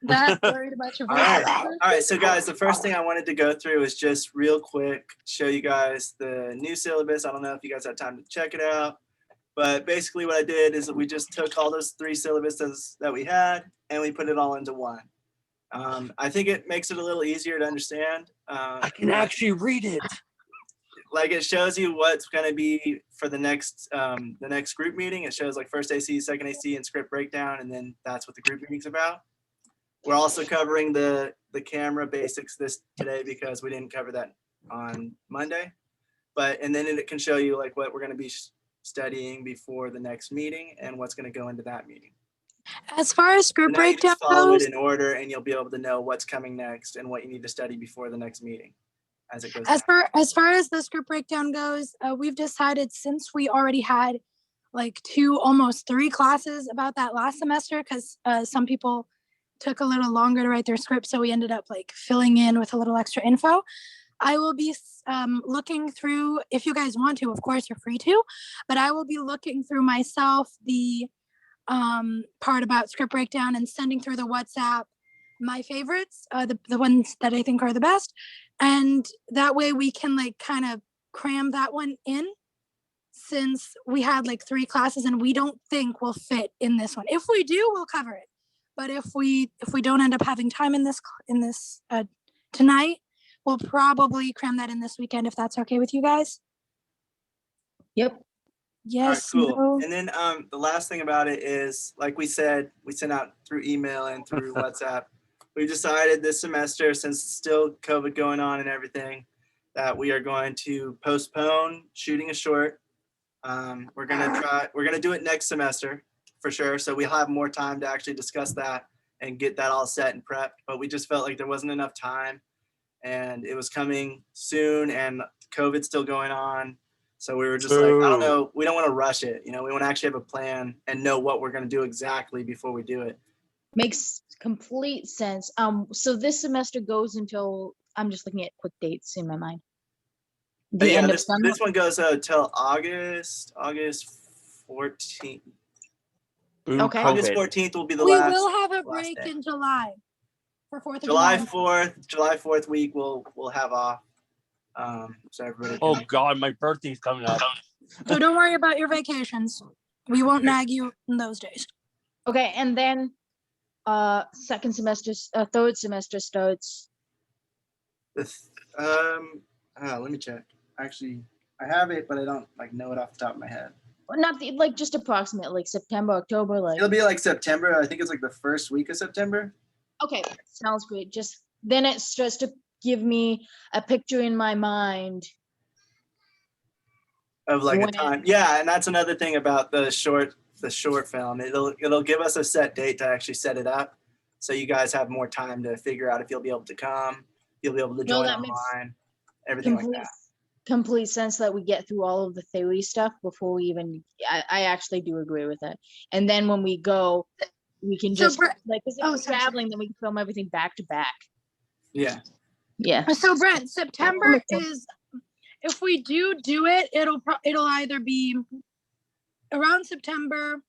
That worried about your voice. All right. So guys, the first thing I wanted to go through is just real quick, show you guys the new syllabus. I don't know if you guys have time to check it out, but basically what I did is we just took all those 3 syllabuses that we had and we put it all into one. I think it makes it a little easier to understand. I can actually read it. Like it shows you what's going to be for the next group meeting. It shows like first AC, second AC, and script breakdown, and then that's what the group meeting's about. We're also covering the camera basics today because we didn't cover that on Monday. And then it can show you like what we're going to be studying before the next meeting and what's going to go into that meeting. As far as script breakdown goes, follow it in order, and you'll be able to know what's coming next and what you need to study before the next meeting as it goes. As far as the script breakdown goes, we've decided, since we already had like 2, almost 3 classes about that last semester, because some people took a little longer to write their script, so we ended up like filling in with a little extra info. I will be looking through, if you guys want to, of course you're free to, but I will be looking through myself the part about script breakdown and sending through the WhatsApp my favorites, the ones that I think are the best, and that way we can like kind of cram that one in, since we had like 3 classes and we don't think we'll fit in this one. If we do, we'll cover it. But if we don't end up having time in this tonight, we'll probably cram that in this weekend, if that's okay with you guys. Yep. Yes. All right, cool. No. And then the last thing about it is, like we said, we sent out through email and through WhatsApp. We decided this semester, since it's still COVID going on and everything, that we are going to postpone shooting a short. We're gonna do it next semester for sure. So we'll have more time to actually discuss that and get that all set and prepped. But we just felt like there wasn't enough time, and it was coming soon, and COVID's still going on. So we were just like, I don't know, we don't want to rush it. We want to actually have a plan and know what we're going to do exactly before we do it. Makes complete sense. So this semester goes until, I'm just looking at quick dates in my mind. The end of summer? This one goes till August 14th. Okay. August 14th will be the last. We will have a break in July for 4th of July July. 4th, July 4th week we'll have off. So everybody. Oh God, my birthday's coming up. So don't worry about your vacations. We won't nag you in those days. Okay, and then second semester, third semester starts. Let me check. Actually, I have it, but I don't know it off the top of my head. Not just approximate, like September, October, like. It'll be like September. I think it's like the first week of September. Okay, sounds great. Just then it starts to give me a picture in my mind of like a time. Yeah, and that's another thing about the short film. It'll give us a set date to actually set it up, so you guys have more time to figure out if you'll be able to come, you'll be able to join online, everything like that. Complete sense that we get through all of the theory stuff before we even. I actually do agree with it. And then when we go, we can just because if we're traveling, then we can film everything back to back. Yeah. Yeah. So Brent, September is, if we do it, it'll either be around September,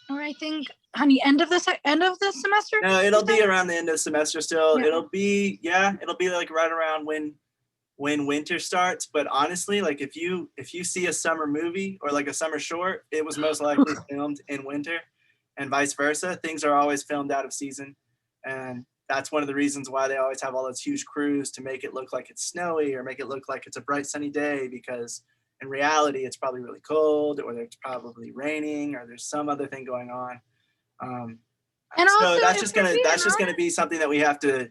or I think, honey, end of the semester. No, it'll be around the end of the semester still. Yeah. It'll be like right around when winter starts. But honestly, like if you see a summer movie or like a summer short, it was most likely filmed in winter, and vice versa. Things are always filmed out of season, and that's one of the reasons why they always have all those huge crews to make it look like it's snowy or make it look like it's a bright sunny day, because in reality it's probably really cold, or it's probably raining, or there's some other thing going on. And so also, that's just gonna be something that we have to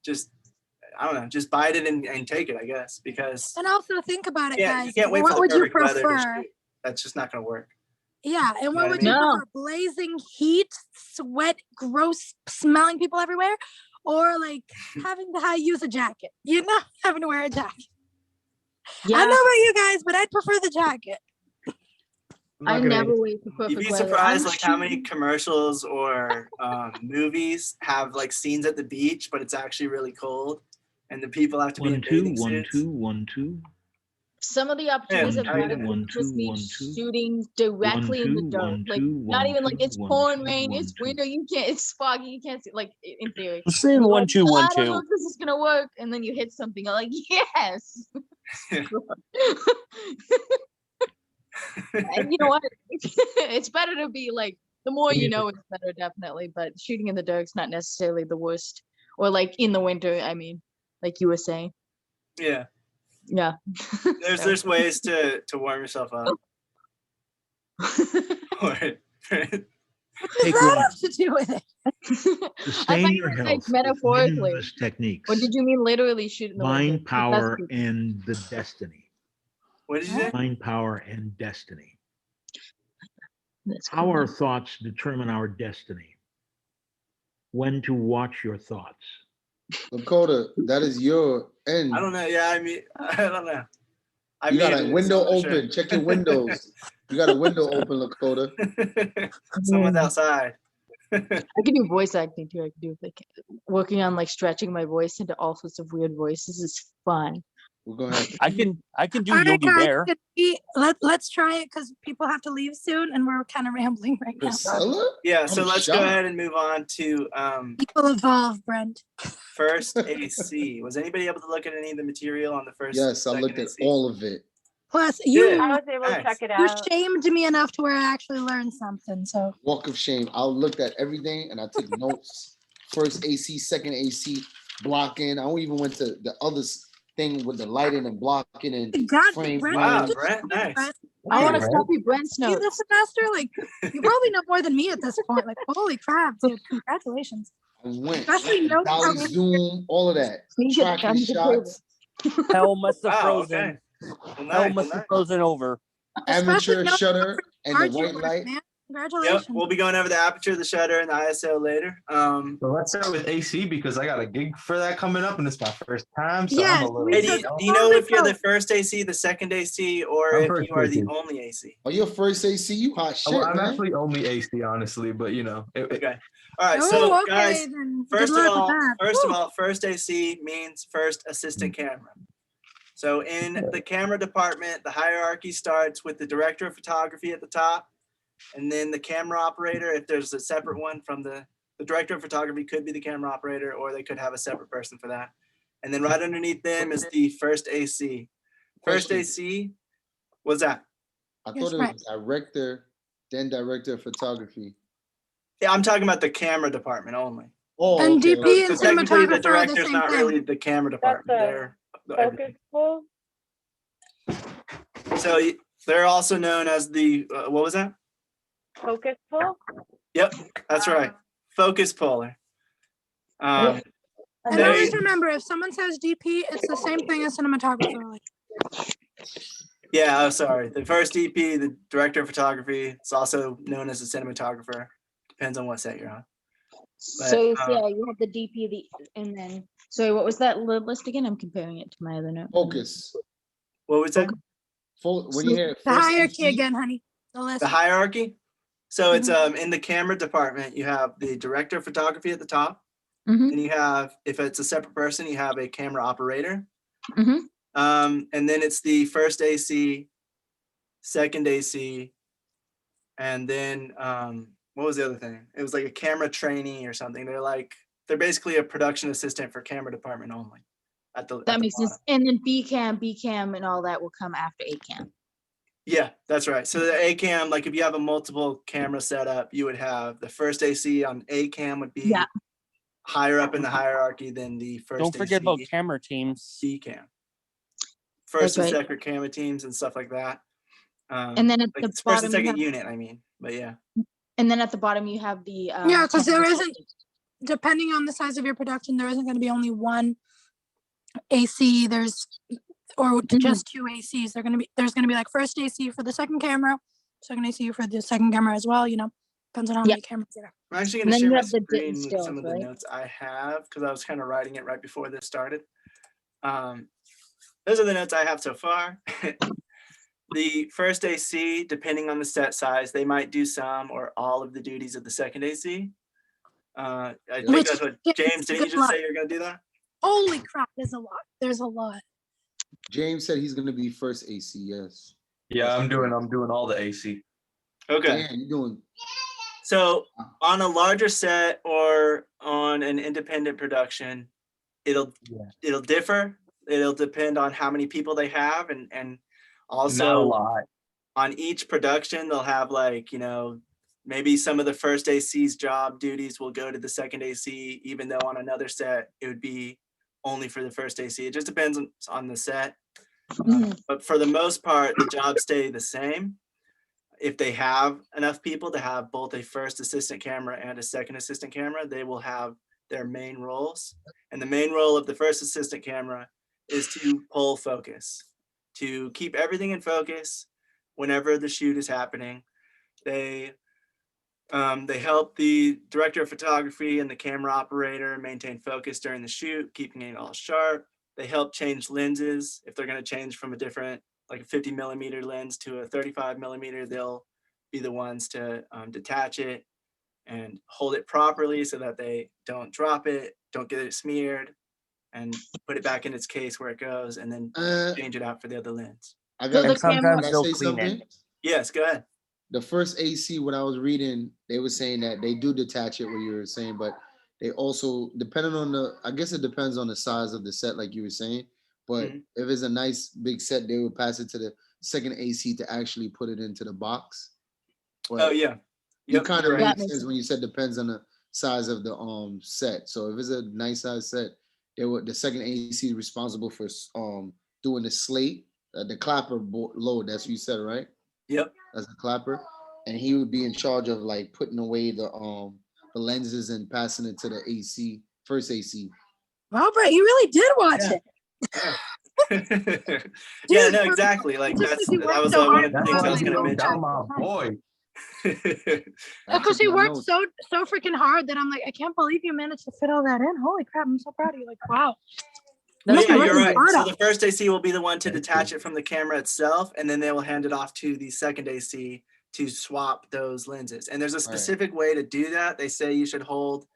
just, I don't know, just bite it and take it, I guess, because. And also think about it, guys. You can't wait for the perfect weather to shoot. That's just not gonna work. Yeah, and what would you prefer? Blazing heat, sweat, gross smelling people everywhere, or like having to use a jacket? Having to wear a jacket. Yeah. I don't know about you guys, but I'd prefer the jacket. I never wait for perfect weather. You'd be surprised like how many commercials or movies have like scenes at the beach, but it's actually really cold, and the people have to be in bathing suits. 1 2 1 2 1 2. Some of the opportunities Yeah, I've I- gotten One, is just two, me 1 2 shooting directly in the 1 2 dark. 1 Like 2 not 1 even like 2 it's 1 pouring 2 rain, 1 it's 2. winter, you can't, it's foggy, you can't see, like in theory. We're saying And you're 1 like, 2 1 I don't know 2. if this is gonna work. And then you hit something, I'm like, yes. And you know what? It's better to be like, the more you know, it's better, definitely. But shooting in the dark's not necessarily the worst. Or like in the winter, I mean, like you were saying. Yeah. Yeah. So. There's ways to warm yourself up. Or- What does Take that one. have to do with it? I Sustain thought you your were like health with metaphorically. minimalist techniques. Or did you mean literally shoot in the winter? Mind, That's power, good. and the destiny. what did you say? Mind, power, and destiny. That's How cool. our thoughts determine our destiny. When to watch your thoughts. Lakota, that is your end. I don't know. Yeah, I mean, I don't know. I You got muted a it, window so I'm not open. Check your windows. You got a window open, Lakota. sure. Someone's outside. I can do voice acting too. I can do like working on like stretching my voice into all sorts of weird voices is fun. We're gonna have to. I can do All right, Yogi guys, Bear. let's try it because people have to leave soon and we're kind of rambling right now. Priscilla? Yeah, so I'm let's go shocked. ahead and move on to People evolve, Brent. first AC. Was anybody able to look at any of the material on the first? Yes, I second looked at AC? all of it. Plus, Yeah. you I was able to Nice. check it you out. shamed me enough to where I actually learned something. So Walk of shame. I looked at everything and I took notes. First AC, second AC, blocking. I even went to the other thing with the lighting and blocking and God, frame Brent, Wow, blowing. Brent, nice. I want to Right. copy Brent's You notes. this semester, like you probably know more than me at this point. Like, holy crap, dude! Congratulations. I went. Especially notes Dolly from- zoom, all of that. Sneak it Tracking under the table. shots, Hell must have Wow, frozen. okay. Well, Hell nice, must nice. have frozen over. Especially amateur notes shutter, and the Aren't you white work, light. man? Yep, Congratulations. we'll be going over the aperture, the shutter, and the ISO later. So let's start with AC because I got a gig for that coming up and it's my first time. So I'm Yes, a little. we Hey, took do you know if you're the notes. first AC, the second AC, or I'm if first you are the AC. only AC? Oh, your first AC, you hot shit, Well, I'm man. actually only AC, honestly, but you know. Okay. All right. Oh, So, okay, guys, then. first Good of luck with all, that. first AC means first assistant camera. So in the camera department, the hierarchy starts with the director of photography at the top, and then the camera operator. If there's a separate one from the director of photography, could be the camera operator, or they could have a separate person for that. And then right underneath them is the first AC. First Question. AC, what's that? I Yes, thought it was director, then director of photography. Yeah, I'm talking about the camera department only. Oh, And okay, DP okay. So and technically, the cinematographer are the director's same not thing. really the camera department. the They're Focus pull. so they're also known as the what was that? Focus pull. Yep, that's right. Focus puller. And They- always remember, if someone says DP, it's the same thing as cinematographer. Like, Yeah, oh, sorry. The first DP, the director of photography, it's also known as a cinematographer. Depends on what set you're on. So But, yeah, you have the DP, and then sorry, what was that list again? I'm comparing it to my other note. Focus. What was that? When you hear the first hierarchy AC, again, honey. The list. The hierarchy. So it's in the camera department, you have the director of photography at the top. Mhm. And you have, if it's a separate person, you have a camera operator. Mhm. And then it's the first AC, second AC, and then what was the other thing? It was like a camera trainee or something. They're basically a production assistant for camera department only. That makes sense. And then B cam, and all that will come after A cam. Yeah, that's right. So the A cam, like if you have a multiple camera setup, you would have the first AC on A cam would be Yeah. higher up in the hierarchy than the first. Don't forget about AC camera teams. B cam. First That's and right. second camera teams and stuff like that. And then at Like the it's first bottom, and you second have, unit, I mean. But yeah. and then at the bottom you have the Yeah, 'cause there camera isn't- Depending on the size of your production, there isn't going to be only one AC. Or just two ACs. There's going to be like first AC for the second camera, second AC for the second camera as well. You know, depends on how many cameras there are. I'm actually And going to then share you my have the screen dip with stills, some of the right? notes I have because I was kind of writing it right before this started. Those are the notes I have so far. The first AC, depending on the set size, they might do some or all of the duties of the second AC. I think Which that's what is James, didn't you good just luck. say you're going to do that? Holy crap, there's a lot. There's a lot. James said he's gonna be first AC. Yes. Yeah, I'm doing all the AC. Okay. Damn, you doing? So on a larger set or on an independent production, it'll differ. It'll depend on how many people they have, and Not a also lot. on each production they'll have, like, you know, maybe some of the first AC's job duties will go to the second AC, even though on another set it would be only for the first AC. It just depends on the set. But for the most part, the jobs stay the same. If they have enough people to have both a first assistant camera and a second assistant camera, they will have their main roles. And the main role of the first assistant camera is to pull focus, to keep everything in focus whenever the shoot is happening. They help the director of photography and the camera operator maintain focus during the shoot, keeping it all sharp. They help change lenses. If they're going to change from a different, like a 50 millimeter lens to a 35 millimeter, they'll be the ones to detach it and hold it properly so that they don't drop it, don't get it smeared, and put it back in its case where it goes, and then change it out for the other lens. I got. the And sometimes Can I they'll say clean something? it. Yes, go ahead. The first AC, when I was reading, they were saying that they do detach it, what you were saying, but they also, depending on I guess it depends on the size of the set, like you were saying. But Mhm. if it's a nice big set, they would pass it to the second AC to actually put it into the box. But Oh yeah. you Yep, kind you're of right. made That makes sense when you said depends on the size of the set. So if it's a nice size set, the second AC is responsible for doing the slate, the clapper load. That's what you said, right? Yep. As a clapper, and he would be in charge of like putting away the lenses and passing it to the AC, first AC. Wow, Brett, you really did watch Yeah. it. Yeah, Dude, no, exactly. Like just that 'cause he worked was so one hard of the That's things why I was you gonna don't mention. doubt my boy. Because he worked so freaking hard that I'm like, I can't believe you managed to fit all that in. Holy crap, I'm so proud of you. Like, wow. But Must yeah, be you're working right. hard So out. the first AC will be the one to Thank detach you. it from the camera itself, and then they will hand it off to the second AC to swap those lenses. And there's a specific way to do that. They say you should hold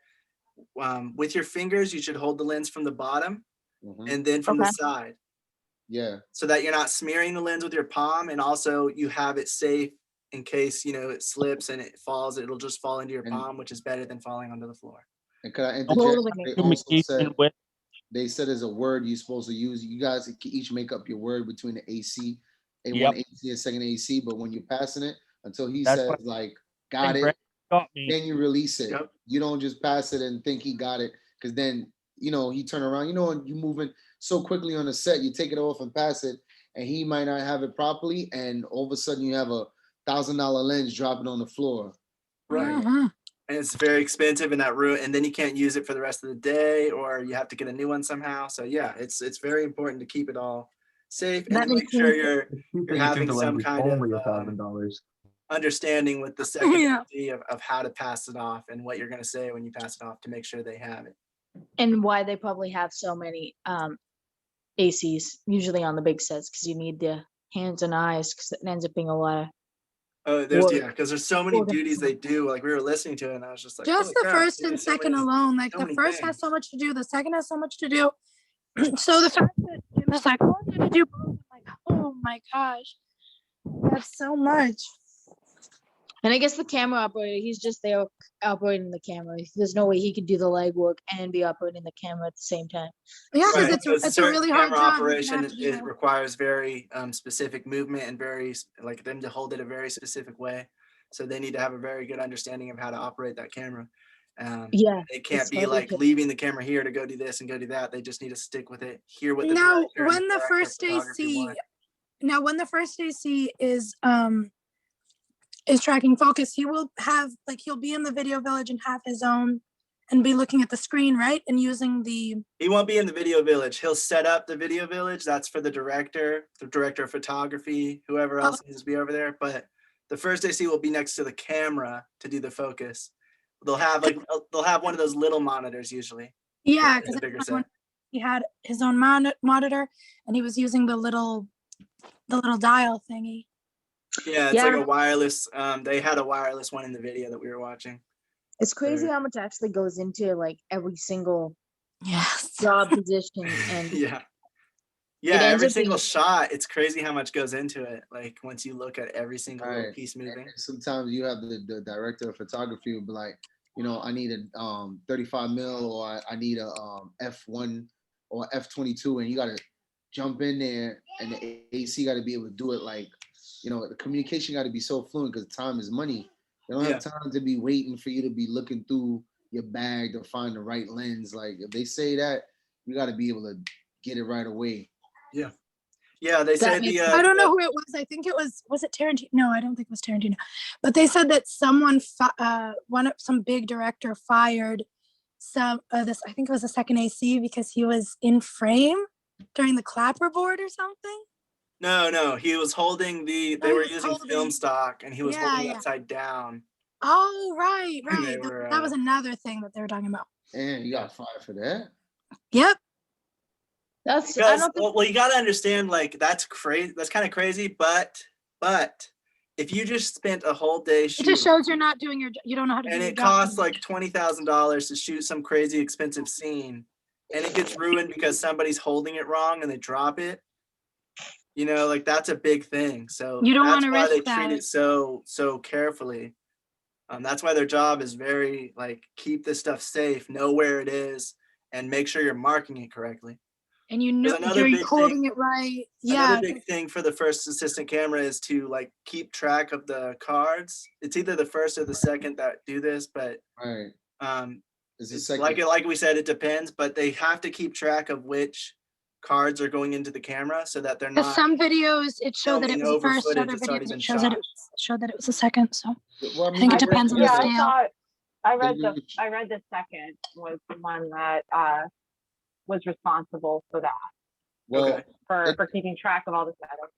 with your fingers, you should hold the lens from the bottom and then from the side, Yeah. so that you're not smearing the lens with your palm, and also you have it safe in case, you know, it slips and it falls. It'll just fall into your And- palm, which is better than falling onto the floor. And could I interject? Totally They makes also Communication said with there's a word you're supposed to use. You guys can each make up your word between the AC and Yep. one AC and second AC, but when you're passing it, until he That's says what- like got Brett it, got me. then you release it. Yep. You don't just pass it and think he got it, because then he turn around. You moving so quickly on the set, you take it off and pass it, and he might not have it properly, and all of a sudden you have a $1,000 lens dropping on the floor. Right. Mhm. And it's very expensive in that room, and then you can't use it for the rest of the day, or you have to get a new one somehow. So yeah, it's very important to keep it all safe and That to make makes sure sense. you're You having think the some lens is kind only of $1,000. understanding with the second Yeah. AC of how to pass it off and what you're going to say when you pass it off to make sure they have it. And why they probably have so many ACs usually on the big sets, because you need the hands and eyes, because it ends up being a lot of Oh, there's Well, yeah, because there's so many well, duties they do. Like we were listening to it, and I was just like, Just holy the crap, first they do and so second many- alone. Like so the many first has things. so much to do, the second has so much to do. So the fact that Jim is like, oh, I'm gonna do both, I'm like, oh my gosh, that's so much. And I guess the camera operator, he's just there operating the camera. There's no way he could do the legwork and be operating the camera at the same time. Yeah, Right, because because it's a certain really hard camera job. operation. You It have to requires very specific movement and very like them to hold it a very specific way. So they need to have a very good understanding of how to operate that camera. Yeah. They can't it's be totally like true. leaving the camera here to go do this and go do that. They just need to stick with it. Hear what the Now, director and when the director of first photography AC, want. now when the first AC is tracking focus, he will have like he'll be in the video village and have his own and be looking at the screen, right? And using the He won't be in the video village. He'll set up the video village. That's for the director of photography, whoever else needs to be over there. But the first AC will be next to the camera to do the focus. They'll have one of those little monitors usually. yeah, in the bigger because set. he had his own monitor and he was using the little dial thingy. Yeah, it's Yeah. like a wireless. They had a wireless one in the video that we were watching. It's crazy Right. how much actually goes into like every single Yes. job position and Yeah. Yeah, ends every up being- single shot, it's crazy how much goes into it. Like once you look at every single little Right. piece moving. And sometimes you have the director of photography will be like, you know, I need a 35 mil, or I need a F1 or F22, and you gotta jump in there, and the AC got to be able to do it. Like, you know, the communication got to be so fluent because time is money. They don't have time to be waiting for you to be looking through your bag to find the right lens. Like if they say that, you got to be able to get it right away. Yeah. Yeah, they say I don't know who it was. I think it was it Tarantino? No, I don't think it was Tarantino. But they said that someone, some big director fired I think it was the second AC because he was in frame during the clapper board or something. No, he was holding they were using film stock and he was holding it upside down. Oh, right. That was another thing that they were talking about. And you got fired for that? Yep. Because, well, you got to understand, like, that's crazy. That's kind of crazy. But if you just spent a whole day shooting, it just shows you're not doing you don't know how to do your job. And it costs like $20,000 to shoot some crazy expensive scene, and it gets ruined because somebody's holding it wrong and they drop it. You know, like that's a big thing. So you don't want to risk they that. treat it so carefully. That's why their job is very like keep this stuff safe, know where it is, and make sure you're marking it correctly. And you know you're holding it right. Yeah. Another big thing for the first assistant camera is to like keep track of the cards. It's either the first or the second that do this, but it's like we said, it depends. But they have to keep track of which cards are going into the camera so that they're not. Some videos it showed that it was the first. Other videos it showed that it was the second. So I think it depends on the scale. I read the second was the one that was responsible for that. Well, for keeping track of all the setup.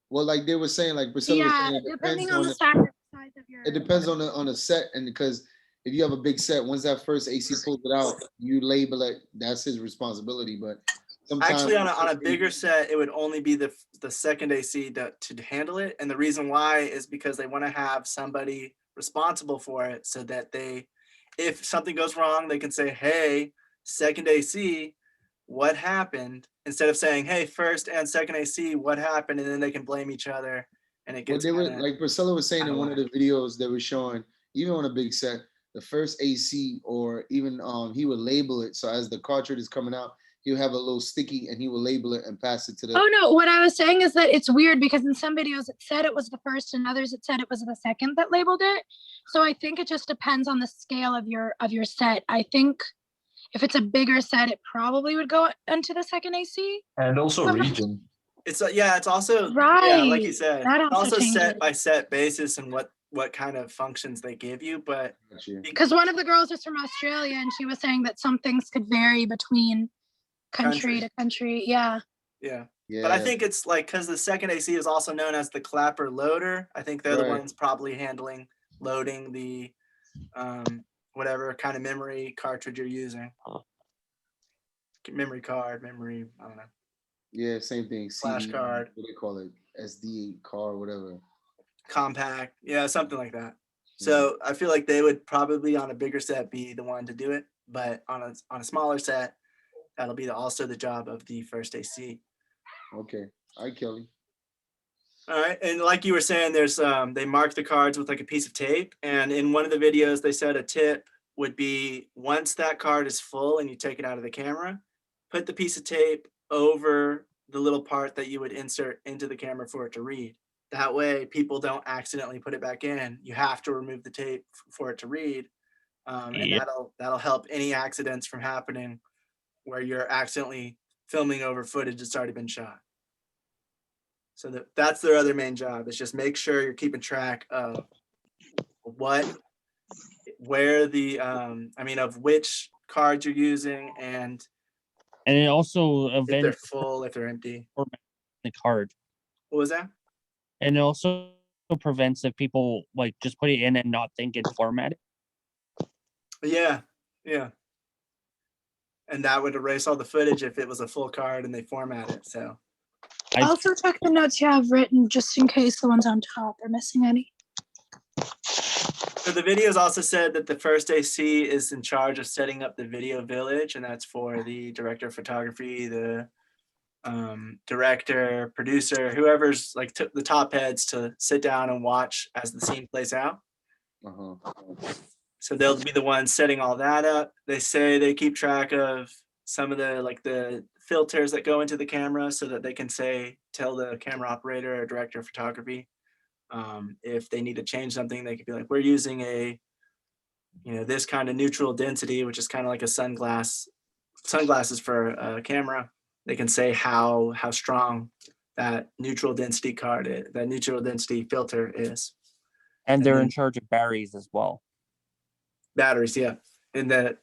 Well, like they were saying, like Priscilla was saying, depending on the size of your. It depends on the set, and because if you have a big set, once that first AC pulls it out, you label it. That's his responsibility. But sometimes actually on a bigger set, it would only be the second AC to handle it, and the reason why is because they want to have somebody responsible for it, so that if something goes wrong, they can say, "Hey, second AC, what happened?" Instead of saying, "Hey, first and second AC, what happened?" And then they can blame each other, and it gets. Like Priscilla was saying in one of the videos they were showing, even on a big set, the first AC, or even he would label it. So as the cartridge is coming out, he'll have a little sticky, and he will label it and pass it to the. Oh no! What I was saying is that it's weird because in some videos it said it was the first, and others it said it was the second that labeled it. So I think it just depends on the scale of your set. I think. If it's a bigger set, it probably would go into the second AC. And also region. It's also right. Yeah, like you said, that also set by set basis and what kind of functions they give you. But because one of the girls is from Australia and she was saying that some things could vary between country to country. Yeah. But I think it's like because the second AC is also known as the clapper loader. I think they're the ones probably loading the whatever kind of memory cartridge you're using. Memory card, I don't know. Yeah, same thing. Flash card. What do they call it? SD card, whatever. Compact. Yeah, something like that. So I feel like they would probably on a bigger set be the one to do it. But on a smaller set, that'll be also the job of the first AC. Okay. All right, Kelly. All right, and like you were saying, there's they mark the cards with like a piece of tape, and in one of the videos they said a tip would be once that card is full and you take it out of the camera, put the piece of tape over the little part that you would insert into the camera for it to read. That way people don't accidentally put it back in. You have to remove the tape for it to read, and that'll help any accidents from happening where you're accidentally filming over footage that's already been shot. So that's their other main job, is just make sure you're keeping track of of which cards you're using, and it also if they're full, if they're empty. The card. What was that? And it also prevents if people like just put it in and not think it's formatted. Yeah. And that would erase all the footage if it was a full card and they format it. So also check the notes you have written just in case the ones on top are missing any. So the videos also said that the first AC is in charge of setting up the video village, and that's for the director of photography, the director, producer, whoever's like the top heads to sit down and watch as the scene plays out. So they'll be the ones setting all that up. They say they keep track of some of the filters that go into the camera so that they can tell the camera operator or director of photography if they need to change something. They could be like, we're using this kind of neutral density, which is kind of like a sunglasses for a camera. They can say how strong that neutral density filter is. And they're in charge of batteries as well. Batteries, yeah. And that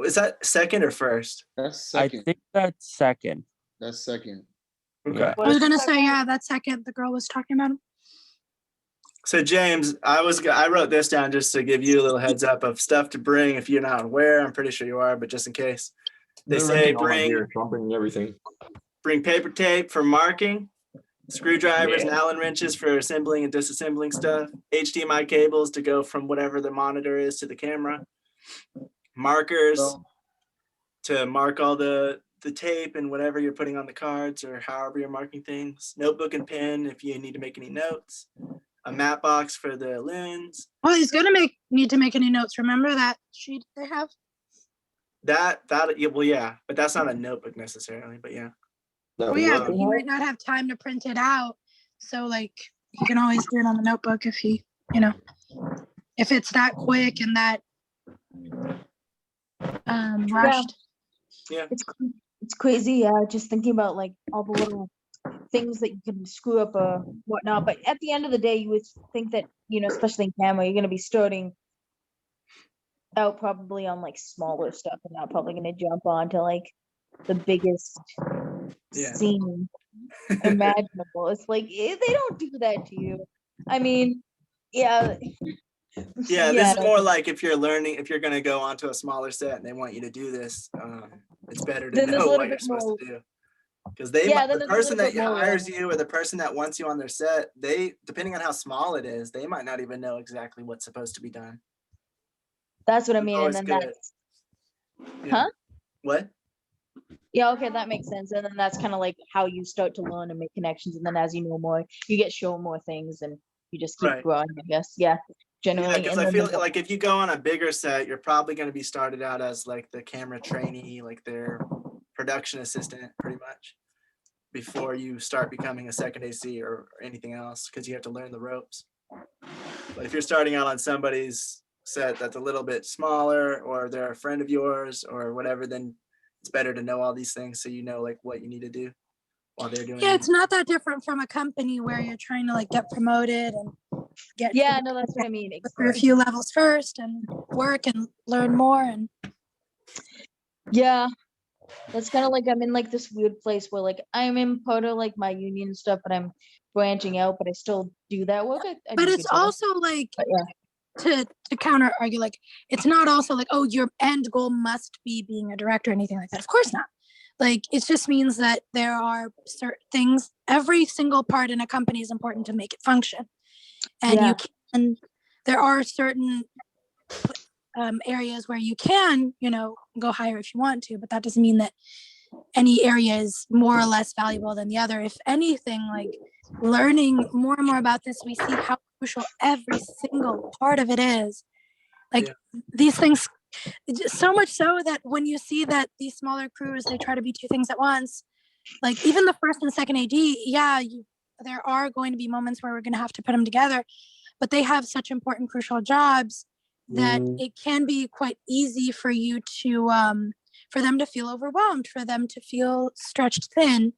is that second or first? That's second. I think that's second. That's second. Okay. Yeah. I was gonna say, yeah, that's second. The girl was talking about him. So James, I wrote this down just to give you a little heads up of stuff to bring if you're not aware. I'm pretty sure you are, but just in case. They say bring everything. Bring paper tape for marking, screwdrivers and Allen wrenches for assembling and disassembling stuff, HDMI cables to go from whatever the monitor is to the camera, markers to mark all the tape and whatever you're putting on the cards or however you're marking things, notebook and pen if you need to make any notes, a map box for the lens. Well, he's gonna need to make any notes. Remember that sheet they have? Yeah, but that's not a notebook necessarily, but yeah. Well, yeah, but he might not have time to print it out. So like he can always do it on the notebook if if it's that quick and that rushed. Yeah. It's crazy. Yeah, just thinking about like all the little things that you can screw up or whatnot. But at the end of the day, you would think that, especially in camera, you're gonna be starting out probably on like smaller stuff and not probably gonna jump onto like the biggest scene imaginable. It's like they don't do that to you. I mean, yeah. Yeah, this is more like if you're going to go onto a smaller set and they want you to do this, it's better to know what you're supposed to do. Because the person that hires you or the person that wants you on their set, depending on how small it is, they might not even know exactly what's supposed to be done. That's what I mean. And then that's Huh? What? Yeah, okay, that makes sense. And then that's kind of like how you start to learn and make connections. And then as you know more, you get shown more things and you just keep growing, I guess. Yeah, generally. Because I feel like if you go on a bigger set, you're probably going to be started out as like the camera trainee, like their production assistant, pretty much, before you start becoming a second AC or anything else, because you have to learn the ropes. But if you're starting out on somebody's set that's a little bit smaller, or they're a friend of yours or whatever, then it's better to know all these things so you know like what you need to do while they're doing it's not that different from a company where you're trying to like get promoted and get that's what I mean. For a few levels first and work and learn more. And that's kind of like I'm in like this weird place where like I'm in part of like my union stuff, but I'm branching out, but I still do that work. But it's also like to counter argue, like it's not also like, oh, your end goal must be being a director or anything like that. Of course not. Like it just means that there are certain things, every single part in a company is important to make it function. And there are certain areas where you can, go higher if you want to, but that doesn't mean that any area is more or less valuable than the other. If anything, like learning more and more about this, we see how crucial every single part of it is. Like these things, so much so that when you see that these smaller crews, they try to be two things at once, like even the first and second AD, there are going to be moments where we're going to have to put them together, but they have such important, crucial jobs that it can be quite easy for you to, for them to feel overwhelmed, for them to feel stretched thin,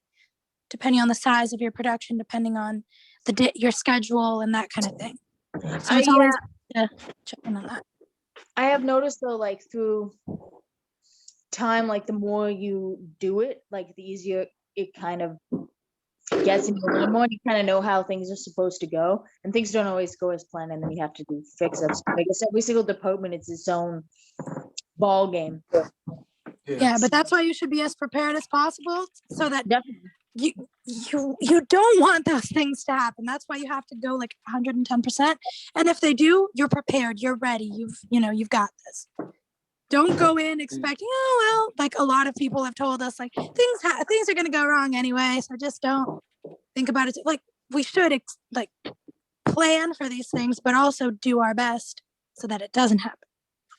depending on the size of your production, depending on your schedule and that kind of thing. So it's always to check in on that. I have noticed though, like through time, like the more you do it, like the easier it kind of gets in you a little more. You kind of know how things are supposed to go, and things don't always go as planned, and then you have to do fix-ups. I guess every single department is its own ball game. Yeah, but that's why you should be as prepared as possible, so that you don't want those things to happen. That's why you have to go like 110%. And if they do, you're prepared, you're ready. You've got this. don't go in expecting, oh, well, like a lot of people have told us, like things are going to go wrong anyway. So just don't think about it. Like we should like plan for these things, but also do our best so that it doesn't happen.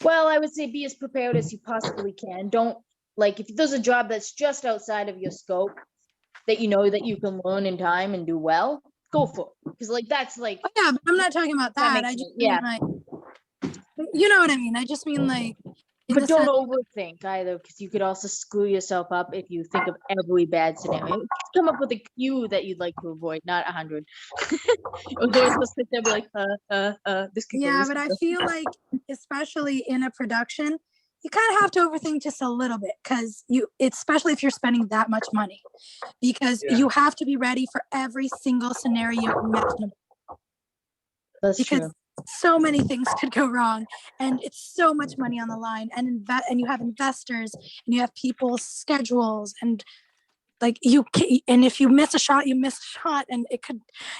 Well, I would say be as prepared as you possibly can. Don't, like, if there's a job that's just outside of your scope that you know that you can learn in time and do well, go for it. Because like that's like, oh, yeah, but I'm not talking about that. I just mean like, you know what I mean? I just mean like, but don't overthink either, because you could also screw yourself up if you think of every bad scenario. Come up with a few that you'd like to avoid, not 100. Otherwise, they'll sit there and be like, this could go, yeah, this but could I go. feel like, especially in a production, you kind of have to overthink just a little bit, because especially if you're spending that much money, because you have to be ready for every single scenario imaginable. That's because true. so many things could go wrong, and it's so much money on the line, and you have investors, and you have people's schedules, and like and if you miss a shot, you miss a shot, and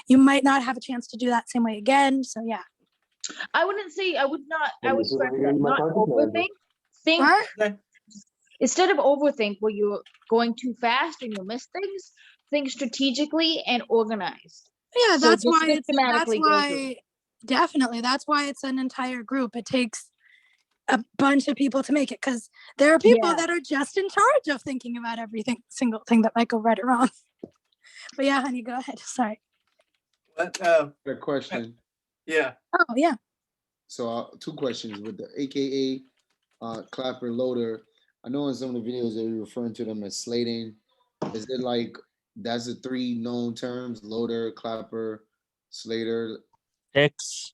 you might not have a chance to do that same way again. So yeah. I would stress that, not overthink. Instead of overthink where you're going too fast and you'll miss things, think strategically and organized. Yeah, So that's just why systematically go through. Definitely, that's why it's an entire group. It takes a bunch of people to make it, because there are people that are just in charge of thinking about single thing that might go right or wrong. But yeah, honey, go ahead. Sorry. Good question. Yeah. Oh yeah. So 2 questions with the AKA clapper loader. I know in some of the videos that you're referring to them as slating. Is it like that's the 3 known terms: loader, clapper, slater? Hicks.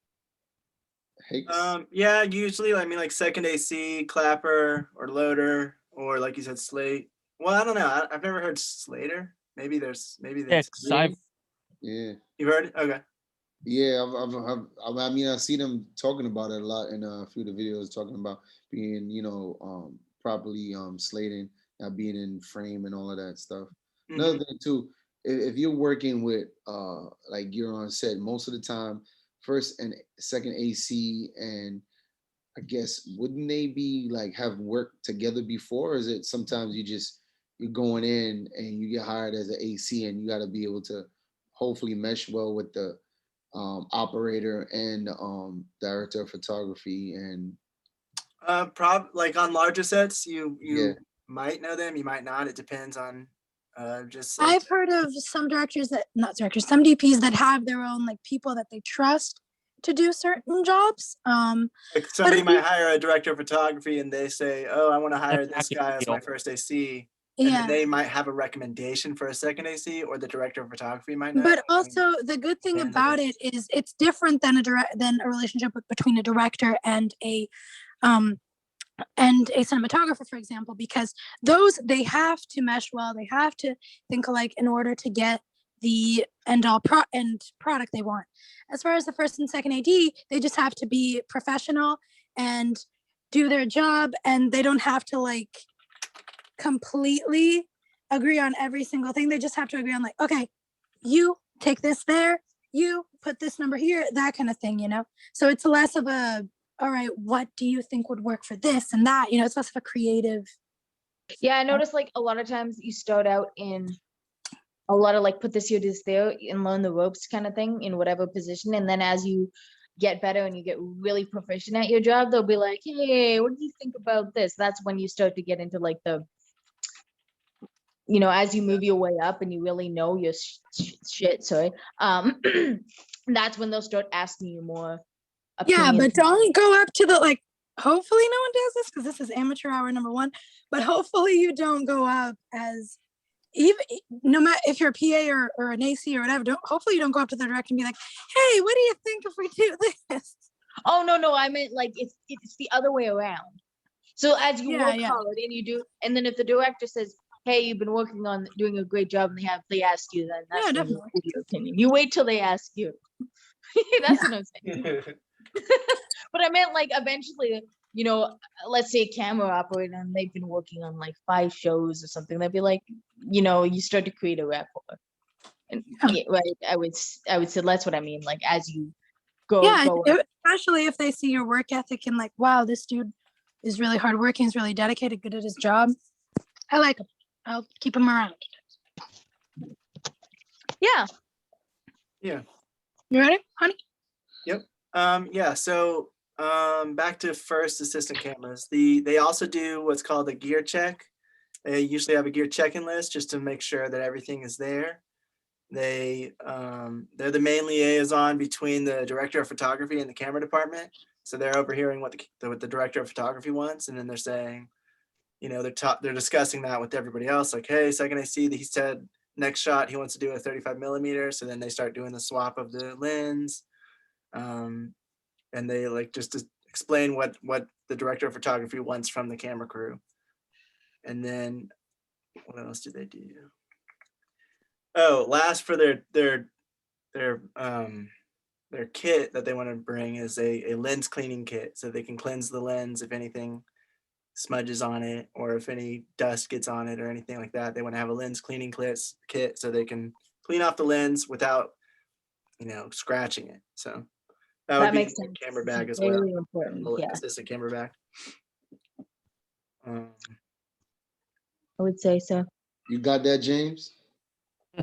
Yeah, usually I mean like second AC, clapper, or loader, or like you said, slate. Well, I don't know. I've never heard slater. Maybe there's Hicks. Yeah. You heard it? Okay. Yeah, I mean, I see them talking about it a lot in a few of the videos, talking about being, properly slating, not being in frame and all of that stuff. Mm-hmm. Another thing too, if you're working with like you're on set, most of the time, first and second AC, and I guess wouldn't they be like have worked together before, or is it sometimes you're going in and you get hired as an AC and you got to be able to hopefully mesh well with the operator and director of photography? And like on larger sets, you might know them, you might not. It depends on just like, I've heard of some some DPs that have their own like people that they trust to do certain jobs. Like somebody might hire a director of photography and they say, oh, I want to hire this guy as my first AC. And then they might have a recommendation for a second AC, or the director of photography might know. But also the good thing about it is it's different than a relationship between a director and a cinematographer, for example, because they have to mesh well, they have to think alike in order to get the end product they want. As far as the first and second AD, they just have to be professional and do their job, and they don't have to like completely agree on every single thing. They just have to agree on like, okay, you take this there, you put this number here, that kind of thing, So it's less of a, all right, what do you think would work for this and that? It's less of a creative. Yeah, I noticed like a lot of times you start out in a lot of like put this here, this there, and learn the ropes kind of thing in whatever position. And then as you get better and you get really proficient at your job, they'll be like, hey, what do you think about this? That's when you start to get into like the, as you move your way up and you really know your shit, that's when they'll start asking you more opinions. Yeah, but don't go up to the like, hopefully no one does this because this is amateur hour number 1, but hopefully you don't go up as, even no matter if you're a PA or an AC or whatever, hopefully you don't go up to the director and be like, hey, what do you think if we do this? Oh, no, I meant like it's the other way around. So as you work hard and you do, and then if the director says, hey, you've been working on doing a great job, and they ask you, then that's definitely your opinion. You wait till they ask you. That's what I'm saying. But I meant like eventually, let's say a camera operator and they've been working on like 5 shows or something. They'd be like, you start to create a rapport. And right, I would say that's what I mean. Like as you go, especially if they see your work ethic and like, wow, this dude is really hardworking, is really dedicated, good at his job. I like him. I'll keep him around. Yeah. Yeah. You ready, honey? Yep. Yeah. So back to first assistant cameras. They also do what's called a gear check. They usually have a gear checking list just to make sure that everything is there. They're the main liaison between the director of photography and the camera department. So they're overhearing what the director of photography wants, and then they're saying, you know, they're discussing that with everybody else. Like, hey, second I see that he said next shot he wants to do a 35 millimeter. So then they start doing the swap of the lens, and they like just to explain what the director of photography wants from the camera crew. And then what else do they do? Oh, last for their kit that they want to bring is a lens cleaning kit, so they can cleanse the lens if anything smudges on it or if any dust gets on it or anything like that. They want to have a lens cleaning kit so they can clean off the lens without, you know, scratching it. So that would be makes sense. camera bag as Very well. important. Yeah, Assistant camera bag. I would say so. You got that, James?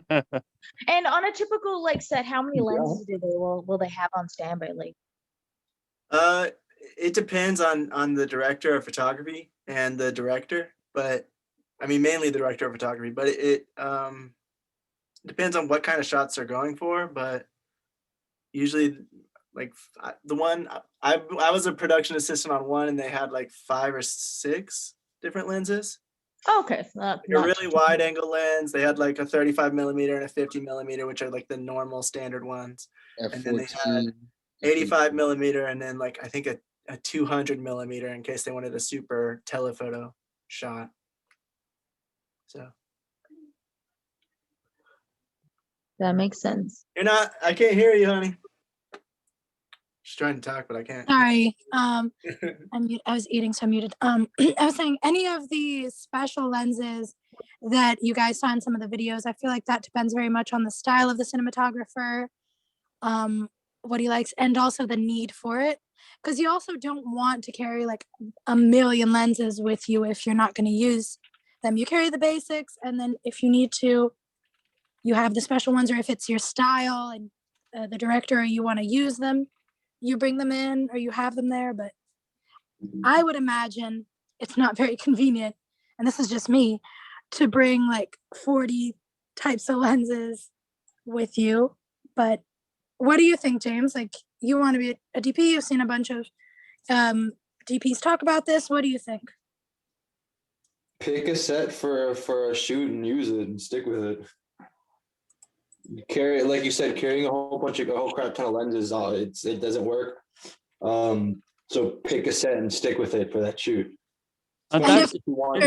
And on a typical like set, how many lenses will they have on standby? Like, it depends on the director of photography and the director, but I mean mainly the director of photography. But it depends on what kind of shots they're going for. But usually, like the one I was a production assistant on one, and they had like 5 or 6 different lenses. okay, A really wide angle lens. They had like a 35 millimeter and a 50 millimeter, which are like the normal standard ones. F14, and then they had 85 millimeter, and then like I think a 200 millimeter in case they wanted a super telephoto shot. So that makes sense. I can't hear you, honey. Just trying to talk, but I can't. Sorry. I was eating, so I muted. I was saying any of the special lenses that you guys saw in some of the videos, I feel like that depends very much on the style of the cinematographer, what he likes, and also the need for it. Because you also don't want to carry like a million lenses with you if you're not going to use them. You carry the basics, and then if you need to, you have the special ones, or if it's your style and the director, you want to use them, you bring them in or you have them there. But I would imagine it's not very convenient, and this is just me, to bring like 40 types of lenses with you. But what do you think, James? Like, you want to be a DP, you've seen a bunch of DPs talk about this. What do you think? Pick a set for a shoot and use it and stick with it. Carry, like you said, carrying a whole crap ton of lenses, it doesn't work. So pick a set and stick with it for that shoot. That's If you want,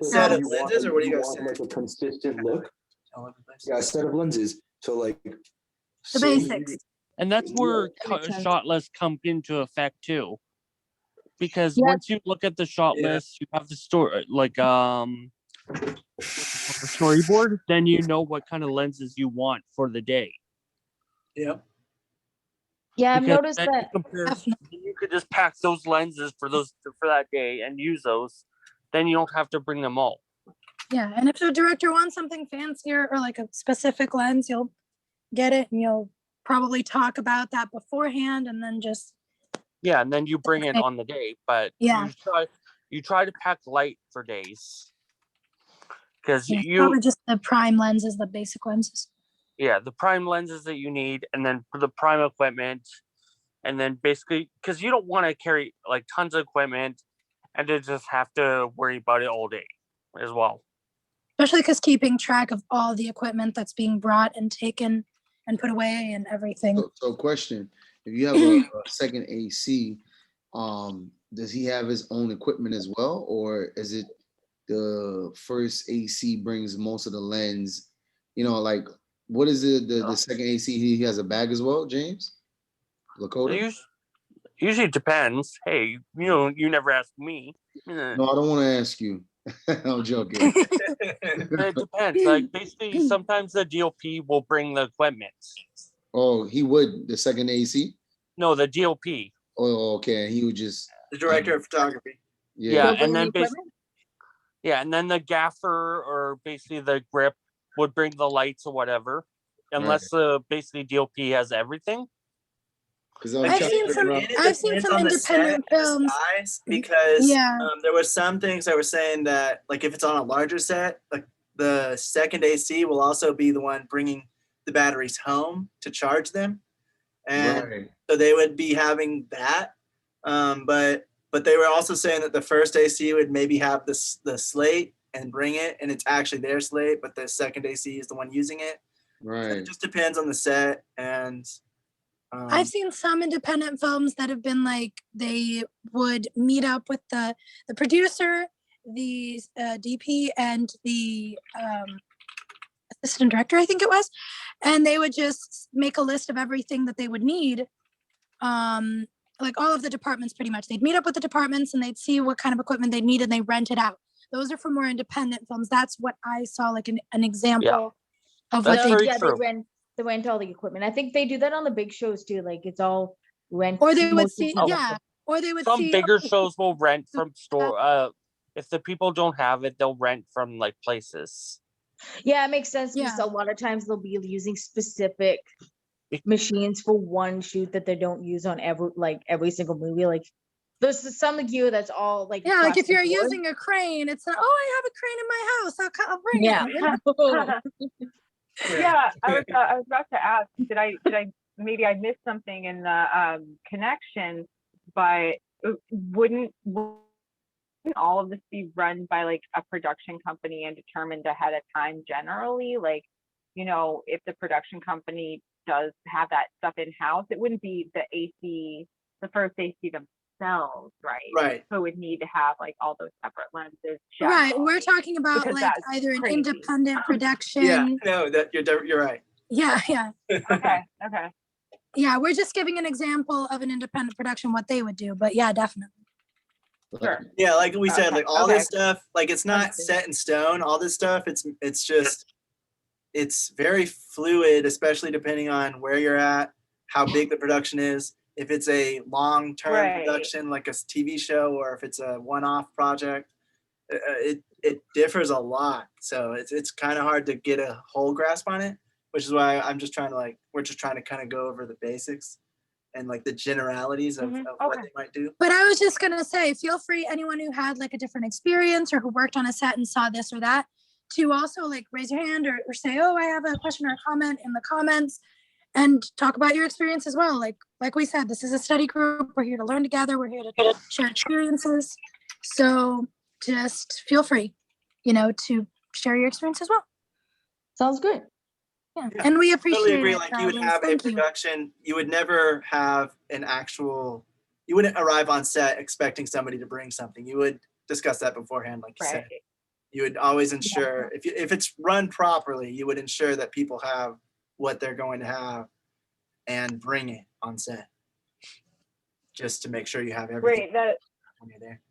Set of lenses, or what do you guys say? like a consistent look. Yeah, a set of lenses. So like The basics. And that's where shot list comes into effect too. Because once you look at the shot list, you have the story storyboard, then you know what kind of lenses you want for the day. Yep. Yeah, I've Because noticed then that. you could just pack those lenses for that day and use those. Then you don't have to bring them all. Yeah, and if the director wants something fancier or like a specific lens, you'll get it, and you'll probably talk about that beforehand, and then just and then you bring it on the day. But you try to pack light for days, because probably just the prime lenses, the basic lenses. Yeah, the prime lenses that you need, and then for the prime equipment, and then basically because you don't want to carry like tons of equipment and to just have to worry about it all day as well. Especially because keeping track of all the equipment that's being brought and taken and put away and everything. So question, if you have a second AC, does he have his own equipment as well? Or is it the first AC brings most of the lens? You know, like what is it, the second AC, he has a bag as well, James? Lakota? Usually depends. Hey, you never asked me. No, I don't want to ask you. I'm joking. It depends. Like basically, sometimes the DOP will bring the equipment. Oh, he would, the second AC? No, the DOP. Oh, okay. He would just The director of photography. Yeah, They'll bring and the then equipment? and then the gaffer or basically the grip would bring the lights or whatever, unless basically DOP has everything. I've seen some independent films because there were some things that were saying that, like, if it's on a larger set, like the second AC will also be the one bringing the batteries home to charge them, and so they would be having that. But they were also saying that the first AC would maybe have the slate and bring it, and it's actually their slate, but the second AC is the one using it. Right. So it just depends on the set. And I've seen some independent films that have been like they would meet up with the producer, the DP, and the assistant director, I think it was, and they would just make a list of everything that they would need. Like all of the departments, pretty much. They'd meet up with the departments and they'd see what kind of equipment they need and they rent it out. Those are for more independent films. That's what I saw, like an example of what they do. They rent all the equipment. I think they do that on the big shows too. Like it's all rent. Or they would see, or they would see. Some bigger shows will rent from store. If the people don't have it, they'll rent from like places. Yeah, it makes sense because a lot of times they'll be using specific machines for one shoot that they don't use on every single movie. Like there's some gear that's all like like if you're using a crane, it's like, oh, I have a crane in my house. I'll bring it. Yeah, I was about to ask, did I maybe I missed something in the connection, but wouldn't all of this be run by like a production company and determined ahead of time generally? Like, you know, if the production company does have that stuff in house, it wouldn't be the first AC themselves, right? Right. So it would need to have like all those separate lenses. Right. We're talking about like either an independent production. Yeah. No, that you're right. Yeah. Okay. Yeah, we're just giving an example of an independent production, what they would do. But yeah, definitely. Sure. Yeah, like we said, like all this stuff, like it's not set in stone. All this stuff, it's just it's very fluid, especially depending on where you're at, how big the production is. If it's a long-term production, like a TV show, or if it's a one-off project, it differs a lot. So it's kind of hard to get a whole grasp on it, which is why we're just trying to kind of go over the basics and like the generalities of what they might do. But I was just gonna say, feel free, anyone who had like a different experience or who worked on a set and saw this or that, to also like raise your hand or say, oh, I have a question or a comment in the comments, and talk about your experience as well. Like we said, this is a study group. We're here to learn together. We're here to share experiences. So just feel free, to share your experience as well. Sounds good. Yeah. And we appreciate totally agree. it. Like you would have a production, you would never have you wouldn't arrive on set expecting somebody to bring something. You would discuss that beforehand, like you said. You would always ensure, if it's run properly, you would ensure that people have what they're going to have and bring it on set, just to make sure you have everything when you're there.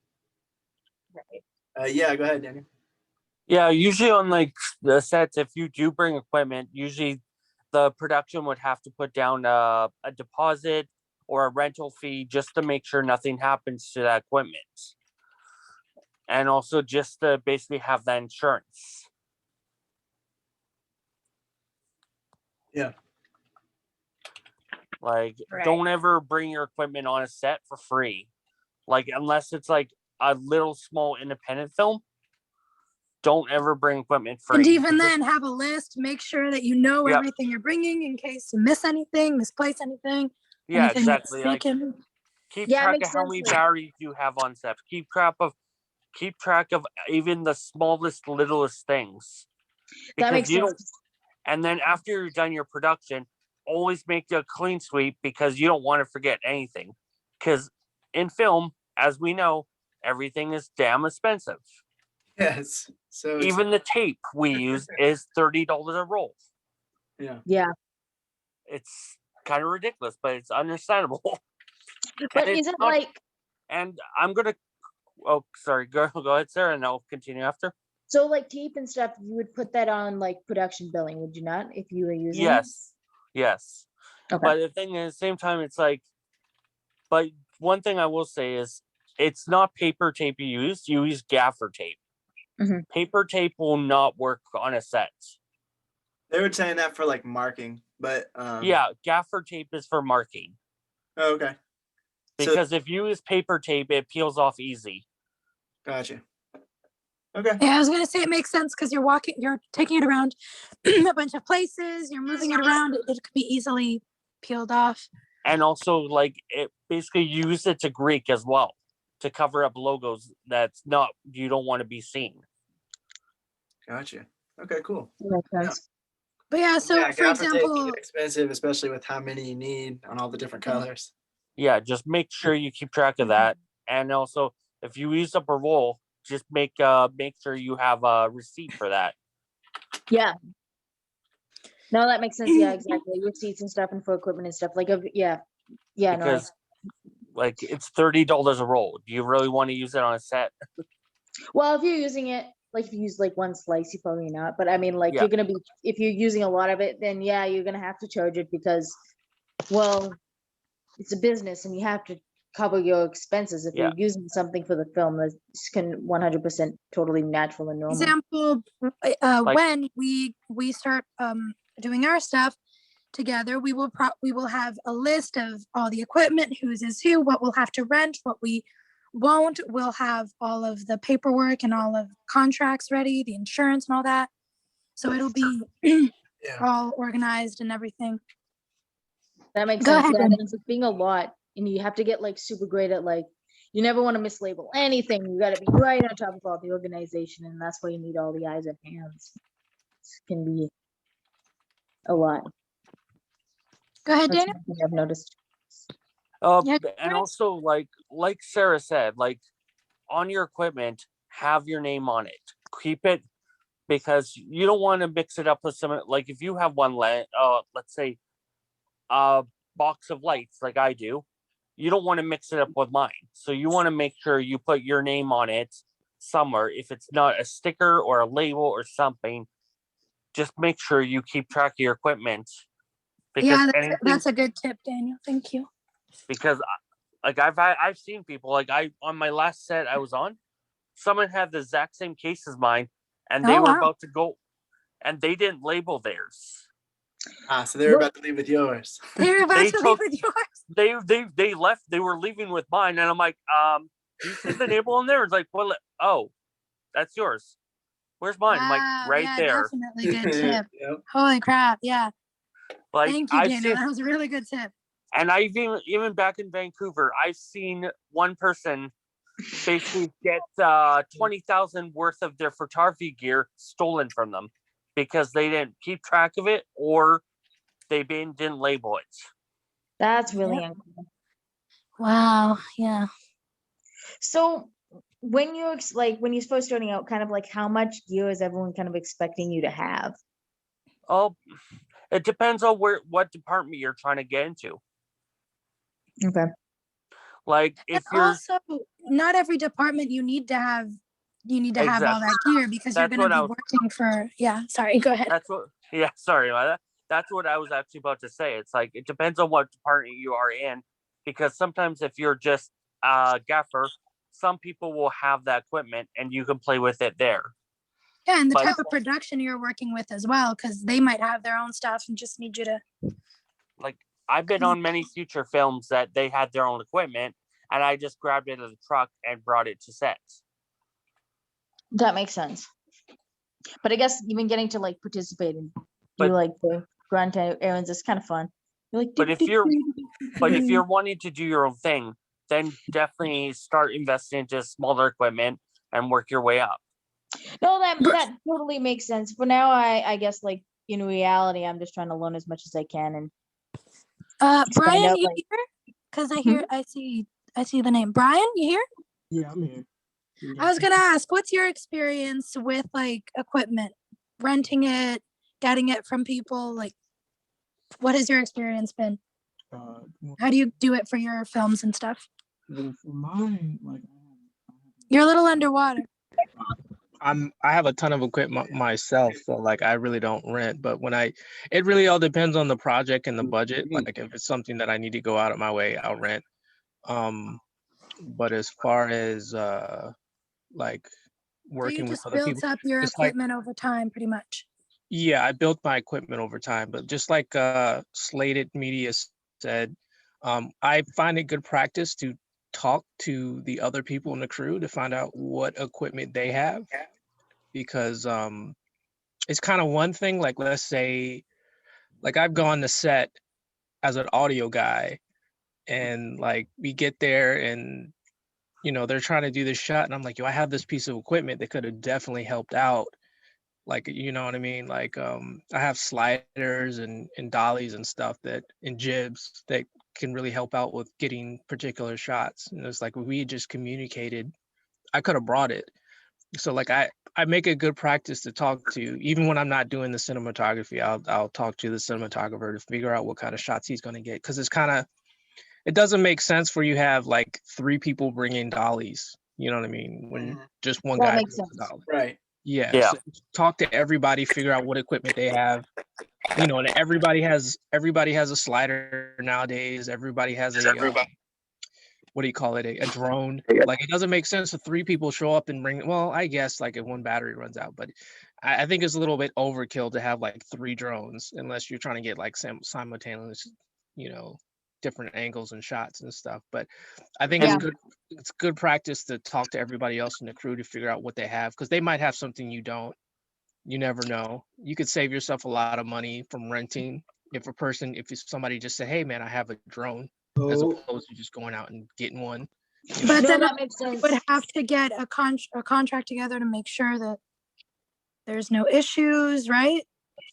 Yeah, go ahead, Daniel. Yeah, usually on like the sets, if you do bring equipment, usually the production would have to put down a deposit or a rental fee just to make sure nothing happens to that equipment. And also just to basically have that insurance. Yeah. Like, don't ever bring your equipment on a set for free. Like, unless it's like a little small independent film, don't ever bring equipment free. And even then, have a list. Make sure that you know everything you're bringing in case you miss anything, misplace anything. Yeah, exactly. Like, keep track of how many batteries you have on set. Keep track of even the smallest, littlest things. That makes sense. And then after you're done your production, always make a clean sweep because you don't want to forget anything. Because in film, as we know, everything is damn expensive. Yes. So even the tape we use is $30 a roll. Yeah. It's kind of ridiculous, but it's understandable. But isn't And I'm gonna. Oh, sorry. Go ahead, Sarah, and I'll continue after. So, like tape and stuff, you would put that on like production billing, would you not, if you were using it? Yes. Okay. But the thing is, at the same time, it's like. But one thing I will say is, it's not paper tape you use gaffer tape. Mhm. Paper tape will not work on a set. They were saying that for like marking, but Yeah, gaffer tape is for marking. Oh, okay. Because if you use paper tape, it peels off easy. Gotcha. Okay. Yeah, I was gonna say it makes sense because you're taking it around a bunch of places, you're moving it around, it could be easily peeled off. And also, like, it basically use it to Greek as well, to cover up logos you don't want to be seen. Gotcha. Okay, cool. But yeah, so Yeah, for gaffer tape can example, get expensive, especially with how many you need on all the different colors. Yeah, just make sure you keep track of that. And also, if you use up a roll, just make sure you have a receipt for that. Yeah. No, that makes sense. Yeah, exactly. Receipts and stuff, and for equipment and stuff. Like, yeah. Because like it's $30 a roll. Do you really want to use it on a set? Well, if you're using it, like if you use like one slice, you probably not. But I mean, like Yeah. if you're using a lot of it, then yeah, you're gonna have to charge it because, well, it's a business and you have to cover your expenses. If you're using something for the film, this can 100% totally natural and normal. Example, when we start doing our stuff together, we will have a list of all the equipment, whose is who, what we'll have to rent, what we won't. We'll have all of the paperwork and all of contracts ready, the insurance and all that. So it'll be all organized and everything. That makes Go sense. ahead. Yeah, it ends up being a lot, and you have to get like super great at like. You never want to mislabel anything. You got to be right on top of all the organization, and that's why you need all the eyes and hands. It can be a lot. Go ahead, That's Daniel. something I've noticed. And also, like Sarah said, like on your equipment, have your name on it. Keep it, because you don't want to mix it up with some. Like if you have one, let's say, a box of lights, like I do, you don't want to mix it up with mine. So you want to make sure you put your name on it somewhere. If it's not a sticker or a label or something, just make sure you keep track of your equipment. Yeah, that's a good tip, Daniel. Thank you. Because like I've seen people, like on my last set I was on, someone had the exact same case as mine, and they were about to go, and they didn't label theirs. So they were about to leave with yours. They were about to leave with yours. They left. They were leaving with mine, and I'm like, do you see the label in there? It's like, well, oh, that's yours. Where's mine? I'm like, right there. Definitely good tip. Yep. Holy crap! Yeah. Like, thank you, Daniel. That was a really good tip. And I've even back in Vancouver, I've seen one person basically get 20,000 worth of their photography gear stolen from them because they didn't keep track of it or they didn't label it. That's really uncool. Wow. Yeah. So when you're first starting out, kind of like how much gear is everyone kind of expecting you to have? Oh, it depends on what department you're trying to get into. Okay. Like if and also not every department you need to have all that gear because you're going to be working for sorry, go ahead. Sorry about that. That's what I was actually about to say. It's like it depends on what department you are in, because sometimes if you're just a gaffer, some people will have that equipment and you can play with it there. Yeah, and the type of production you're working with as well, because they might have their own stuff and just need you to. Like I've been on many feature films that they had their own equipment, and I just grabbed it at the truck and brought it to sets. That makes sense. But I guess even getting to like participate and do like the grunt errands is kind of fun. You're like, but if you're wanting to do your own thing, then definitely start investing into smaller equipment and work your way up. No, that totally makes sense. For now, I guess like in reality, I'm just trying to learn as much as I can. And Brian, you here? Because I see the name. Brian, you here? Yeah, I'm here. I was gonna ask, what's your experience with like equipment, renting it, getting it from people? Like, what has your experience been? How do you do it for your films and stuff? Well, for mine, like you're a little underwater. I have a ton of equipment myself, so like I really don't rent. But it really all depends on the project and the budget. Like if it's something that I need to go out of my way, I'll rent. But as far as like So you working with just other built people, up your it's like, equipment over time, pretty much. yeah, I built my equipment over time, but just like Slated Media said, I find it good practice to talk to the other people in the crew to find out what equipment they have, because it's kind of one thing, like let's say, like I've gone to set as an audio guy, and like we get there and they're trying to do this shot, and I'm like, yo, I have this piece of equipment that could have definitely helped out. Like, you know what I mean? Like, I have sliders and dollies and stuff and jibs that can really help out with getting particular shots. And it's like, we just communicated, I could have brought it. So like, I make a good practice to talk to, even when I'm not doing the cinematography, I'll talk to the cinematographer to figure out what kind of shots he's going to get. Cause it doesn't make sense where you have like 3 people bringing dollies. You know what I mean? When just one That guy makes brings a sense. dolly. Right. Yeah. Yeah. So talk to everybody, figure out what equipment they have. And everybody has a slider nowadays. Everybody has a what do you call it? A drone. Like, it doesn't make sense if 3 people show up and bring. Well, I guess like if one battery runs out, but I think it's a little bit overkill to have like 3 drones unless you're trying to get like simultaneous, different angles and shots and stuff. But I think Yeah. it's good practice to talk to everybody else in the crew to figure out what they have, because they might have something you don't. You never know. You could save yourself a lot of money from renting if somebody just said, hey man, I have a drone, as opposed to just going out and getting one. But No, then that makes sense. you would have to get a contract together to make sure that there's no issues, right?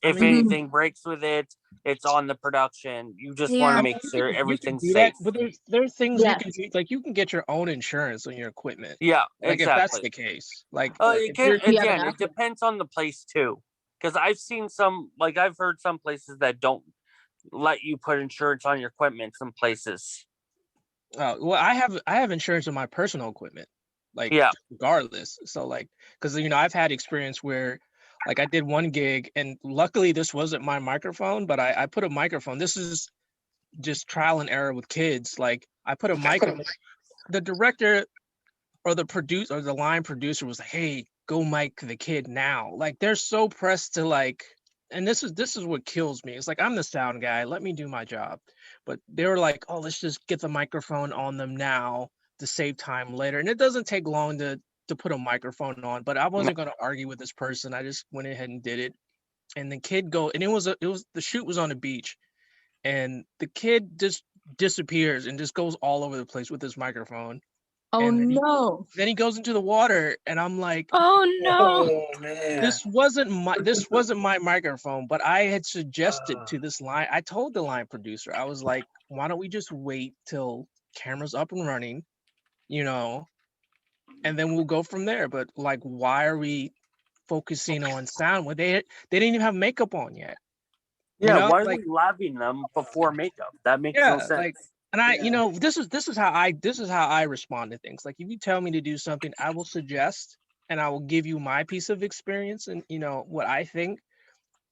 If anything breaks with it, it's on the production. You just want to make sure everything's do safe. that, but there are things Yes. you can do, like you can get your own insurance on your equipment. Yeah, Like exactly. if that's the case, like It if can, you're, Yeah, again, but it depends on the place too. Because I've seen some, like I've heard some places that don't let you put insurance on your equipment. Some places. well, I have insurance on my personal equipment, like Yeah. regardless. So like, because I've had experience where, like I did one gig, and luckily this wasn't my microphone, but I put a microphone. This is just trial and error with kids. Like I put a microphone. The director or the producer or the line producer was like, hey, go mic the kid now. Like they're so pressed to like, and this is what kills me. It's like, I'm the sound guy, let me do my job. But they were like, oh, let's just get the microphone on them now to save time later. And it doesn't take long to put a microphone on, but I wasn't going to argue with this person. I just went ahead and did it. And the kid and it was the shoot was on the beach, and the kid just disappears and just goes all over the place with his microphone. Oh And no. then he goes into the water, and I'm like, oh no. Oh man. this wasn't my microphone, but I had suggested to this line. I told the line producer, I was like, why don't we just wait till camera's up and running, and then we'll go from there. But like, why are we focusing on sound when they didn't even have makeup on yet? Yeah, why are like, we laving them before makeup? That makes no sense. like, and I, this is how I respond to things. Like, if you tell me to do something, I will suggest, and I will give you my piece of experience and what I think,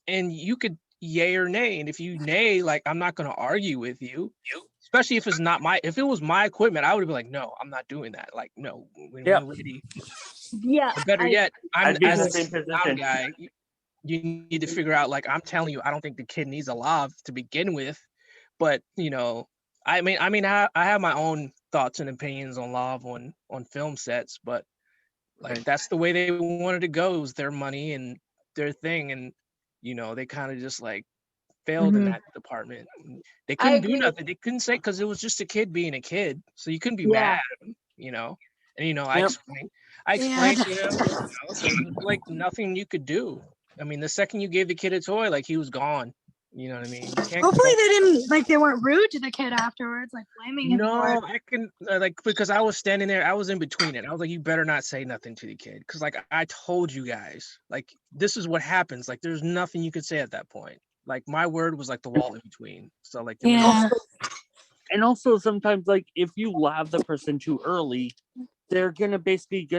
and you could yay or nay. And if you nay, like, I'm not going to argue with you, especially if it's not if it was my equipment, I would be like, no, I'm not doing that. Like, no, when we're ready. Yeah. Or better yet, I'd be in as the a same sound position. guy, you need to figure out, like, I'm telling you, I don't think the kid needs a lav to begin with, but I have my own thoughts and opinions on lav on film sets, but like that's the way they wanted to go. It was their money and their thing, and they kind of just like failed in that department. They couldn't do nothing. They couldn't say, because it was just a kid being a kid, so you couldn't be mad at him, And I explained to him, so like nothing you could do. I mean, the second you gave the kid a toy, like, he was gone. You know what I mean? Hopefully they weren't rude to the kid afterwards, like blaming him. No, I can because I was standing there, I was in between it. I was like, you better not say nothing to the kid, because like I told you guys, like, this is what happens. Like, there's nothing you could say at that point. Like, my word was like the wall in between. So like, and also sometimes, like, if you lav the person too early, they're gonna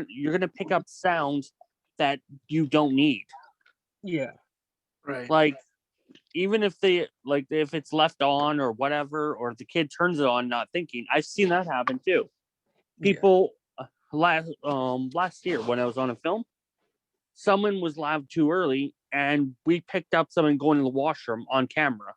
you're gonna pick up sounds that you don't need. Yeah. Right. Like, even if if it's left on or whatever, or if the kid turns it on not thinking, I've seen that happen too. people last year when I was on a film, someone was live too early, and we picked up someone going to the washroom on camera.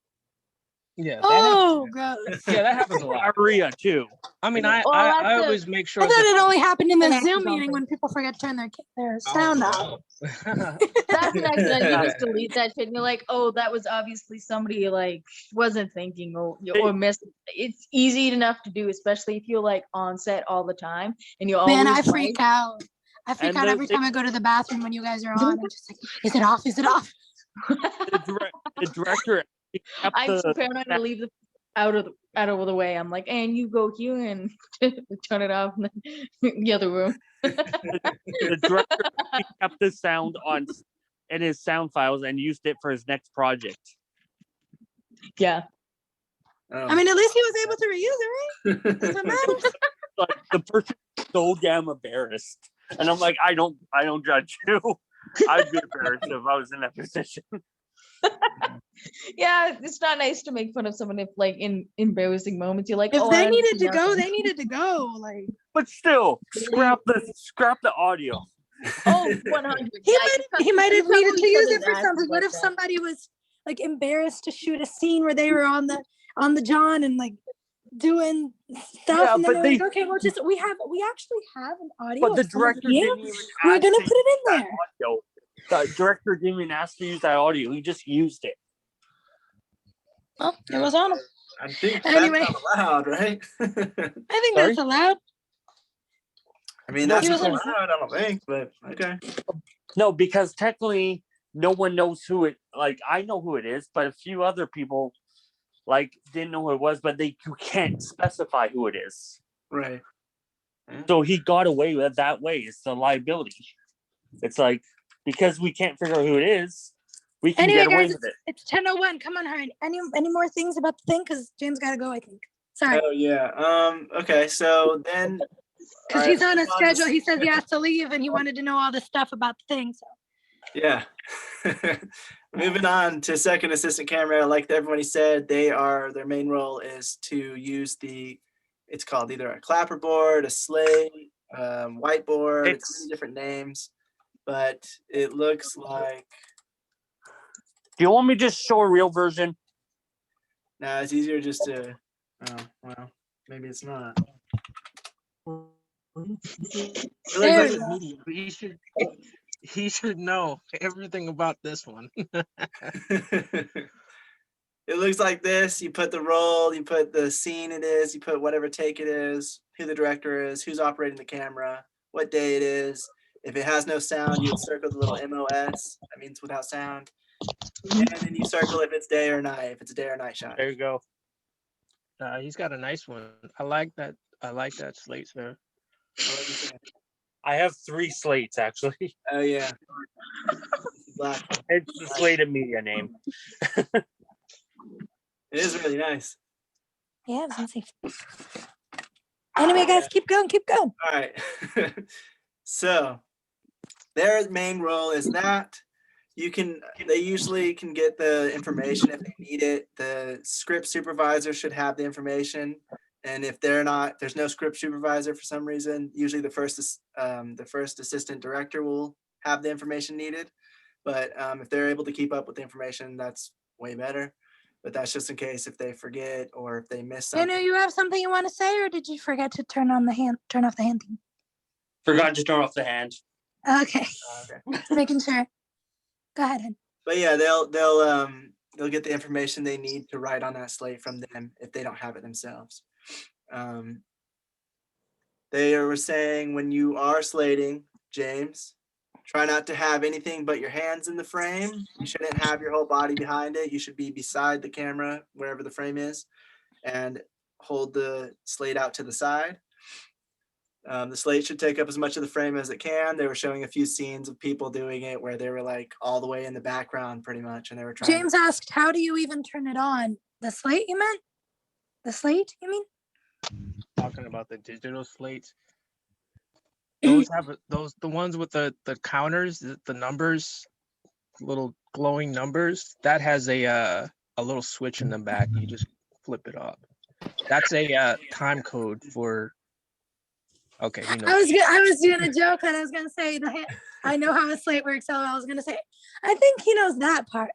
Yeah. Oh, gross. Yeah, that happens a lot. Diarrhea too. I mean, Yeah. I always make sure. I thought it only happened in the That's Zoom something. meeting when people forget to turn their sound off. That's an accident. You just delete that shit and you're like, oh, that was obviously somebody like wasn't thinking or missed. It's easy enough to do, especially if you're like on set all the time and you're always. Man, I freak out. I freak And out the- every time I go to the bathroom when you guys are on. I'm just like, is it off? Is it off? The director kept I'm so the- paranoid to leave the out of the way. I'm like, and you go here and turn it off in the other room. the director kept the sound on in his sound files and used it for his next project. Yeah. I mean, at least he was able to reuse it, right? That's what matters. Like the person was so damn embarrassed, and I'm like, I don't judge you. I'd be embarrassed if I was in that position. Yeah, it's not nice to make fun of someone if like in embarrassing moments you're like, If oh, they I needed to understand go, that. they needed to go. Like, But still, scrap the audio. Oh, 100. he might have needed to use it for that, something. What if somebody was like embarrassed to shoot a scene where they were on the John and like doing stuff, Yeah, and then but they're like, okay, we actually have an audio. But the of someone director here. didn't even. We're ask gonna to put it in use that there. audio. The director didn't even ask to use that audio. He just used it. Well, it was on him. I think Anyway. that's not allowed, right? I think Sorry? that's allowed. I mean, No, that's he not was- allowed, I don't think, but okay. No, because technically, no one knows who it. Like, I know who it is, but a few other people, like, didn't know who it was. But you can't specify who it is. Right. So he got away with it that way. It's the liability. It's like, because we can't figure out who it is, we can Anyway, get away guys, with it. it's 10:01. Come on, Ryan. Any more things about the thing? Because James got to go, I think. Sorry. Oh yeah. Okay. So then, Because all he's right, on a let's move to- schedule. He says he has to leave and he wanted to know all the stuff about the thing. So Yeah. Moving on to second assistant camera, like everybody said, their main role is to use it's called either a clapperboard, a slate, whiteboard. It's many different names, but it looks like. Do you want me to just show a real version? Nah, it's easier just to. Oh well, maybe it's not. there we go. He should know everything about this one. It looks like this. You put the role, you put the scene it is, you put whatever take it is, who the director is, who's operating the camera, what day it is. If it has no sound, you would circle the little MOS. That means without sound. And then you circle if it's day or night, if it's a day or night shot. There you go. He's got a nice one. I like that. I like that slate, sir. I have 3 slates actually. Oh yeah. Black. It's the Slated Media name. It is really nice. Yeah, I was gonna say. Anyway, guys, keep going. All right. So their main role is that they usually can get the information if they need it. The script supervisor should have the information. And if there's no script supervisor for some reason, usually the first assistant director will have the information needed. But if they're able to keep up with the information, that's way better. But that's just in case if they forget or if they miss something. Daniel, you have something you want to say, or did you forget to turn off the hand thing? Forgot to turn off the hand. Okay, Okay. just making sure. Go ahead. Hen. But yeah, they'll get the information they need to write on that slate from them if they don't have it themselves. They were saying when you are slating, James, try not to have anything but your hands in the frame. You shouldn't have your whole body behind it. You should be beside the camera, wherever the frame is, and hold the slate out to the side. The slate should take up as much of the frame as it can. They were showing a few scenes of people doing it where they were like all the way in the background pretty much, and they were trying. James asked, how do you even turn it on? The slate, you meant? The slate, you mean? Talking about the digital slates. Those have the ones with the counters, the numbers, little glowing numbers. That has a little switch in the back. You just flip it up. That's a time code for Okay, he knows. I was doing a joke and I was gonna say I know how a slate works. So I was gonna say, I think he knows that part.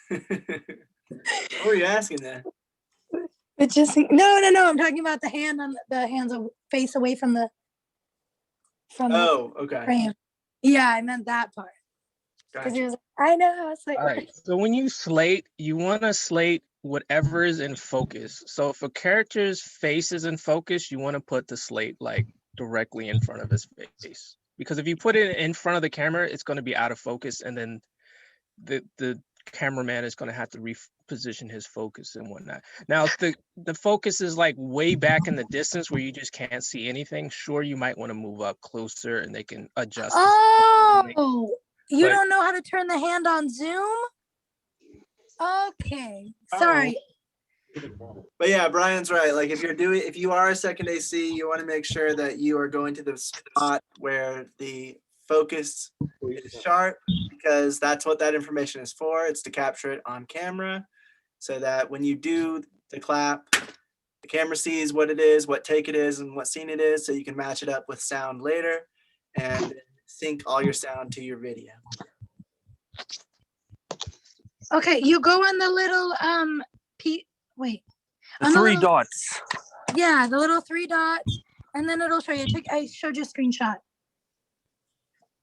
What were you asking then? But just no. I'm talking about the hand on the hands face away from the Oh, okay. frame. Yeah, I meant that part. Because he was like, I know how a slate All works. right. So when you slate, you want to slate whatever is in focus. So if a character's face is in focus, you want to put the slate like directly in front of his face. Because if you put it in front of the camera, it's going to be out of focus, and then the cameraman is going to have to reposition his focus and whatnot. Now, if the focus is like way back in the distance where you just can't see anything, sure, you might want to move up closer and they can adjust. Oh, you But- don't know how to turn the hand on Zoom? Okay, sorry. But yeah, Brian's right. Like if you are a second AC, you want to make sure that you are going to the spot where the focus is sharp, because that's what that information is for. It's to capture it on camera so that when you do the clap, the camera sees what it is, what take it is, and what scene it is, so you can match it up with sound later and sync all your sound to your video. Okay, you go on the little The three dots. Yeah, the little 3 dots, and then it'll show you. I showed you a screenshot.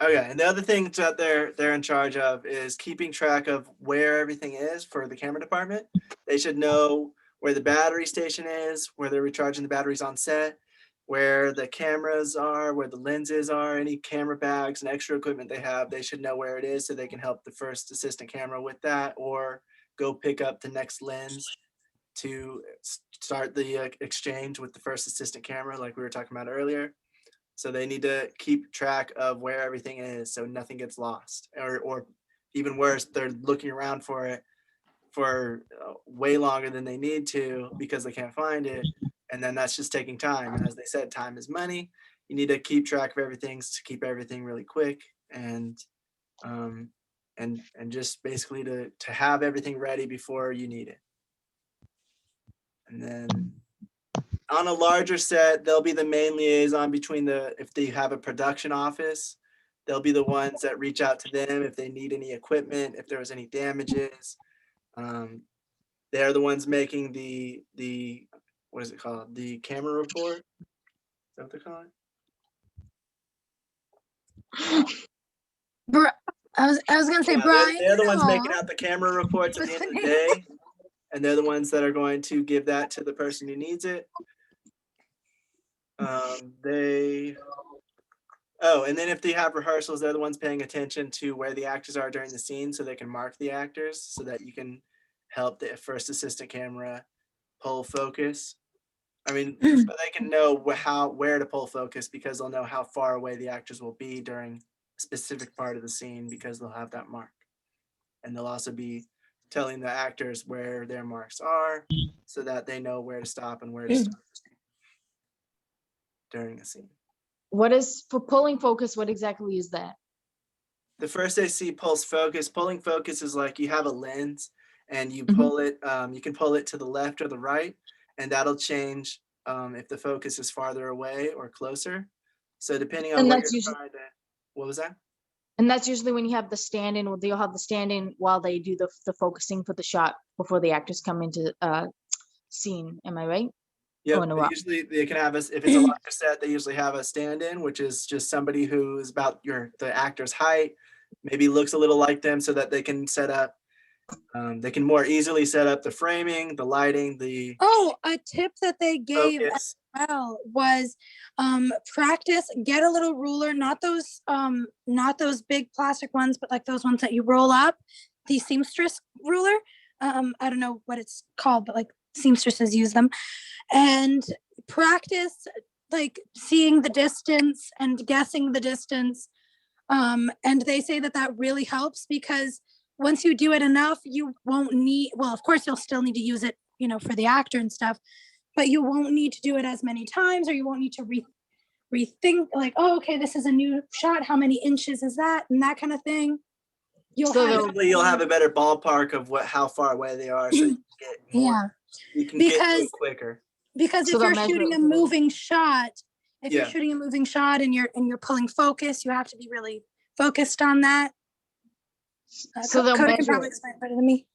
Okay, and the other thing that they're in charge of is keeping track of where everything is for the camera department. They should know where the battery station is, where they're recharging the batteries on set, where the cameras are, where the lenses are, any camera bags and extra equipment they have. They should know where it is so they can help the first assistant camera with that, or go pick up the next lens to start the exchange with the first assistant camera like we were talking about earlier. So they need to keep track of where everything is so nothing gets lost, or even worse, they're looking around for it for way longer than they need to because they can't find it. And then that's just taking time. And as they said, time is money. You need to keep track of everything to keep everything really quick and just basically to have everything ready before you need it. And then on a larger set, they'll be the main liaison between if they have a production office, they'll be the ones that reach out to them if they need any equipment, if there was any damages. They're the ones making the what is it called? The camera report? Is that what they call it? I was gonna say, Yeah, Brian. they're the ones making out the camera reports at the end of the day. And they're the ones that are going to give that to the person who needs it. And then if they have rehearsals, they're the ones paying attention to where the actors are during the scene so they can mark the actors so that you can help the first assistant camera pull focus. I mean, so they can know where to pull focus because they'll know how far away the actors will be during a specific part of the scene because they'll have that mark. And they'll also be telling the actors where their marks are so that they know where to stop and where to start during a scene. What is for pulling focus? What exactly is that? The first AC pulls focus. Pulling focus is like you have a lens and you pull it, you can pull it to the left or the right, and that'll change if the focus is farther away or closer. So depending on what you're trying to, what was that? And that's usually when you have the stand-in, they'll have the stand-in while they do the focusing for the shot before the actors come into scene. Am I right? Yeah, usually they can have if it's a larger set, they usually have a stand-in, which is just somebody who is about the actor's height, maybe looks a little like them so that they can set up, they can more easily set up the framing, the lighting, a tip that they gave as well was practice, get a little ruler, not those big plastic ones, but like those ones that you roll up, the seamstress ruler. I don't know what it's called, but like seamstresses use them, and practice like seeing the distance and guessing the distance. And they say that really helps because once you do it enough, you won't need, well, of course you'll still need to use it, for the actor and stuff, but you won't need to do it as many times, or you won't need to rethink like, oh, okay, this is a new shot. How many inches is that? And that kind of thing. You'll have a better ballpark of how far away they are. So you can get more, you can get to it quicker. Because if you're shooting a moving shot, If you're shooting a moving shot and you're pulling focus, you have to be really focused on that. So they'll Coda can measure probably explain better than me.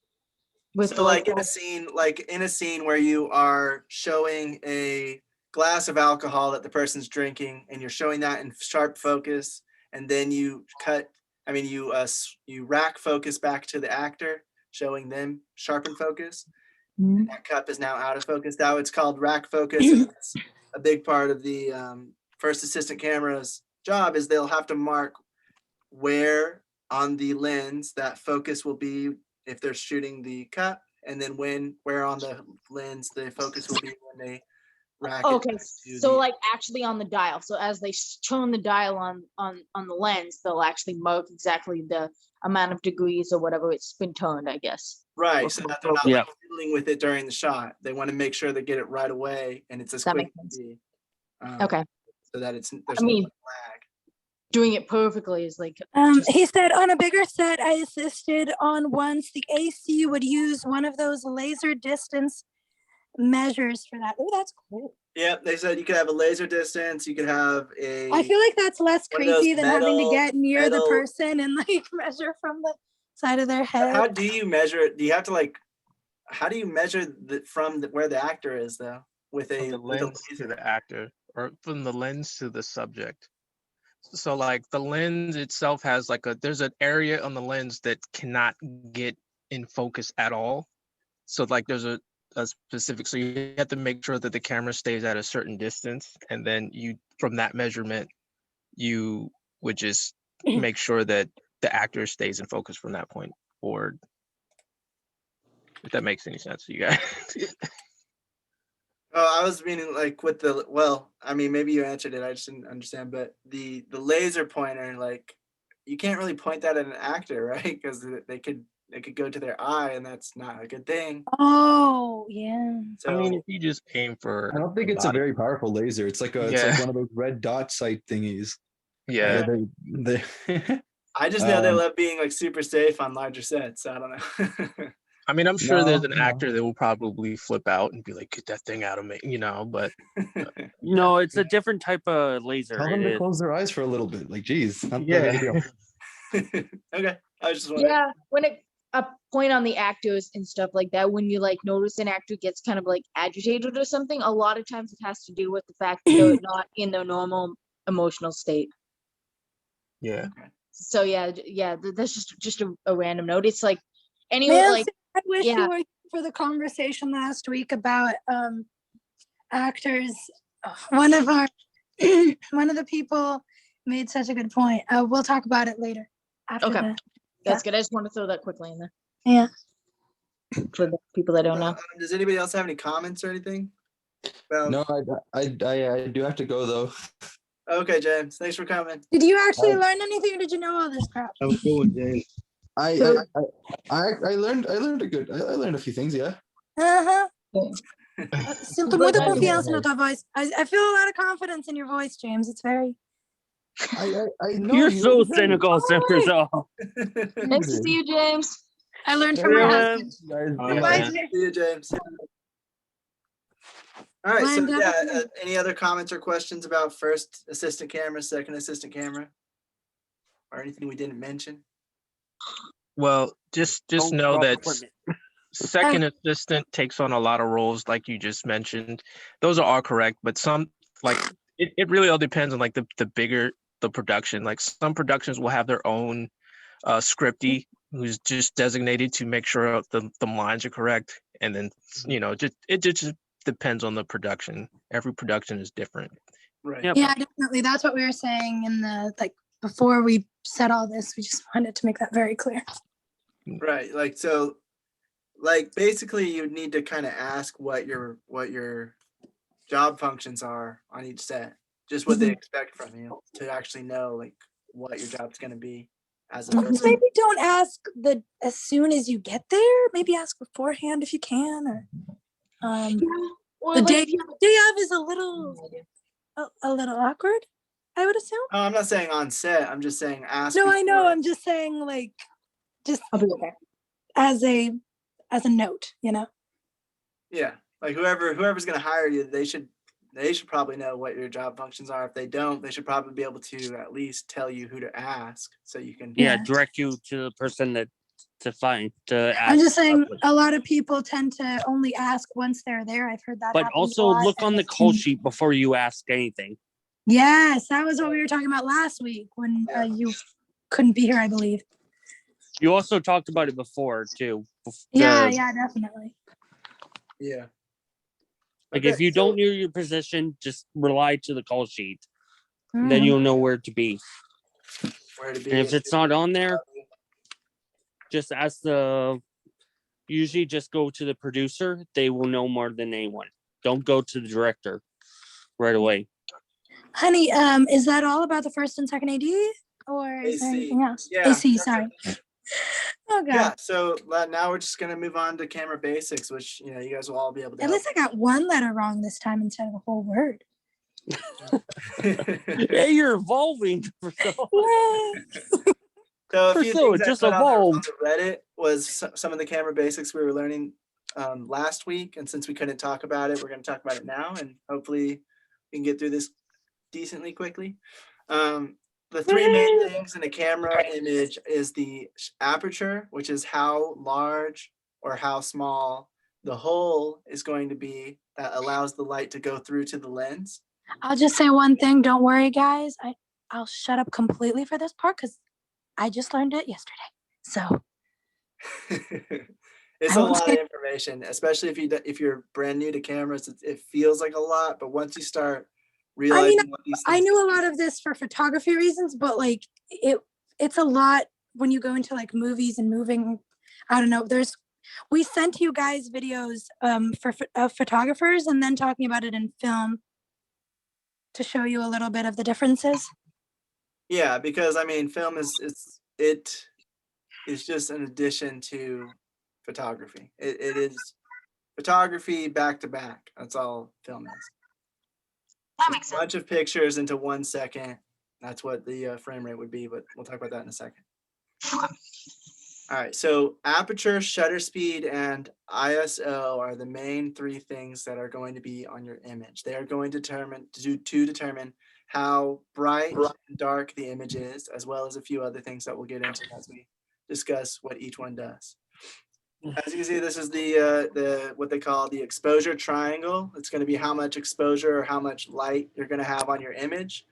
with So like in a scene where you are showing a glass of alcohol that the person's drinking and you're showing that in sharp focus, and then you rack focus back to the actor, showing them sharpen focus. Mhm. That cup is now out of focus. Now it's called rack focus. And it's a big part of the first assistant camera's job is they'll have to mark where on the lens that focus will be if they're shooting the cup, and then where on the lens the focus will be when they rack it. Okay, so like actually on the dial. So as they turn the dial on the lens, they'll actually mark exactly the amount of degrees or whatever it's been turned, I guess. Right, so that they're not like fiddling with it during the shot. They want to make sure they get it right away, and it's as That quick makes as it can be. Okay. So that there's I mean, no lag. doing it perfectly is like. He said on a bigger set, I assisted on once the AC would use one of those laser distance measures for that. Oh, that's cool. Yeah, they said you could have a laser distance. You could have a. I feel like that's less one of those creepy than having to get near the metal- person and like measure from the side of their head. How do you measure it? Do you have to like? How do you measure where the actor is though? With From the lens to the actor, or from the lens to the subject. So like the lens itself has like there's an area on the lens that cannot get in focus at all. So like there's a specific, so you have to make sure that the camera stays at a certain distance, and then you, from that measurement, you would just make sure that the actor stays in focus from that point forward. If that makes any sense to you guys. Oh, I was meaning like with the, well, I mean, maybe you answered it. I just didn't understand. But the laser pointer, like, you can't really point that at an actor, right? Because they could go to their eye, and that's not a good thing. Oh, yeah. So, I mean, if you just aim for. I don't think it's a very powerful laser. It's like it's like one of those red dot sight thingies. Yeah. They I just know they love being like super safe on larger sets. So I don't know. I mean, I'm sure there's an actor that will probably flip out and be like, "Get that thing out of me," but no, it's a different type of laser. Tell them to close their eyes for a little bit. Like, geez, not that big a deal. Okay, I was just wondering. Yeah, when a point on the actors and stuff like that, when you like notice an actor gets kind of like agitated or something, a lot of times it has to do with the fact that they're not in their normal emotional state. Yeah. So yeah, that's just a random note. It's like anyway, Nancy, like I wish you were here for the conversation last week about actors. One of the people made such a good point. We'll talk about it later. After that's good. I just want to throw that quickly in there. Yeah. For the people that don't know. Does anybody else have any comments or anything? Well, No, I do have to go though. Okay, James. Thanks for coming. Did you actually learn anything, or did you know all this crap? I was going, James. I learned I learned a few things, yeah. Siento mucha confianza en tu voice. I feel a lot of confidence in your voice, James. It's very. I know You're so cynical, Simperzo. Nice to see you, James. I learned from my husband. Bye, see you, James. All right. So any other comments or questions about first assistant camera, second assistant camera, or anything we didn't mention? Well, just know that second assistant takes on a lot of roles, like you just mentioned. Those are all correct, but some, like, it really all depends on like the bigger the production. Like some productions will have their own scripty who's just designated to make sure the lines are correct, and then it just depends on the production. Every production is different. Right. Yep. Yeah, definitely. That's what we were saying in the before we said all this. We just wanted to make that very clear. Right. Like so, like basically, you need to kind of ask what your job functions are on each set, just what they expect from you to actually know like what your job's going to be as a person. Maybe don't ask as soon as you get there. Maybe ask beforehand if you can, or the day of is a little awkward, I would assume. Oh, I'm not saying on set. I'm just saying ask. No, I know. I'm just saying I'll be okay. As a note, Yeah, like whoever's gonna hire you, they should they should probably know what your job functions are. If they don't, they should probably be able to at least tell you who to ask so you can direct you to the person to ask. I'm just saying a lot of people tend to only ask once they're there. I've heard that but happen also a lot, look on the call sheet before you ask anything. Yes, that was what we were talking about last week when you couldn't be here, I believe. You also talked about it before too. Yeah, definitely. Yeah. Like if you don't know your position, just rely to the call sheet. Mm. Then you'll know where to be. Where to be. And if it's not on there, just ask usually just go to the producer. They will know more than anyone. Don't go to the director right away. Honey, is that all about the first and second AD? Or is there anything else? Yeah. AC, sorry. Oh God. Yeah, so now we're just gonna move on to camera basics, which you guys will all be able to. At least I got one letter wrong this time instead of a whole word. Hey, you're evolving. So a few things just I put evolved. on the Reddit was some of the camera basics we were learning last week, and since we couldn't talk about it, we're going to talk about it now, and hopefully we can get through this decently quickly. The three main things in a camera image is the aperture, which is how large or how small the hole is going to be that allows the light to go through to the lens. I'll just say one thing. Don't worry, guys. I'll shut up completely for this part because I just learned it yesterday. So it's a lot of information, especially if you're brand new to cameras. It feels like a lot, but once you start realizing what these things I knew a lot of this for photography reasons, but like it's a lot when you go into like movies and moving. I don't know. We sent you guys videos of photographers and then talking about it in film to show you a little bit of the differences. Yeah, because I mean, film is just an addition to photography. It is photography back to back. That's all film is. That makes sense. A bunch of pictures into 1 second. That's what the frame rate would be, but we'll talk about that in a second. All right, so aperture, shutter speed, and ISO are the main three things that are going to be on your image. They are going to determine how bright and dark the image is, as well as a few other things that we'll get into as we discuss what each one does. As you can see, this is the what they call the exposure triangle. It's going to be how much exposure or how much light you're going to have on your image.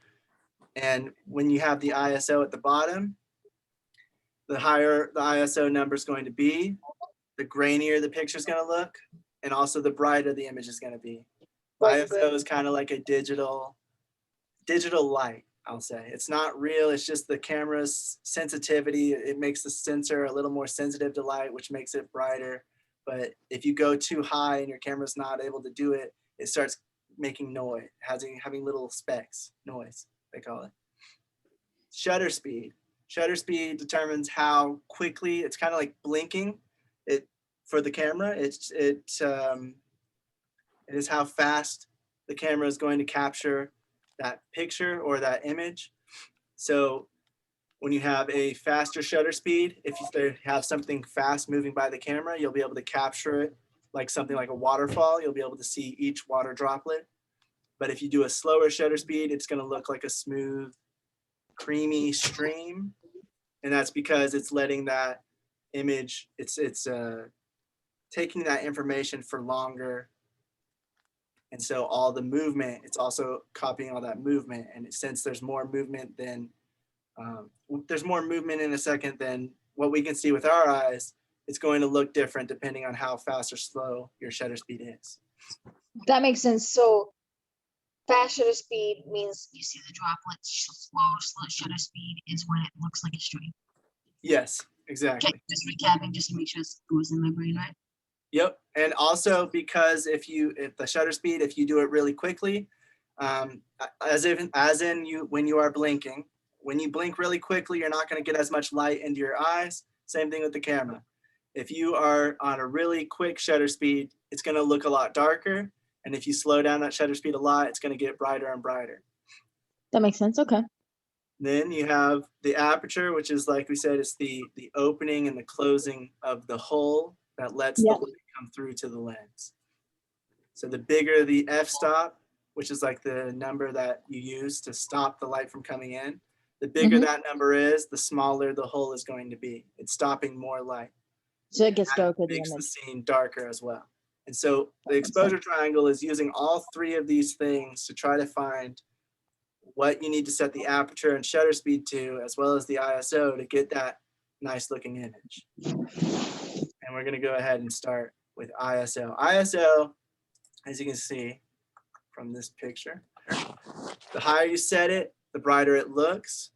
And when you have the ISO at the bottom, the higher the ISO number is going to be, the grainier the picture is going to look, and also the brighter the image is going to be. ISO is kind of like a digital light, I'll say. It's not real, it's just the camera's sensitivity. It makes the sensor a little more sensitive to light, which makes it brighter. But if you go too high and your camera's not able to do it, it starts making noise, having little specks, noise, they call it. Shutter speed. Shutter speed determines how quickly, it's kind of like blinking. For the camera, it is how fast the camera is going to capture that picture or that image. So when you have a faster shutter speed, if you have something fast moving by the camera, you'll be able to capture it like something like a waterfall. You'll be able to see each water droplet. But if you do a slower shutter speed, it's going to look like a smooth, creamy stream. And that's because it's letting that image, it's taking that information for longer. And so all the movement, it's also copying all that movement. And since there's more movement than, there's more movement in a second than what we can see with our eyes, it's going to look different depending on how fast or slow your shutter speed is. That makes sense. So fast shutter speed means you see the droplets. Slow shutter speed is when it looks like a stream. Yes, exactly. Okay, just recapping just to make sure it goes in my brain right. Yep, and also because if the shutter speed, if you do it really quickly, when you are blinking, when you blink really quickly, you're not going to get as much light into your eyes. Same thing with the camera. If you are on a really quick shutter speed, it's going to look a lot darker, and if you slow down that shutter speed a lot, it's going to get brighter and brighter. That makes sense. Okay. Then you have the aperture, which is, like we said, it's the opening and the closing of the hole that lets the light come through to the lens. So the bigger the f-stop, which is like the number that you use to stop the light from coming in. The bigger that number is, the smaller the hole is going to be. It's stopping more light. So it gets That darker. The makes the image. scene darker as well. And so the exposure triangle is using all three of these things to try to find what you need to set the aperture and shutter speed to, as well as the ISO to get that nice looking image. And we're going to go ahead and start with ISO. ISO, as you can see from this picture, the higher you set it, the brighter it looks.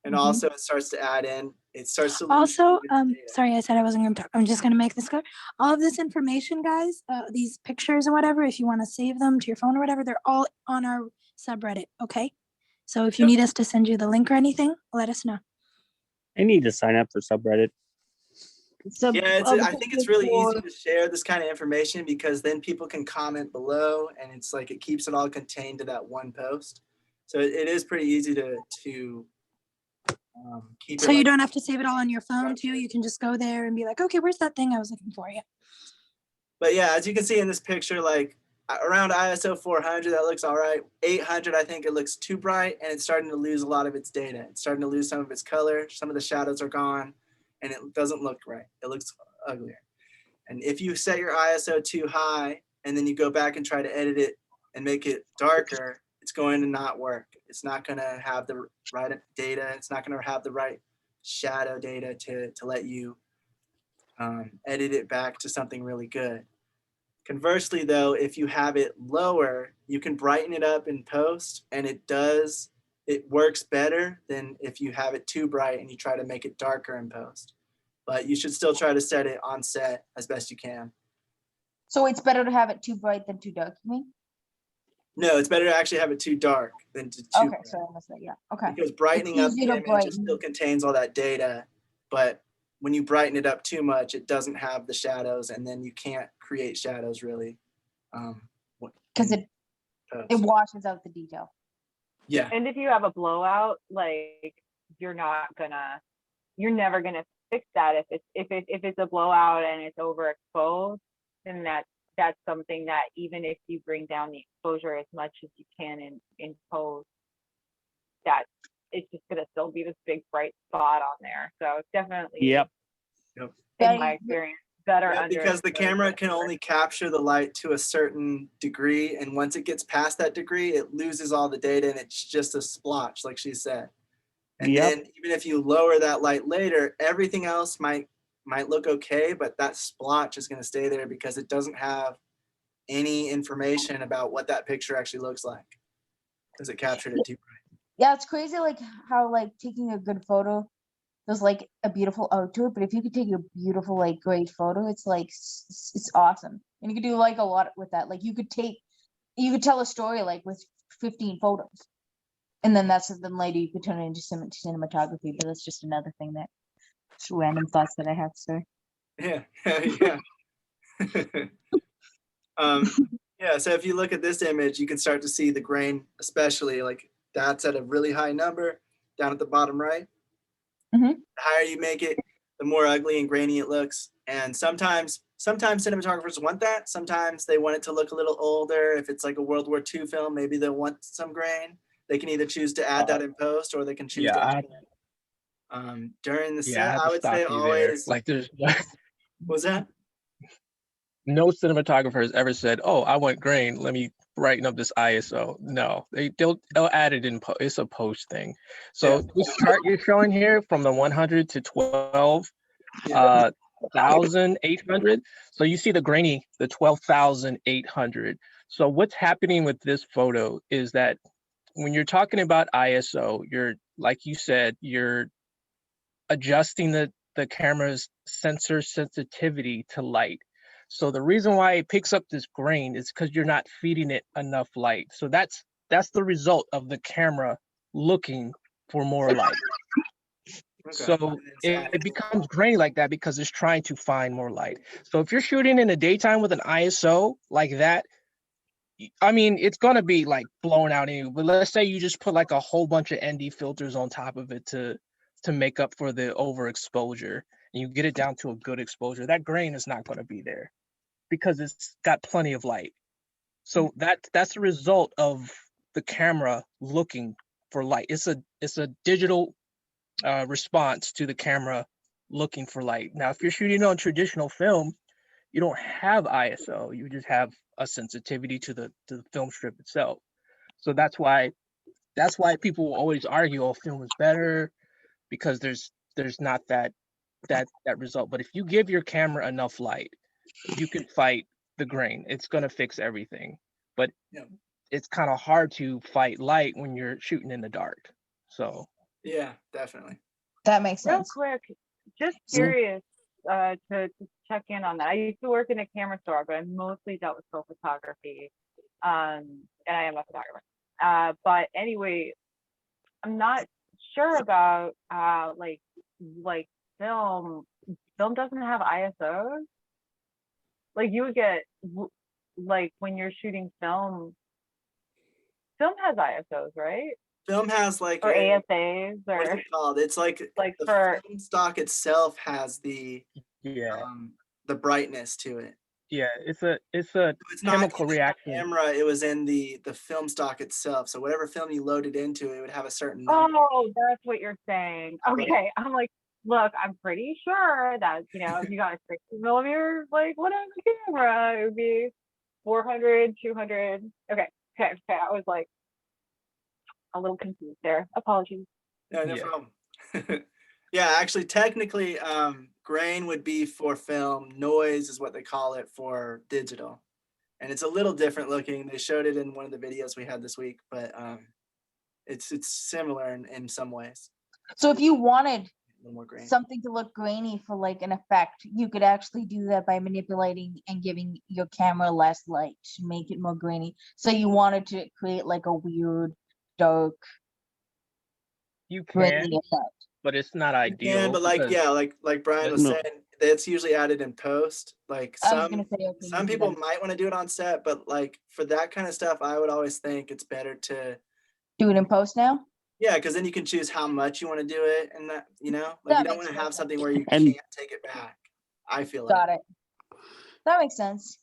And also it starts to add in, it starts to also, sorry, I said I wasn't going to talk. I'm just going to make this clear. All of this information, guys, these pictures or whatever, if you want to save them to your phone or whatever, they're all on our subreddit, okay? So if you need us to send you the link or anything, let us know. I need to sign up for subreddit. Yeah, I think it's really easy to share this kind of information because then people can comment below, and it's like it keeps it all contained to that one post. So it is pretty easy to keep it. So you don't have to save it all on your phone too. You can just go there and be like, okay, where's that thing I was looking for? Yeah. But yeah, as you can see in this picture, like around ISO 400, that looks all right. 800, I think it looks too bright, and it's starting to lose a lot of its data. It's starting to lose some of its color. Some of the shadows are gone, and it doesn't look right. It looks uglier. And if you set your ISO too high, and then you go back and try to edit it and make it darker, it's going to not work. It's not going to have the right data. It's not going to have the right shadow data to let you edit it back to something really good. Conversely, though, if you have it lower, you can brighten it up in post, and it works better than if you have it too bright and you try to make it darker in post. But you should still try to set it on set as best you can. So it's better to have it too bright than too dark, you mean? No, it's better to actually have it too dark than too Okay, bright. so I must say, yeah, okay. Because brightening up the easier to image, it brighten. still contains all that data, but when you brighten it up too much, it doesn't have the shadows, and then you can't create shadows really. Because it washes out the detail. Yeah. And if you have a blowout, like you're never gonna fix that if it's a blowout and it's overexposed, then that's something that even if you bring down the exposure as much as you can in post, that it's just gonna still be this big bright spot on there. So it's definitely in my experience better because the camera can only capture the light to a certain degree, and once it gets past that degree, it loses all the data and it's just a splotch, like she said. And then even if you lower that light later, everything else might look okay, but that splotch is going to stay there because it doesn't have any information about what that picture actually looks like because it captured it too bright. Yeah, it's crazy like how like taking a good photo, there's like a beautiful art to it, but if you could take a beautiful like great photo, it's like it's awesome. And you could do like a lot with that. Like you could tell a story like with 15 photos. And then later you could turn it into cinematography, but that's just another thing that just random thoughts that I have, sir. Yeah. Yeah, so if you look at this image, you can start to see the grain, especially like that's at a really high number down at the bottom right. The higher you make it, the more ugly and grainy it looks. And sometimes cinematographers want that. Sometimes they want it to look a little older. If it's like a World War II film, maybe they'll want some grain. They can either choose to add that in post, or they can choose to during the set. I would say always like there's what's that? No cinematographer has ever said, "Oh, I want grain. Let me brighten up this ISO." No, they'll add it in. It's a post thing. So this chart you're showing here from the 100 to 12,800. So you see the grainy, the 12,800. So what's happening with this photo is that when you're talking about ISO, you're like you said, you're adjusting the camera's sensor sensitivity to light. So the reason why it picks up this grain is because you're not feeding it enough light. So that's the result of the camera looking for more light. So it becomes grainy like that because it's trying to find more light. So if you're shooting in the daytime with an ISO like that, I mean, it's gonna be like blown out anyway. But let's say you just put like a whole bunch of ND filters on top of it to make up for the overexposure, and you get it down to a good exposure. That grain is not gonna be there because it's got plenty of light. So that's the result of the camera looking for light. It's a digital response to the camera looking for light. Now, if you're shooting on traditional film, you don't have ISO. You just have a sensitivity to the film strip itself. So that's why people will always argue, oh, film is better, because there's not that result. But if you give your camera enough light, you can fight the grain. It's gonna fix everything. But it's kind of hard to fight light when you're shooting in the dark. So yeah, definitely. That makes Real sense. quick, just curious to check in on that. I used to work in a camera store, but I mostly dealt with still photography, and I am a photographer. But anyway, I'm not sure about like film. Film doesn't have ISOs. Like you would get like when you're shooting film has ISOs, right? Film has like Or ASAs, or what's it called? It's like the for film stock itself has the brightness to it. Yeah, it's a It's chemical not in reaction. the camera, it was in the film stock itself. So whatever film you loaded into, it would have a certain number. Oh, that's what you're saying. Okay, I'm like, look, I'm pretty sure that if you got a 60 millimeter like whatever camera, it would be 400, 200. Okay. I was like a little confused there. Apologies. No problem. Yeah, actually, technically, grain would be for film. Noise is what they call it for digital, and it's a little different looking. They showed it in one of the videos we had this week, but it's similar in some ways. So if you wanted A little more grain. something to look grainy for like an effect, you could actually do that by manipulating and giving your camera less light to make it more grainy. So you wanted to create like a weird dark You grainy can, effect. but it's not ideal. Yeah, but like Brian was saying, that's usually added in post. Like I was gonna say, okay, some people might want to do it on set, but like for that kind of stuff, I would always think it's better to do it in post now. Yeah, because then you can choose how much you want to do it, and that like That you don't makes want to have sense. something where you can't take it back. I feel Got it. That makes sense.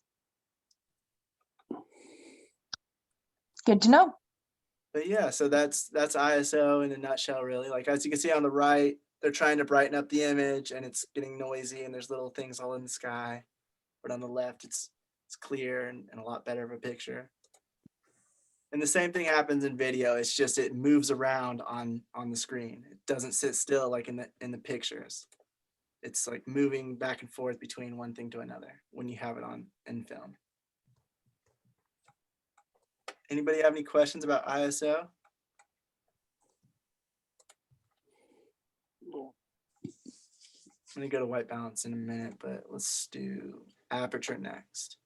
Good to know. But yeah, so that's ISO in a nutshell, really. Like as you can see on the right, they're trying to brighten up the image, and it's getting noisy, and there's little things all in the sky. But on the left, it's clear and a lot better of a picture. And the same thing happens in video. It's just it moves around on the screen. It doesn't sit still like in the pictures. It's like moving back and forth between one thing to another when you have it in film. Anybody have any questions about ISO? I'm gonna go to white balance in a minute, but let's do aperture next.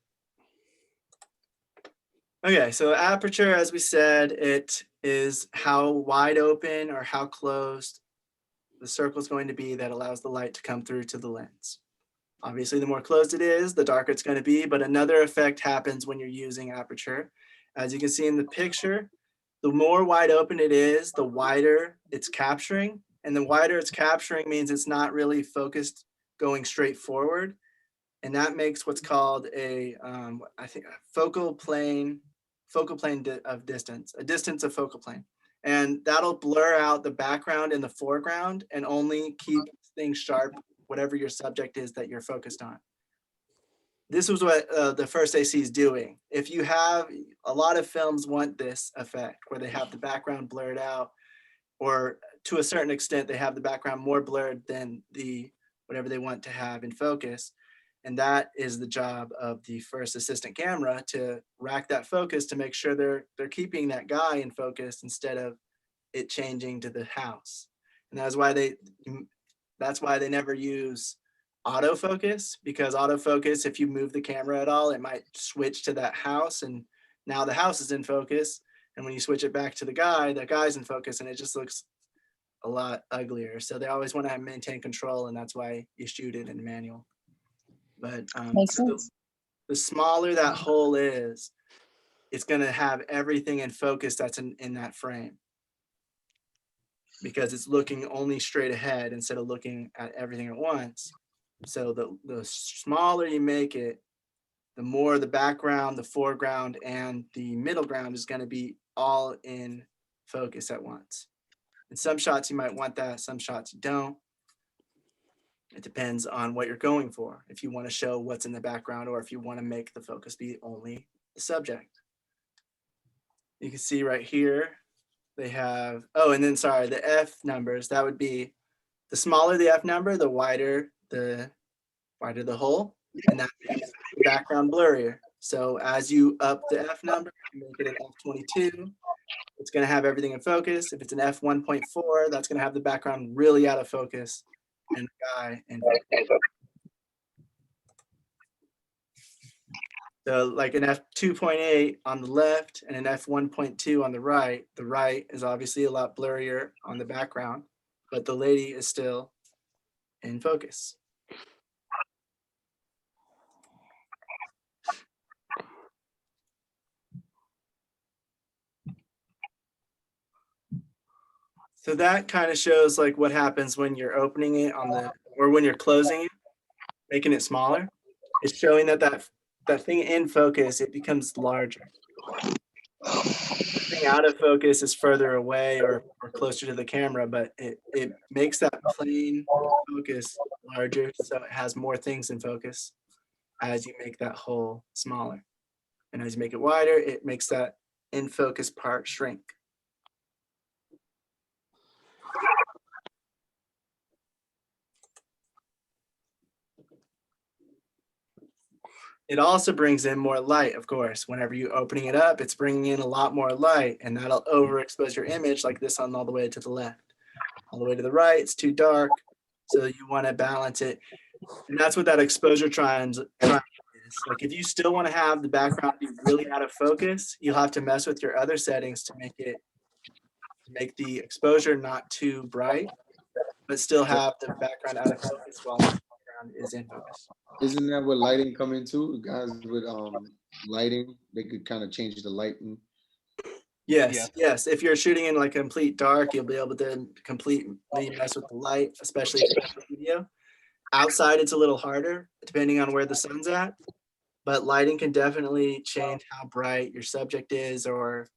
Okay, so aperture, as we said, it is how wide open or how closed the circle is going to be that allows the light to come through to the lens. Obviously, the more closed it is, the darker it's going to be, but another effect happens when you're using aperture. As you can see in the picture, the more wide open it is, the wider it's capturing. And the wider it's capturing means it's not really focused going straight forward. And that makes what's called a focal plane of distance, a distance of focal plane. And that'll blur out the background and the foreground and only keep things sharp, whatever your subject is that you're focused on. This was what the first AC is doing. If you have, a lot of films want this effect where they have the background blurred out, or to a certain extent, they have the background more blurred than whatever they want to have in focus. And that is the job of the first assistant camera, to rack that focus to make sure they're keeping that guy in focus instead of it changing to the house. And that's why they never use autofocus, because autofocus, if you move the camera at all, it might switch to that house, and now the house is in focus. And when you switch it back to the guy's in focus, and it just looks a lot uglier. So they always want to maintain control, and that's why you shoot it in manual. But so the smaller that hole is, it's going to have everything in focus that's in that frame, because it's looking only straight ahead instead of looking at everything at once. So the smaller you make it, the more the background, the foreground, and the middle ground is going to be all in focus at once. In some shots, you might want that. Some shots you don't. It depends on what you're going for. If you want to show what's in the background, or if you want to make the focus be only the subject. You can see right here, they have, oh, and then sorry, the F numbers, that would be the smaller the F number, the wider the hole, and that makes the background blurrier. So as you up the F number, you make it an F22, it's going to have everything in focus. If it's an F1.4, that's going to have the background really out of focus and the guy in focus. So like an F2.8 on the left and an F1.2 on the right is obviously a lot blurrier on the background, but the lady is still in focus. So that kind of shows like what happens when you're opening it on the, or when you're closing it, making it smaller. It's showing that thing in focus, it becomes larger. The thing out of focus is further away or closer to the camera, but it makes that plane focus larger, so it has more things in focus as you make that hole smaller. And as you make it wider, it makes that in focus part shrink. It also brings in more light, of course. Whenever you're opening it up, it's bringing in a lot more light, and that'll overexpose your image like this on all the way to the left. All the way to the right, it's too dark, so you want to balance it. And that's what that exposure triangle is. Like if you still want to have the background be really out of focus, you'll have to mess with your other settings to make the exposure not too bright, but still have the background out of focus while the background is in focus. Isn't that what lighting come into? Guys with lighting, they could kind of change the lighting. Yes, yes. If you're shooting in like complete dark, you'll be able to completely mess with the light, especially if it's video. Outside, it's a little harder, depending on where the sun's at. But lighting can definitely change how bright your subject is, or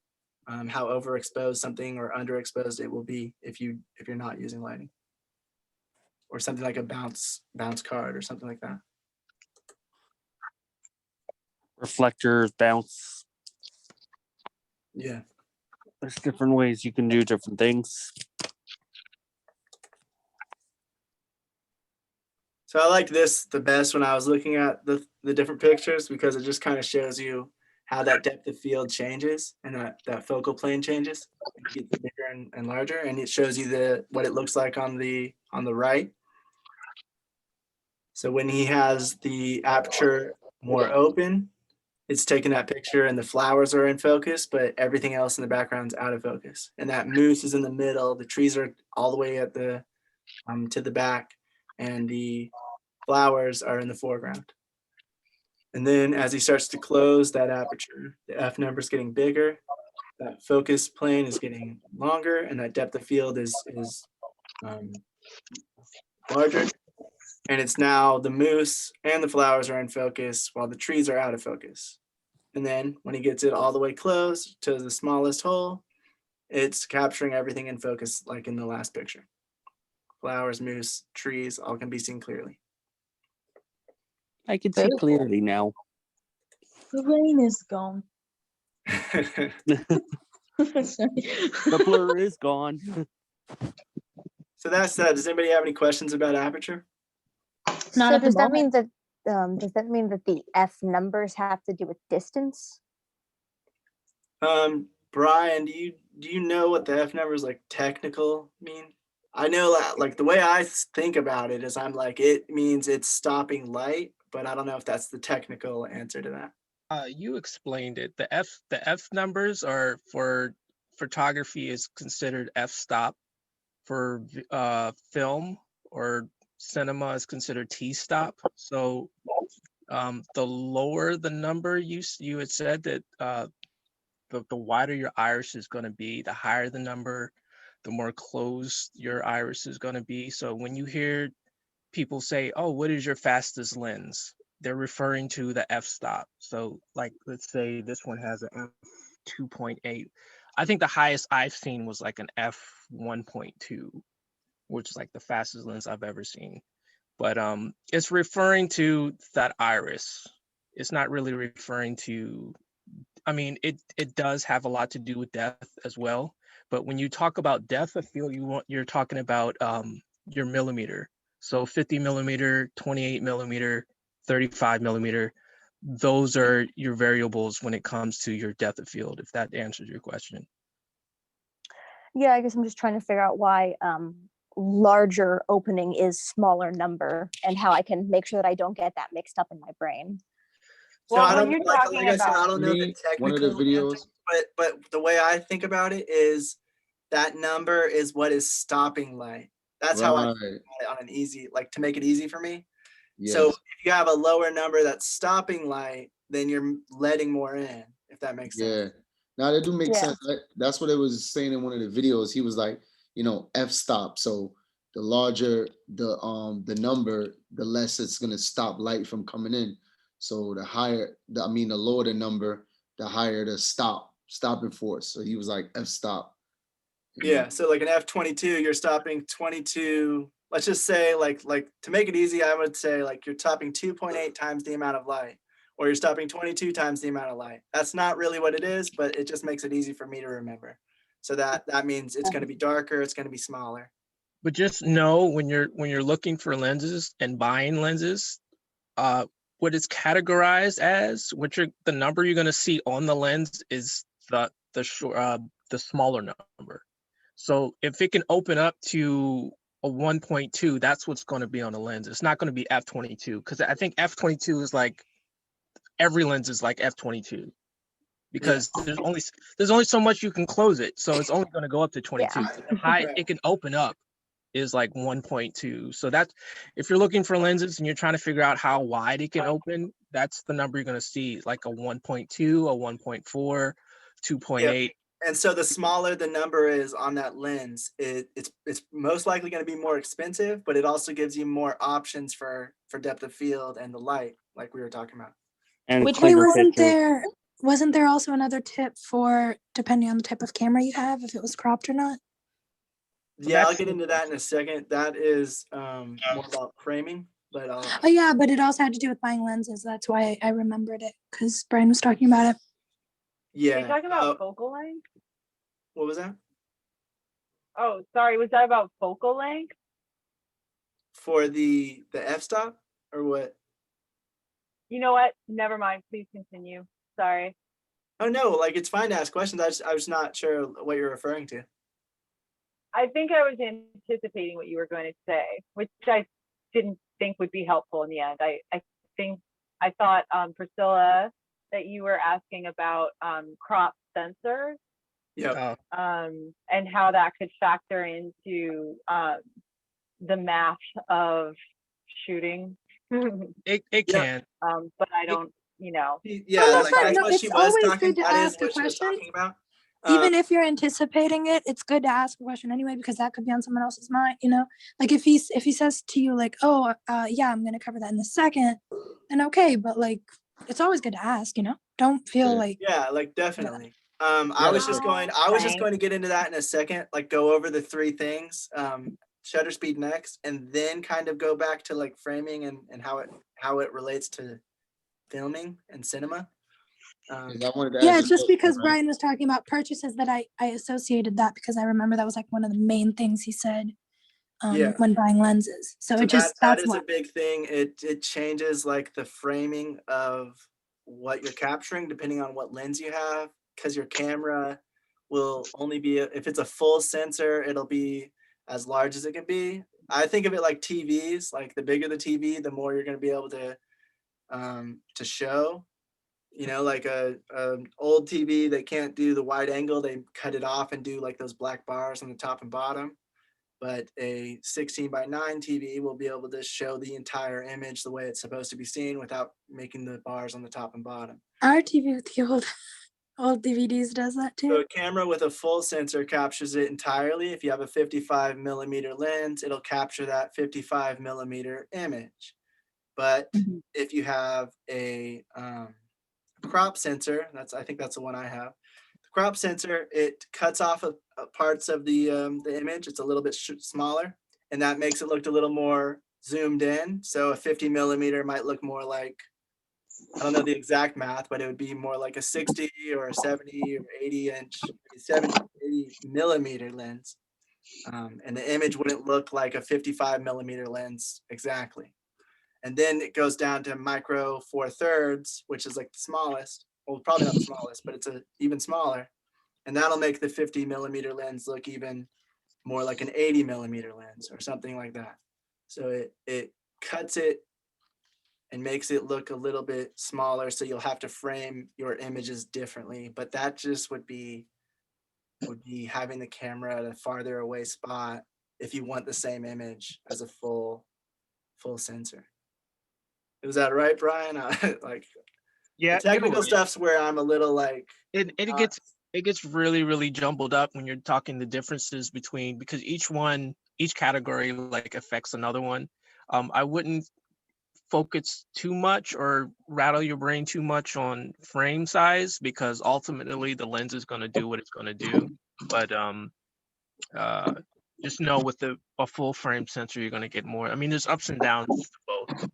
how overexposed something or underexposed it will be if you're not using lighting, or something like a bounce card or something like that. Reflectors, bounce. Yeah. There's different ways you can do different things. So I liked this the best when I was looking at the different pictures, because it just kind of shows you how that depth of field changes and that focal plane changes. It gets bigger and larger, and it shows you what it looks like on the right. So when he has the aperture more open, it's taking that picture and the flowers are in focus, but everything else in the background is out of focus. And that moose is in the middle. The trees are all the way at the to the back, and the flowers are in the foreground. And then as he starts to close that aperture, the F number is getting bigger, that focus plane is getting longer, and that depth of field is larger. And it's now the moose and the flowers are in focus while the trees are out of focus. And then when he gets it all the way close to the smallest hole, it's capturing everything in focus like in the last picture. Flowers, moose, trees, all can be seen clearly. I can see clearly now. The rain is gone. The blur is gone. So that's that. Does anybody have any questions about Aperture? Not So at the does that mean moment. that the F numbers have to do with distance? Brian, do you know what the F numbers like technical mean? I know that like the way I think about it is I'm like, it means it's stopping light, but I don't know if that's the technical answer to that. You explained it. The F numbers are for photography is considered f-stop. For film or cinema is considered t-stop. So the lower the number you had said that the wider your iris is going to be, the higher the number, the more closed your iris is going to be. So when you hear people say, "Oh, what is your fastest lens?" they're referring to the f-stop. So like, let's say this one has an f2.8. I think the highest I've seen was like an f1.2, which is like the fastest lens I've ever seen. But it's referring to that iris. It's not really referring to, I mean, it does have a lot to do with depth as well. But when you talk about depth of field, you're talking about your millimeter. So 50 millimeter, 28 millimeter, 35 millimeter. Those are your variables when it comes to your depth of field, if that answers your question. Yeah, I guess I'm just trying to figure out why larger opening is smaller number and how I can make sure that I don't get that mixed up in my brain. So Well, I when don't you're like talking I said, about I don't know the Me, one of the technical videos. answer, but the way I think about it is that number is what is stopping light. That's how I think Right. about it on an easy, like to make it easy for me. So Yes. if you have a lower number that's stopping light, then you're letting more in, if that makes sense. Yeah. Now that do make Yeah. sense. That's what it was saying in one of the videos. He was like, f-stop. So the larger the number, the less it's gonna stop light from coming in. So the higher the lower the number, the higher the stopping force. So he was like f-stop. Yeah, so like an F22, you're stopping 22. Let's just say like to make it easy, I would say like you're stopping 2.8 times the amount of light, or you're stopping 22 times the amount of light. That's not really what it is, but it just makes it easy for me to remember. So that means it's going to be darker, it's going to be smaller. But just know when you're looking for lenses and buying lenses, what it's categorized as, the number you're going to see on the lens is the smaller number. So if it can open up to a 1.2, that's what's going to be on the lens. It's not going to be f22, because I think f22 is like every lens is like f22, because there's only so much you can close it, so it's only going to go up to 22. Yeah. So the high it can open up is like 1.2. So that's, if you're looking for lenses and you're trying to figure out how wide it can open, that's the number you're going to see, like a 1.2, a 1.4, 2.8. And so the smaller the number is on that lens, it's most likely going to be more expensive, but it also gives you more options for depth of field and the light, like we were talking about. And Wait, clearer wasn't there also another tip for depending on the type of camera you have, if it was cropped or not? Yeah, I'll get into that in a second. That is more about framing, but Oh yeah, but it also had to do with buying lenses. That's why I remembered it, because Brian was talking about it. yeah. Are you talking about focal length? What was that? Oh, sorry. Was that about focal length? For the f-stop or what? You know what? Never mind. Please continue. Sorry. Oh no, like it's fine to ask questions. I was not sure what you're referring to. I think I was anticipating what you were going to say, which I didn't think would be helpful in the end. I thought, Priscilla, that you were asking about crop sensors. Yeah. And how that could factor into the math of shooting. It can. But I don't, Yeah, that's fine. No, it's always good to ask a question. Even if you're anticipating it, it's good to ask a question anyway, because that could be on someone else's mind, like if he says to you like, oh yeah, I'm gonna cover that in a second, then okay, but like it's always good to ask, don't feel like definitely. I was just going to get into that in a second, like go over the three things, shutter speed next, and then kind of go back to like framing and how it relates to filming and cinema. It's just because Brian was talking about purchases that I associated that, because I remember that was like one of the main things he said when buying lenses. So it just that is a big thing. It changes like the framing of what you're capturing depending on what lens you have, because your camera will only be, if it's a full sensor, it'll be as large as it can be. I think of it like TVs, like the bigger the TV, the more you're going to be able to show. Like a old TV, they can't do the wide angle, they cut it off and do like those black bars on the top and bottom. But a 16:9 TV will be able to show the entire image the way it's supposed to be seen without making the bars on the top and bottom. Our TV with the old DVDs does that too. So a camera with a full sensor captures it entirely. If you have a 55 millimeter lens, it'll capture that 55 millimeter image. But if you have a crop sensor, I think that's the one I have. The crop sensor, it cuts off of parts of the image. It's a little bit smaller, and that makes it look a little more zoomed in. So a 50 millimeter might look more like, I don't know the exact math, but it would be more like a 60 or a 70 or 80 inch, 70, 80 millimeter lens. And the image wouldn't look like a 55 millimeter lens exactly. And then it goes down to micro 4/3, which is like the smallest. Well, probably not the smallest, but it's even smaller. And that'll make the 50 millimeter lens look even more like an 80 millimeter lens or something like that. So it cuts it and makes it look a little bit smaller. So you'll have to frame your images differently. But that just would be having the camera at a farther away spot if you want the same image as a full sensor. Was that right, Brian? Like, Yeah, the technical stuff's where I'm a little like, it gets really jumbled up when you're talking the differences between, because each category like affects another one. I wouldn't focus too much or rattle your brain too much on frame size, because ultimately the lens is going to do what it's going to do. But just know with a full frame sensor, you're going to get more. I mean, there's ups and downs to both.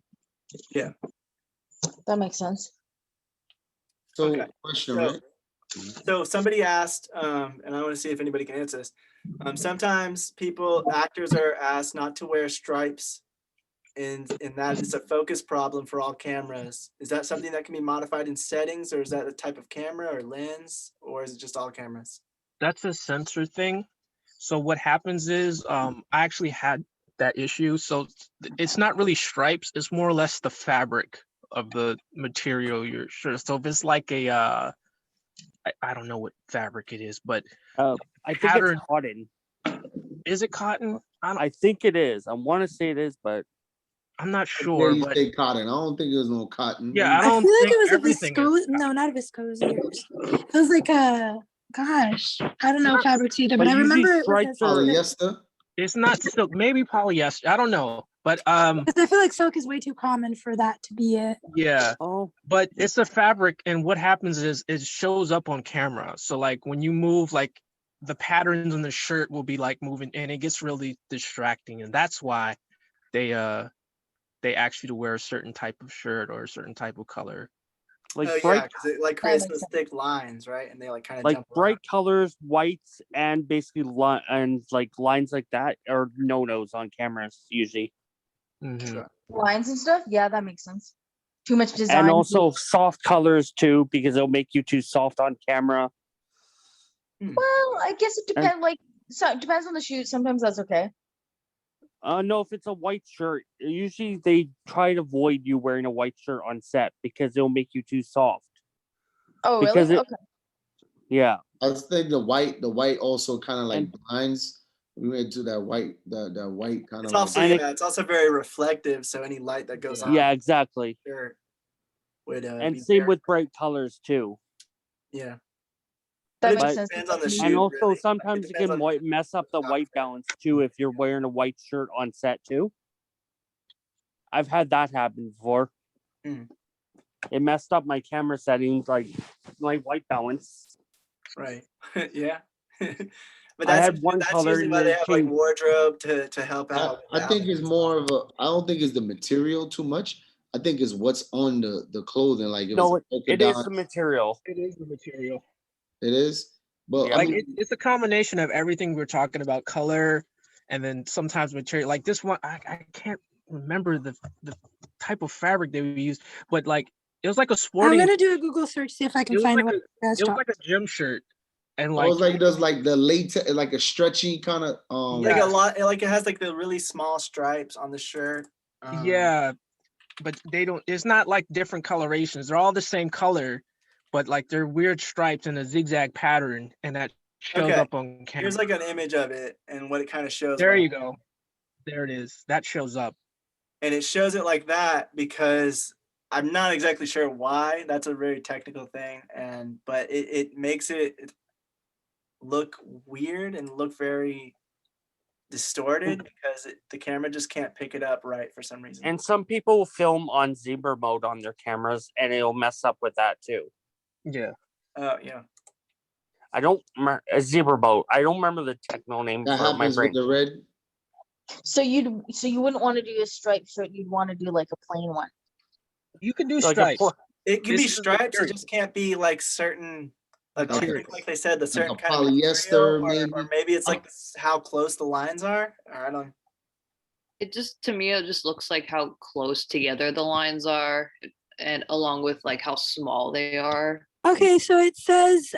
Yeah, That makes sense. So, okay. question, right? So somebody asked, and I want to see if anybody can answer this. Sometimes actors are asked not to wear stripes, and that is a focus problem for all cameras. Is that something that can be modified in settings, or is that a type of camera or lens, or is it just all cameras? That's a sensor thing. So what happens is, I actually had that issue. So it's not really stripes, it's more or less the fabric of the material you're sure. So if it's like a I don't know what fabric it is, but I think it's cotton. Is it cotton? I think it is. I want to say it is, but I'm not sure. You But say cotton. I don't think there's no cotton. Yeah, I feel like it was a viscose. No, not a viscose. It was like a, gosh, I don't know fabrics either, but I remember it was polyester. It's not silk, maybe polyester. I don't know, but because I feel like silk is way too common for that to be it. yeah. But it's a fabric, and what happens is it shows up on camera. So like when you move, like the patterns on the shirt will be like moving, and it gets really distracting, and that's why they ask you to wear a certain type of shirt or a certain type of color. Like yeah, because it like creates those thick lines, right? And they like kind of like jump bright colors, whites, and basically lines like that are no-nos on cameras usually. Lines and stuff. Yeah, that makes sense. Too much design. And also soft colors too, because it'll make you too soft on camera. Well, I guess it depends. So it depends on the shoot. Sometimes that's okay. No, if it's a white shirt, usually they try to avoid you wearing a white shirt on set because it'll make you too soft. Oh, really? Okay. Yeah. I think the white also kind of like blinds. We went to that white, that white kind It's of. also it's also very reflective, so any light that goes on. Yeah, exactly. Sure. Would and same with bright colors too. Yeah. That makes sense. Depends on the shoot. And also really. sometimes it can mess up the white balance too if you're wearing a white shirt on set too. I've had that happen before. It messed up my camera settings, like my white balance. Right. Yeah. But I that's, had one that's color usually why they have like wardrobe to help out. I think it's more of a. I don't think it's the material too much. I think it's what's on the clothing. Like it is the material. It is the material. It is, but like it's a combination of everything we're talking about, color, and then sometimes material. Like this one, I can't remember the type of fabric they used, but like it was like a sporting. I'm gonna do a Google search, see if I can find it. It was like a gym shirt, and like it was like does like the latex, like a stretchy kind of like a lot, like it has like the really small stripes on the shirt. Yeah, but they don't. It's not like different colorations. They're all the same color, but like they're weird stripes in a zigzag pattern, and that shows up on camera. Here's like an image of it and what it kind of shows. There you go. There it is. That shows up. And it shows it like that because I'm not exactly sure why. That's a very technical thing, but it makes it look weird and look very distorted because the camera just can't pick it up right for some reason. And some people film on zebra mode on their cameras, and it'll mess up with that too. Yeah. Yeah. I don't remember a zebra mode. I don't remember the technical name That for my happens brain. with the red. So you wouldn't want to do a stripe shirt. You'd want to do like a plain one. You can do Like a stripes. It can be This is the stripes. It theory. just can't be like certain, like they said, the certain a kind of polyester, material, or maybe it's like how close the lines are. Or I don't. It just, to me, it just looks like how close together the lines are, and along with like how small they are. Okay, so it says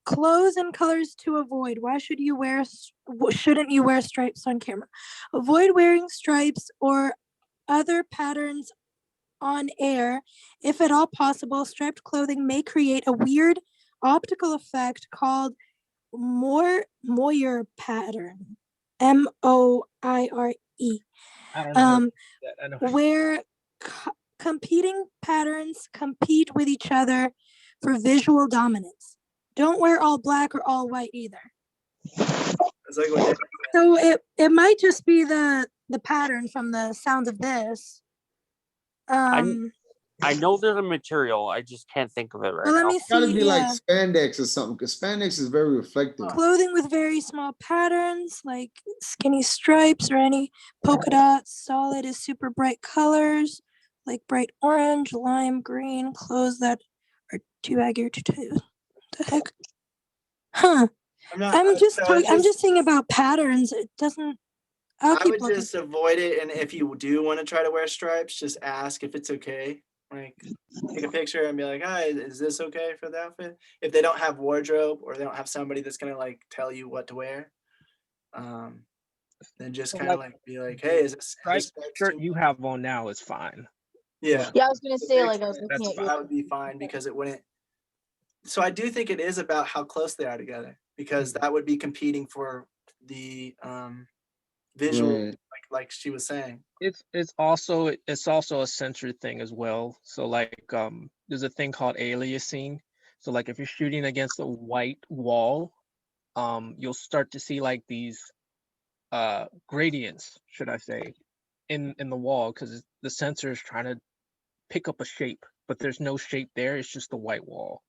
clothes and colors to avoid. Why shouldn't you wear stripes on camera? Avoid wearing stripes or other patterns on air. If at all possible, striped clothing may create a weird optical effect called Moire pattern. M-O-I-R-E. I don't know. I know. Where competing patterns compete with each other for visual dominance. Don't wear all black or all white either. So it might just be the pattern from the sounds of this. I know there's a material. I just can't think of it right well, let now. me It's gotta see, be like spandex or something, because spandex is very reflective. Clothing with very small patterns, like skinny stripes or any polka dots. Solid is super bright colors, like bright orange, lime green. Clothes that are too baggy or too tight. What the heck? Huh. I'm just thinking about patterns. It doesn't. I would just avoid it, and if you do want to try to wear stripes, just ask if it's okay. Like, take a picture and be like, "Hi, is this okay for the outfit?" If they don't have wardrobe or they don't have somebody that's gonna like tell you what to wear, then just kind of like be like, "Hey, is this shirt you have on now is fine." Yeah. Yeah, I was gonna say, like, I was looking at that would be fine because it wouldn't. So I do think it is about how close they are together, because that would be competing for the visual, like she was saying. It's also a sensor thing as well. So like there's a thing called aliasing. So like if you're shooting against a white wall, you'll start to see like these gradients, should I say, in the wall, because the sensor is trying to pick up a shape, but there's no shape there. It's just a white wall.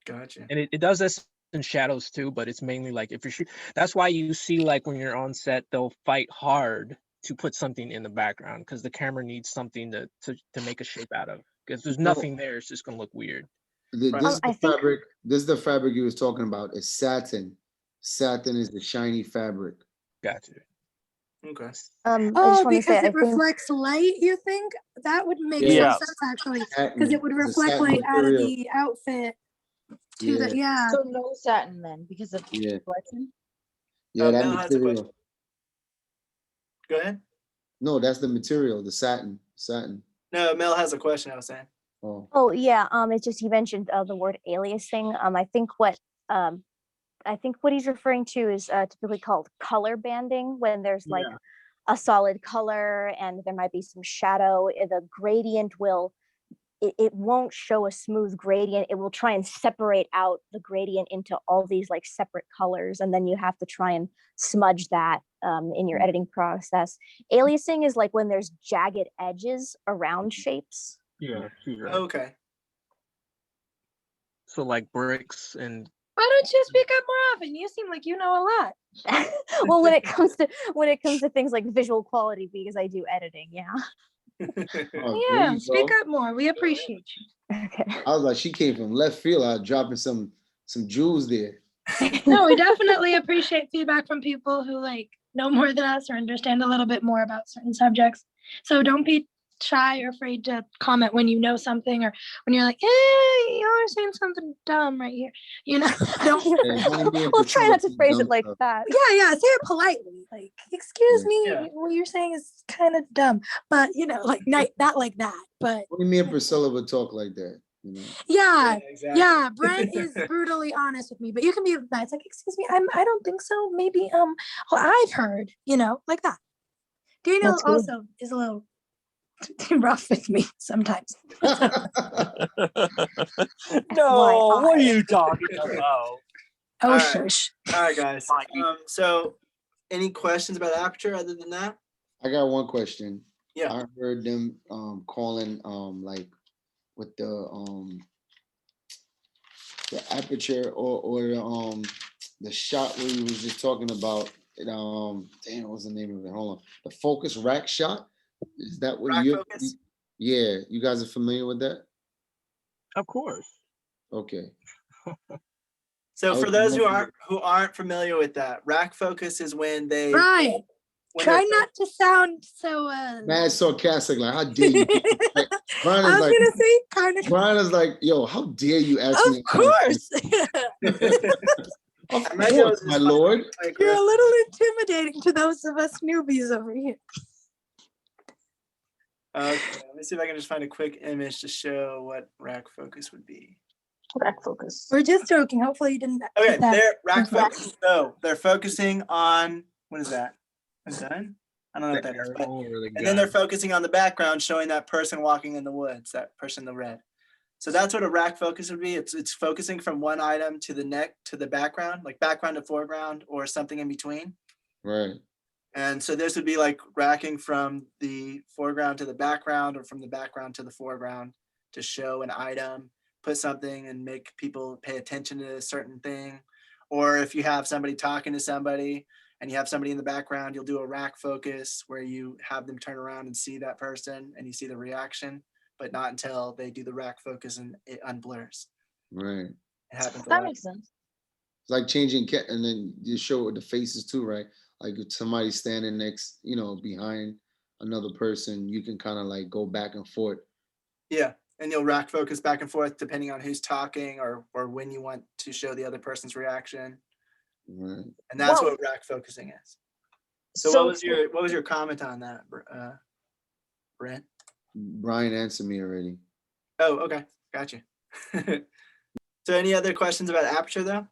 Gotcha. And it does this in shadows too, but it's mainly like if you're that's why you see like when you're on set, they'll fight hard to put something in the background, because the camera needs something to make a shape out of. Because there's nothing there, it's just gonna look weird. This is the fabric. This is the fabric he was talking about. It's satin. Satin is the shiny fabric. Gotcha. Okay. Because it reflects light, you think? That would make some sense, actually. Because it would reflect light out of the outfit to the, So no satin then, because of reflection? Yeah, that Mel has a material. question. Go ahead. No, that's the material, the satin. Satin. No, Mel has a question, I was saying. Oh yeah, it's just he mentioned the word aliasing. I think what he's referring to is typically called color banding, when there's like a solid color and there might be some shadow. The gradient it won't show a smooth gradient. It will try and separate out the gradient into all these like separate colors, and then you have to try and smudge that in your editing process. Aliasing is like when there's jagged edges around shapes. Yeah. Okay. So like bricks and. Why don't you speak up more often? You seem like you know a lot. Well, when it comes to things like visual quality, because I do editing, yeah, speak up more. We appreciate you. Okay. I was like, she came from left field, out dropping some jewels there. No, we definitely appreciate feedback from people who like know more than us or understand a little bit more about certain subjects. So don't be shy or afraid to comment when you know something, or when you're like, hey, y'all are saying something dumb right here. We'll try not to phrase it like that. Yeah, say it politely. Like, excuse me, what you're saying is kind of dumb, but like not like that. But what do you mean Priscilla would talk like that? Yeah, exactly. Yeah. Brent is brutally honest with me, but you can be nice. Like, excuse me, I don't think so. Maybe I've heard, like that. Daniel also is a little rough with me sometimes. No, what are you talking about? All right, guys. So any questions about Aperture other than that? I got one question. Yeah. I heard them calling like with the Aperture or the shot where you was just talking about it, damn, what's the name of it? Hold on. The focus rack shot. Is that what Rack you focus? Yeah, you guys are familiar with that? Of course. Okay. So I for was those who wondering- aren't familiar with that, rack focus is when they Brian, when try they're- not to sound so. Mad sarcastic, like how dare you? Brian I is was like, gonna say kind of. Brian is like, yo, how dare you ask me? Of course, Of I might be able course, to my just lord. like you're a little intimidating to those of us newbies over here. Okay, let me see if I can just find a quick image to show what rack focus would be. Rack focus. We're just joking. Hopefully, you didn't. Okay, get that. they're rack focus. So they're focusing on what is that? A gun? I don't know what that is. But, and then they're focusing on the background, showing that person walking in the woods, that person in the red. So that's what a rack focus would be. It's focusing from one item to the background, like background to foreground or something in between. Right. And so this would be like racking from the foreground to the background or from the background to the foreground to show an item, put something and make people pay attention to a certain thing. Or if you have somebody talking to somebody and you have somebody in the background, you'll do a rack focus where you have them turn around and see that person and you see the reaction, but not until they do the rack focus and it unblurs. Right. It happens. That makes sense. It's like changing and then you show with the faces too, right? Like if somebody's standing next, behind another person, you can kind of like go back and forth. Yeah. And you'll rack focus back and forth depending on who's talking or when you want to show the other person's reaction. Right. And that's what rack focusing is. So what was your comment on that, Brent? Brian answered me already. Oh, okay. Gotcha. So any other questions about Aperture though?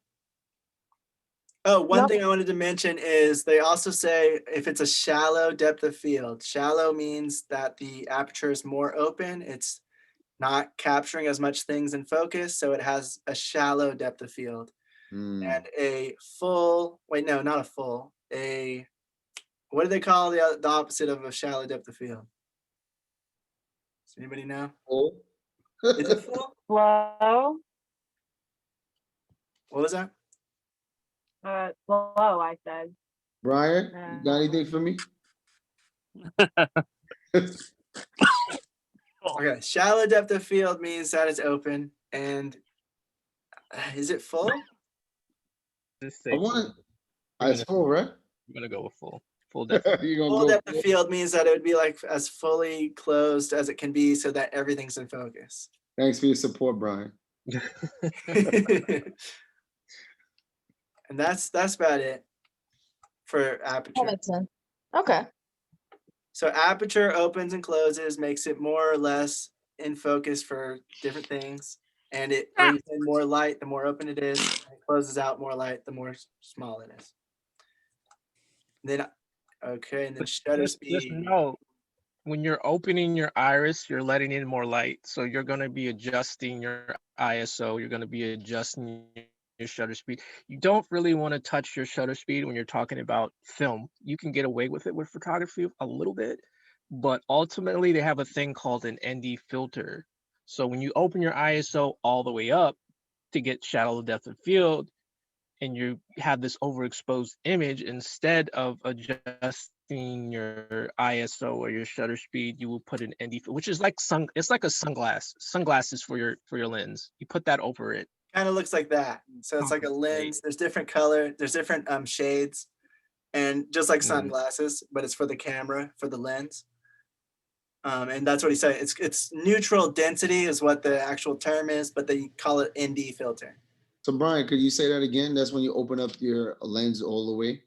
Oh, one thing I wanted to mention is they also say if it's a shallow depth of field, shallow means that the aperture is more open. It's not capturing as much things in focus. So it has a shallow depth of field. And a full, wait, no, not a full, what do they call the opposite of a shallow depth of field? Does anybody know? Full. Is it full? Slow. What was that? Slow, I said. Brian, you got anything for me? Okay, shallow depth of field means that it's open. And is it full? I want it's full, right? I'm gonna go with full. Full depth. Full depth of field means that it would be like as fully closed as it can be so that everything's in focus. Thanks for your support, Brian. And that's about it for Aperture. That makes sense. Okay. So Aperture opens and closes, makes it more or less in focus for different things. And it brings in more light the more open it is. And it closes out more light the more small it is. Then, okay, and then shutter speed. Just know, when you're opening your iris, you're letting in more light. So you're going to be adjusting your ISO. You're going to be adjusting your shutter speed. You don't really want to touch your shutter speed when you're talking about film. You can get away with it with photography a little bit, but ultimately they have a thing called an ND filter. So when you open your ISO all the way up to get shallow depth of field, and you have this overexposed image, instead of adjusting your ISO or your shutter speed, you will put an ND, which is like it's like a sunglasses for your lens. You put that over it. Kind of looks like that. So it's like a lens. There's different color. There's different shades, and just like sunglasses, but it's for the camera, for the lens. And that's what he said. It's neutral density is what the actual term is, but they call it ND filter. So Brian, could you say that again? That's when you open up your lens all the way.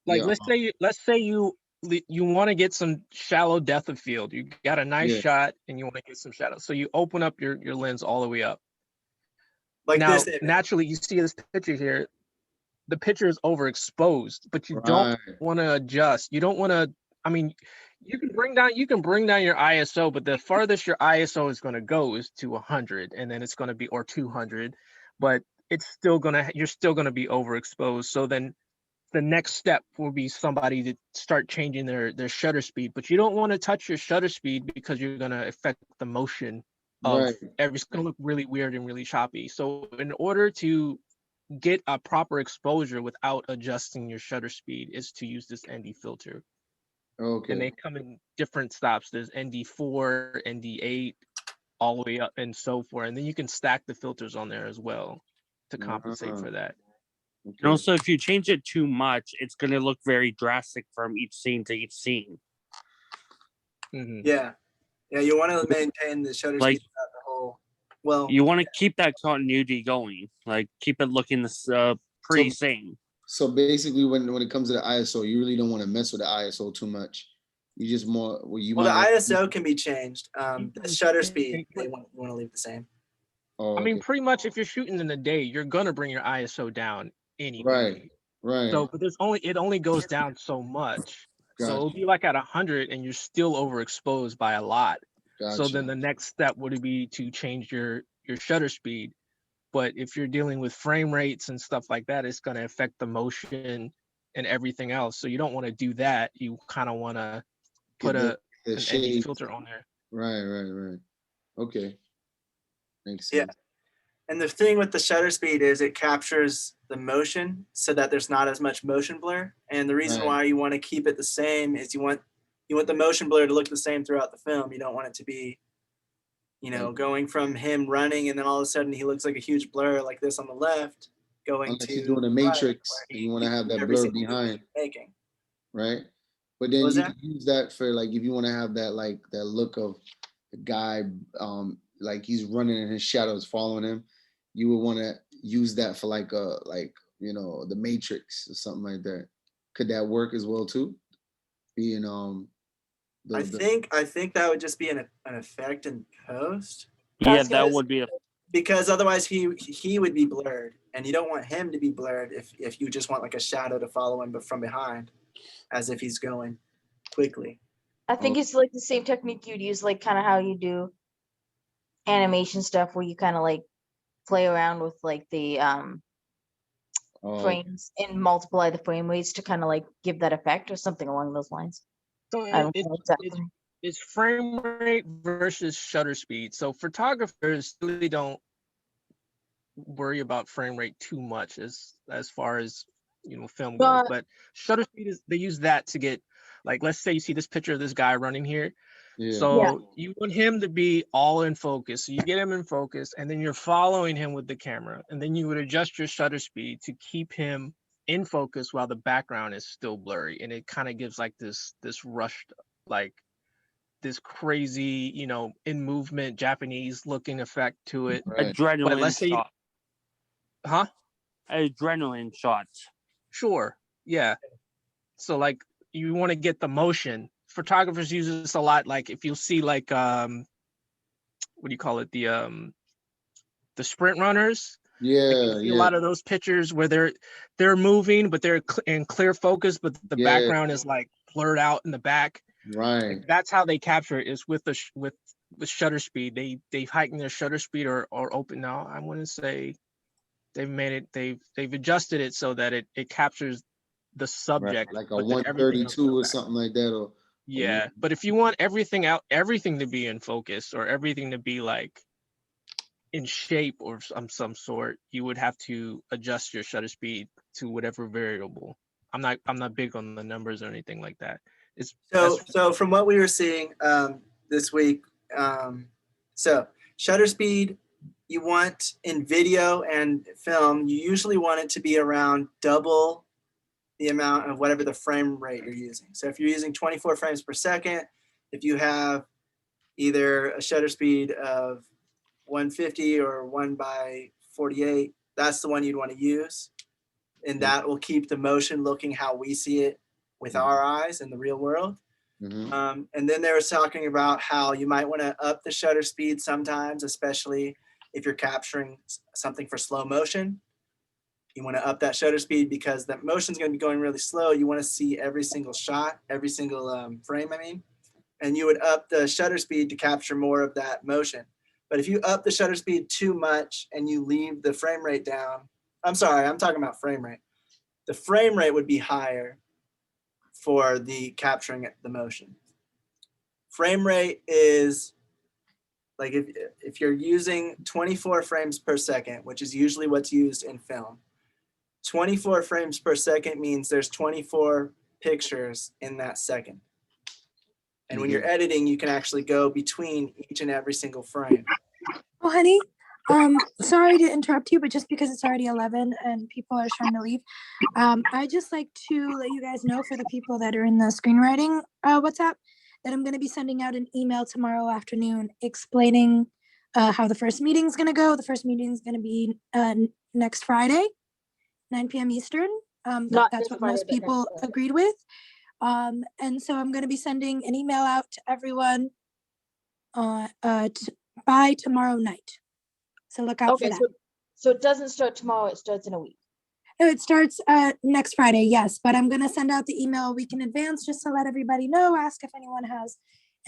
Like let's say you want to get some shallow depth of field. You got a nice shot and you want to get some shadow. So you open up your lens all the way up. Like now, naturally, you see this picture here. The picture is overexposed, but you don't want to adjust. You don't want to. I mean, you can bring down your ISO, but the farthest your ISO is going to go is to 100, and then it's going to be, or 200, but you're still going to be overexposed. So then the next step will be somebody to start changing their shutter speed, but you don't want to touch your shutter speed because you're going to affect the motion of Right. it's going to look really weird and really choppy. So in order to get a proper exposure without adjusting your shutter speed is to use this ND filter. Okay. And they come in different stops. There's ND4, ND8, all the way up and so forth. And then you can stack the filters on there as well to compensate for that. Okay. And also, if you change it too much, it's going to look very drastic from each scene to each scene. Mm-hmm. Yeah. Yeah, you want to maintain the shutter speed throughout the whole. Well, you want to keep that continuity going, like keep it looking pretty same. So basically, when it comes to the ISO, you really don't want to mess with the ISO too much. You just more the ISO can be changed. The shutter speed you want to leave the same. Oh, I mean, pretty much if you're shooting in the day, you're gonna bring your ISO down anyway. Right. Right. So, but it only goes down so much. So it'll be like at 100, and you're still overexposed by a lot. So then the next step would be to change your shutter speed. But if you're dealing with frame rates and stuff like that, it's going to affect the motion and everything else. So you don't want to do that. You kind of want to put an ND filter on there. Right. Okay. Makes sense. Yeah. And the thing with the shutter speed is it captures the motion so that there's not as much motion blur. And the reason why you want to keep it the same is you want the motion blur to look the same throughout the film. You don't want it to be, going from him running and then all of a sudden he looks like a huge blur like this on the left, going Unless to you're doing a matrix and you want to have that blur behind. Making. Right. But then you can use that for like if you want to have that like that look of the guy like he's running and his shadow is following him. You would want to use that for like the Matrix or something like that. Could that work as well too? Being I think that would just be an effect in post. Yeah, that would be because otherwise he would be blurred, and you don't want him to be blurred if you just want like a shadow to follow him but from behind, as if he's going quickly. I think it's like the same technique you'd use, like kind of how you do animation stuff, where you kind of like play around with like the frames and multiply the frame rates to kind of like give that effect or something along those lines. So it's frame rate versus shutter speed. So photographers really don't worry about frame rate too much as far as film goes, but shutter speed they use that to get, like, let's say you see this picture of this guy running here. So you want him to be all in focus. So you get him in focus and then you're following him with the camera, and then you would adjust your shutter speed to keep him in focus while the background is still blurry. And it kind of gives like this rushed, like this crazy, in movement Japanese looking effect to it. Right. Adrenaline but let's say adrenaline shots. Sure. Yeah. So like you want to get the motion. Photographers use this a lot. Like if you see like what do you call it? The sprint runners. Yeah, a lot of those pictures where they're moving, but they're in clear focus, but the background is like blurred out in the back. Right. Like, that's how they capture it, is with shutter speed. They've heightened their shutter speed or open now. I want to say they've made it. They've adjusted it so that it captures the subject, like a 132 or something like that. Or but if you want everything to be in focus or everything to be like in shape or some sort, you would have to adjust your shutter speed to whatever variable. I'm not big on the numbers or anything like that. So from what we were seeing this week, so shutter speed, you want in video and film, you usually want it to be around double the amount of whatever the frame rate you're using. So if you're using 24 frames per second, if you have either a shutter speed of 150 or 1/48, that's the one you'd want to use. And that will keep the motion looking how we see it with our eyes in the real world. And then they were talking about how you might want to up the shutter speed sometimes, especially if you're capturing something for slow motion. You want to up that shutter speed because that motion is going to be going really slow. You want to see every single shot, every single frame, and you would up the shutter speed to capture more of that motion. But if you up the shutter speed too much and you leave the frame rate down, I'm sorry, I'm talking about frame rate. the frame rate would be higher for the capturing the motion. Frame rate is like if you're using 24 frames per second, which is usually what's used in film, 24 frames per second means there's 24 pictures in that second. And when you're editing, you can actually go between each and every single frame. Oh, honey, sorry to interrupt you, but just because it's already 11 and people are trying to leave, I just like to let you guys know for the people that are in the screenwriting WhatsApp that I'm going to be sending out an email tomorrow afternoon explaining how the first meeting is going to go. The first meeting is going to be next Friday, 9 p.m. Eastern. That's what most people agreed with. And so I'm going to be sending an email out to everyone by tomorrow night. So look out for that. So it doesn't start tomorrow, it starts in a week. No, it starts next Friday, yes. But I'm going to send out the email a week in advance just to let everybody know, ask if anyone has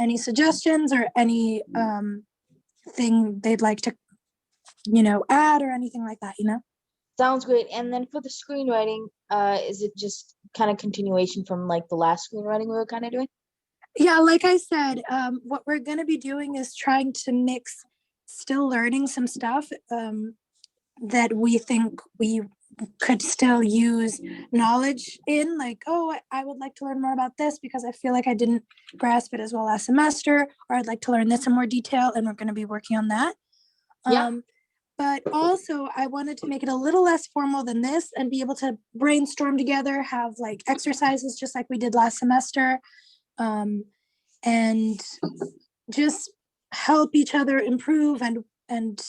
any suggestions or any thing they'd like to, add or anything like that, Sounds great. And then for the screenwriting, is it just kind of continuation from like the last screenwriting we were kind of doing? Yeah, like I said, what we're going to be doing is trying to mix still learning some stuff that we think we could still use knowledge in, like, oh, I would like to learn more about this because I feel like I didn't grasp it as well last semester, or I'd like to learn this in more detail, and we're going to be working on that. Yeah. But also I wanted to make it a little less formal than this and be able to brainstorm together, have like exercises just like we did last semester, and just help each other improve and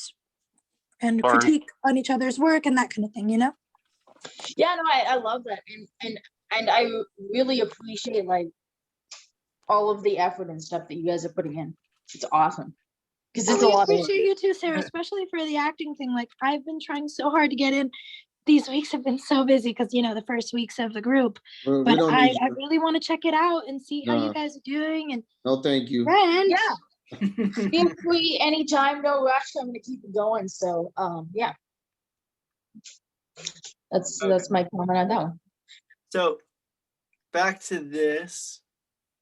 critique on each other's work and that kind of thing, Yeah, no, I love that. And I really appreciate like all of the effort and stuff that you guys are putting in. It's awesome. Because it's a lot of work. I appreciate you too, Sarah, especially for the acting thing. Like, I've been trying so hard to get in. These weeks have been so busy because, the first weeks of the group. But I really want to check it out and see how you guys are doing. And no, thank you. Friend. Yeah. Feel free anytime, no rush. I'm going to keep it going. So, yeah. That's my comment on that one. So, back to this.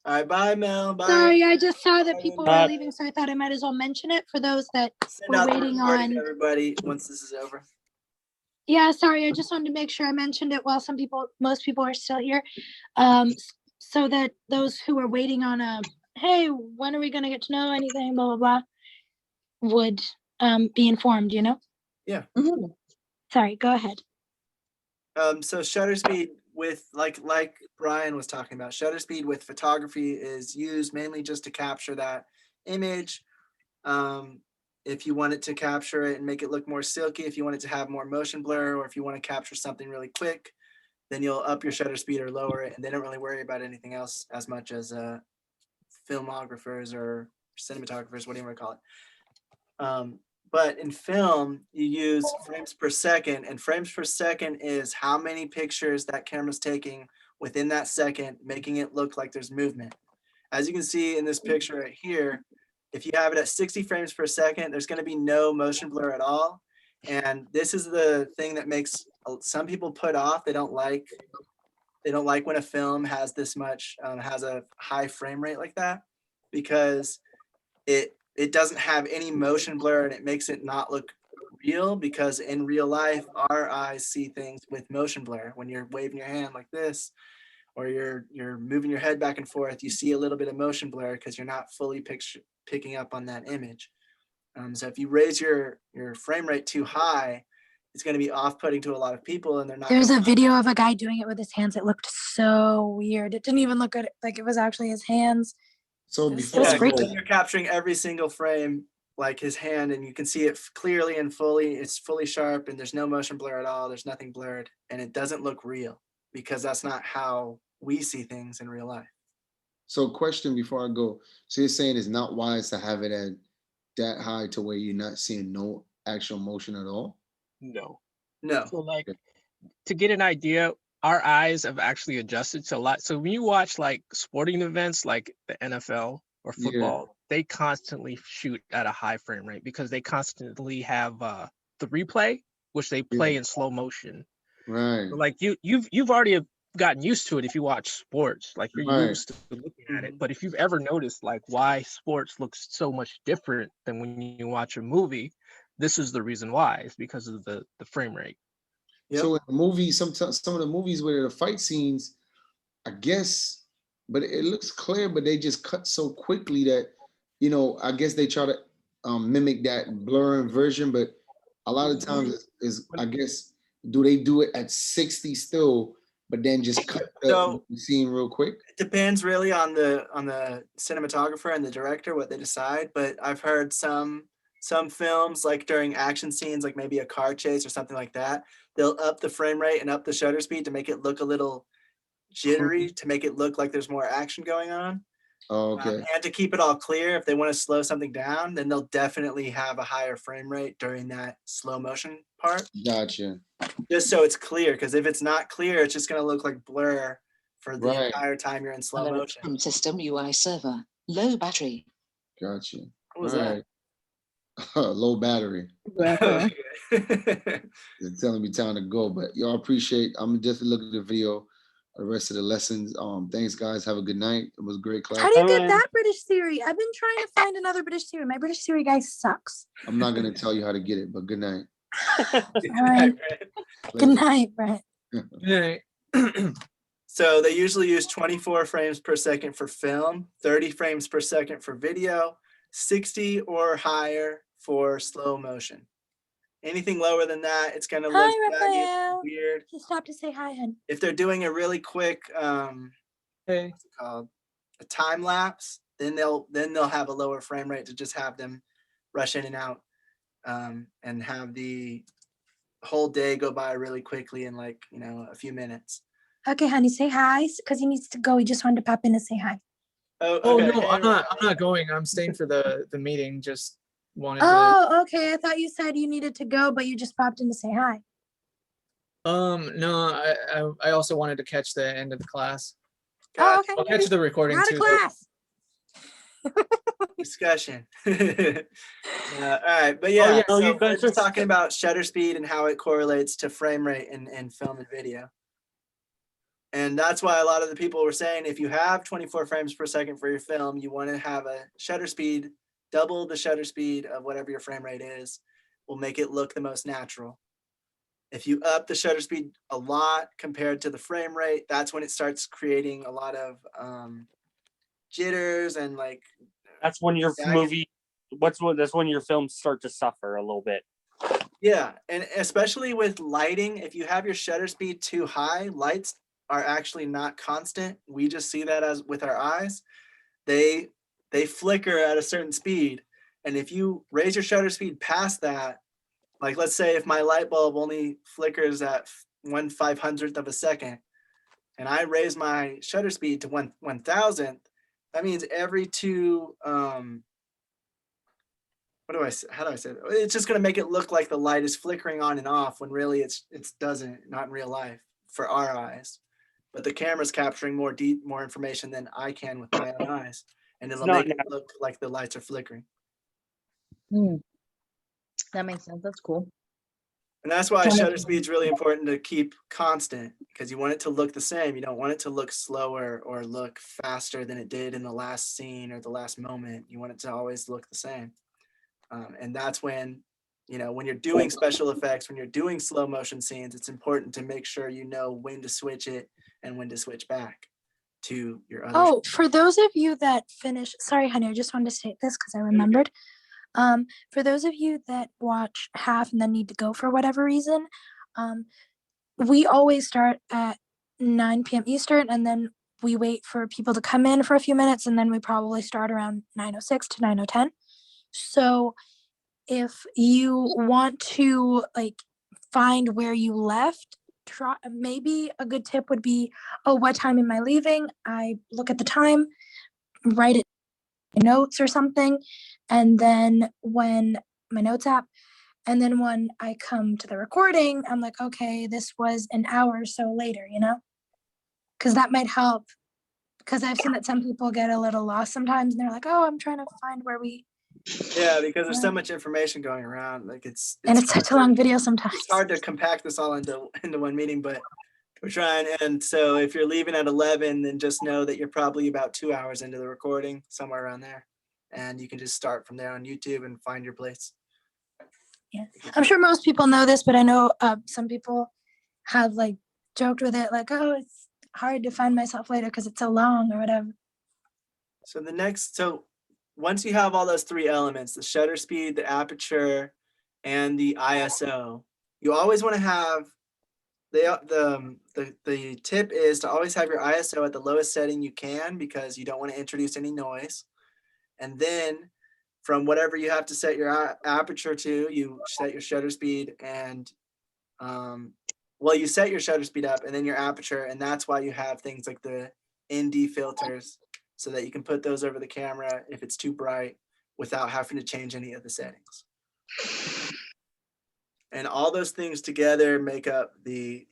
All right, bye, Mel. Bye. Sorry, I just saw that people were leaving, so I thought I might as well mention it for those that were waiting on. Everybody, once this is over. Yeah, sorry, I just wanted to make sure I mentioned it while most people are still here, so that those who are waiting on hey, when are we going to get to know anything, blah, blah, blah, would be informed, Yeah. Mm-hmm. Sorry, go ahead. So shutter speed with like Brian was talking about, shutter speed with photography is used mainly just to capture that image. If you want it to capture it and make it look more silky, if you want it to have more motion blur, or if you want to capture something really quick, then you'll up your shutter speed or lower it, and they don't really worry about anything else as much as filmographers or cinematographers, what do you want to call it. But in film, you use frames per second, and frames per second is how many pictures that camera's taking within that second, making it look like there's movement. As you can see in this picture right here, if you have it at 60 frames per second, there's going to be no motion blur at all. And this is the thing that makes some people put off. They don't like when a film has this much, has a high frame rate like that, because it doesn't have any motion blur and it makes it not look real, because in real life, our eyes see things with motion blur. When you're waving your hand like this, or you're moving your head back and forth, you see a little bit of motion blur because you're not fully picking up on that image. So if you raise your frame rate too high, it's going to be off-putting to a lot of people, and they're not. There's a video of a guy doing it with his hands. It looked so weird. It didn't even look good, like it was actually his hands. So before you're capturing every single frame, like his hand, and you can see it clearly and fully. It's fully sharp, and there's no motion blur at all. There's nothing blurred, and it doesn't look real, because that's not how we see things in real life. So question before I go. So you're saying it's not wise to have it at that high to where you're not seeing no actual motion at all? No. So like, to get an idea, our eyes have actually adjusted to a lot. So when you watch like sporting events like the NFL or football, they constantly shoot at a high frame rate because they constantly have the replay, which they play in slow motion. Right. Like you've already gotten used to it if you watch sports, like you're Right. used to looking at it. But if you've ever noticed like why sports looks so much different than when you watch a movie, this is the reason why. It's because of the frame rate. Yep. So in the movie, sometimes some of the movies where the fight scenes, I guess, but it looks clear, but they just cut so quickly that, you know, I guess they try to mimic that blurring version, but a lot of times is I guess, do they do it at 60 still, but then just cut So- the scene real quick? It depends really on the cinematographer and the director what they decide. But I've heard some films, like during action scenes, like maybe a car chase or something like that, they'll up the frame rate and up the shutter speed to make it look a little jittery, to make it look like there's more action going on. Oh, okay. And to keep it all clear, if they want to slow something down, then they'll definitely have a higher frame rate during that slow motion part, Gotcha. just so it's clear. Because if it's not clear, it's just going to look like blur for the Right. entire time you're in slow motion. System UI server, low battery. Gotcha. What was All that? right. Low battery. Okay. They're telling me time to go, but y'all appreciate. I'm just looking at the video, the rest of the lessons. Thanks guys. Have a good night. It was a great class. How do you get that British Siri? I've been trying to find another British Siri. My British Siri guy sucks. I'm not gonna tell you how to get it, but good night. All right. Good night, Brett. Right. So they usually use 24 frames per second for film, 30 frames per second for video, 60 or higher for slow motion. Anything lower than that, it's gonna look Hi, jagged, Raphael. weird. He stopped to say hi, hun. If they're doing a really quick what's it called, a time lapse, then they'll have a lower frame rate to just have them rush in and out, and have the whole day go by really quickly in, like, you know, a few minutes. Okay, honey, say hi, because he needs to go. He just wanted to pop in and say hi. Oh, okay. No, I'm not going. I'm staying for the meeting. Just wanted to. Oh, okay. I thought you said you needed to go, but you just popped in to say hi. No, I also wanted to catch the end of the class. Oh, okay. I'll catch the recording We're out too. of class. Discussion. All right, but yeah, Oh, so you we're guys just are talking about shutter speed and how it correlates to frame rate in film and video. And that's why a lot of the people were saying, if you have 24 frames per second for your film, you want to have a shutter speed, double the shutter speed of whatever your frame rate is, will make it look the most natural. If you up the shutter speed a lot compared to the frame rate, that's when it starts creating a lot of jitters and like. That's when your movie. That's when your films start to suffer a little bit. Yeah, and especially with lighting, if you have your shutter speed too high, lights are actually not constant. We just see that as with our eyes. They flicker at a certain speed, and if you raise your shutter speed past that, like let's say if my light bulb only flickers at 1/500th of a second, and I raise my shutter speed to 1/1000th, that means every two how do I say that? It's just gonna make it look like the light is flickering on and off when really it doesn't, not in real life for our eyes. But the camera's capturing more information than I can with my own eyes, and it'll make it look like the lights are flickering. That makes sense. That's cool. And that's why shutter speed is really important to keep constant, because you want it to look the same. You don't want it to look slower or look faster than it did in the last scene or the last moment. You want it to always look the same. And that's when, you know, when you're doing special effects, when you're doing slow motion scenes, it's important to make sure you know when to switch it and when to switch back to your other. Oh, for those of you that finish, sorry, honey, I just wanted to state this because I remembered. For those of you that watch half and then need to go for whatever reason, we always start at 9 p.m. Eastern, and then we wait for people to come in for a few minutes, and then we probably start around 9:06 to 9:10. So if you want to like find where you left, try, maybe a good tip would be, oh, what time am I leaving? I look at the time, write it in notes or something, and then when my notes app, and then when I come to the recording, I'm like, okay, this was an hour or so later, you know, because that might help. Because I've seen that some people get a little lost sometimes, and they're like, oh, I'm trying to find where we Yeah, because there's so much information going around. Like it's such a long video sometimes. It's hard to compact this all into one meeting, but we're trying. And so if you're leaving at 11, then just know that you're probably about 2 hours into the recording, somewhere around there. And you can just start from there on YouTube and find your place. Yeah, I'm sure most people know this, but I know some people have like joked with it, like, oh, it's hard to find myself later because it's so long or whatever. So once you have all those three elements, the shutter speed, the aperture, and the ISO, you always want to have the tip is to always have your ISO at the lowest setting you can, because you don't want to introduce any noise. And then from whatever you have to set your aperture to, you set your shutter speed and you set your shutter speed up and then your aperture, and that's why you have things like the ND filters, so that you can put those over the camera if it's too bright without having to change any of the settings. And all those things together make up the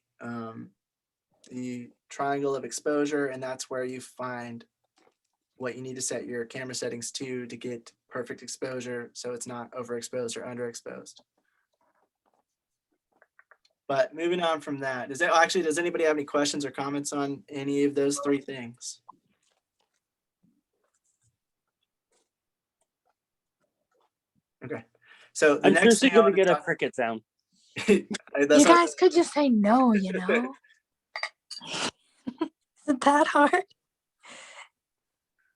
triangle of exposure, and that's where you find what you need to set your camera settings to get perfect exposure, so it's not overexposed or underexposed. But moving on from that, does anybody have any questions or comments on any of those three things? Okay, so the I'm next seriously thing I going to want get a cricket sound. You guys could just say no, you know? Isn't that hard?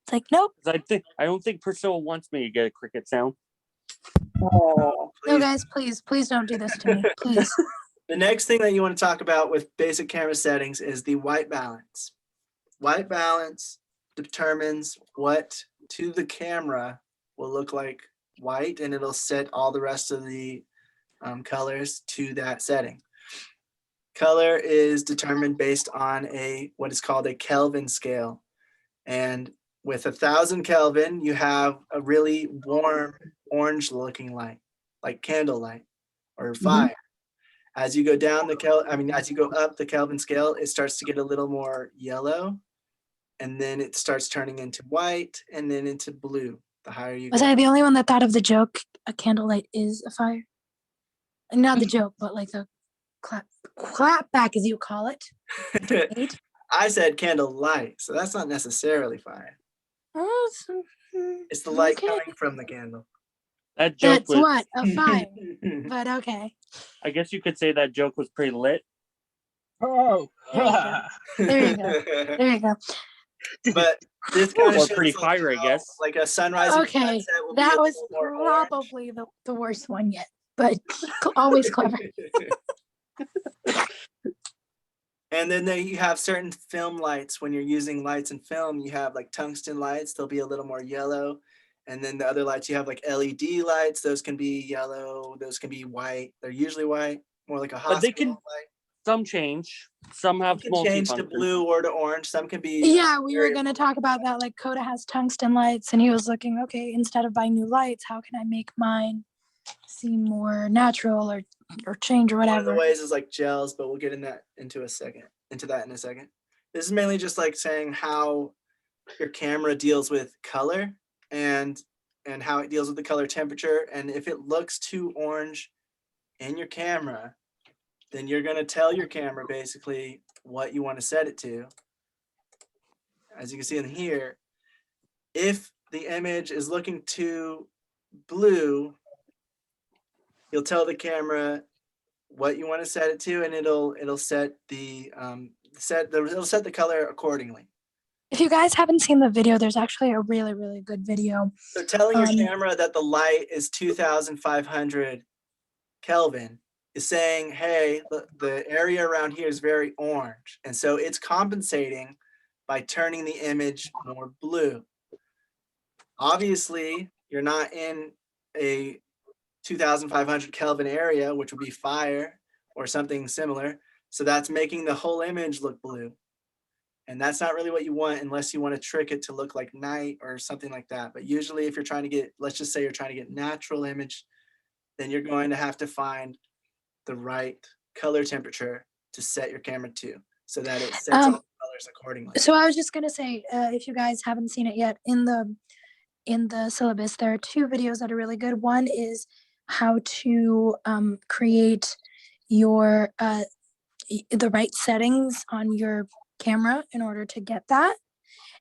It's like, nope. I don't think Priscilla wants me to get a cricket sound. Oh, no, guys, please don't do this to me, please. The next thing that you want to talk about with basic camera settings is the white balance. White balance determines what to the camera will look like white, and it'll set all the rest of the colors to that setting. Color is determined based on what is called a Kelvin scale. And with 1,000 Kelvin, you have a really warm orange looking light, like candlelight or fire. As you go down as you go up the Kelvin scale, it starts to get a little more yellow, and then it starts turning into white and then into blue. The higher you go. Was I the only one that thought of the joke, a candlelight is a fire? And not the joke, but like the clap back, as you call it. I said candlelight, so that's not necessarily fire. Oh, it's the light coming from the candle. That joke was what? A fire. But okay. I guess you could say that joke was pretty lit. Oh. There you go. There you go. But this kind of pretty fire, I guess. Like a sunrise. Okay, that was probably the worst one yet, but always clever. And then you have certain film lights. When you're using lights in film, you have like tungsten lights. They'll be a little more yellow. And then the other lights, you have like LED lights. Those can be yellow. Those can be white. They're usually white, more like a hospital but they can, light. Some change. Some have small change to blue or to orange. Some can be. Yeah, we were going to talk about that. Like Coda has tungsten lights, and he was looking, okay, instead of buying new lights, how can I make mine seem more natural or change or whatever? One of the ways is like gels, but we'll get into that in a second. This is mainly just like saying how your camera deals with color and how it deals with the color temperature. And if it looks too orange in your camera, then you're going to tell your camera basically what you want to set it to. As you can see in here, if the image is looking too blue, you'll tell the camera what you want to set it to, and it'll set it'll set the color accordingly. If you guys haven't seen the video, there's actually a really, really good video. So telling your camera that the light is 2,500 Kelvin is saying, hey, the area around here is very orange. And so it's compensating by turning the image more blue. Obviously, you're not in a 2,500 Kelvin area, which would be fire or something similar. So that's making the whole image look blue. And that's not really what you want unless you want to trick it to look like night or something like that. But usually if you're trying to get, let's just say you're trying to get natural image, then you're going to have to find the right color temperature to set your camera to, so that it sets all the colors accordingly. So I was just going to say, if you guys haven't seen it yet, in the in the syllabus, there are 2 videos that are really good. One is how to create your the right settings on your camera in order to get that.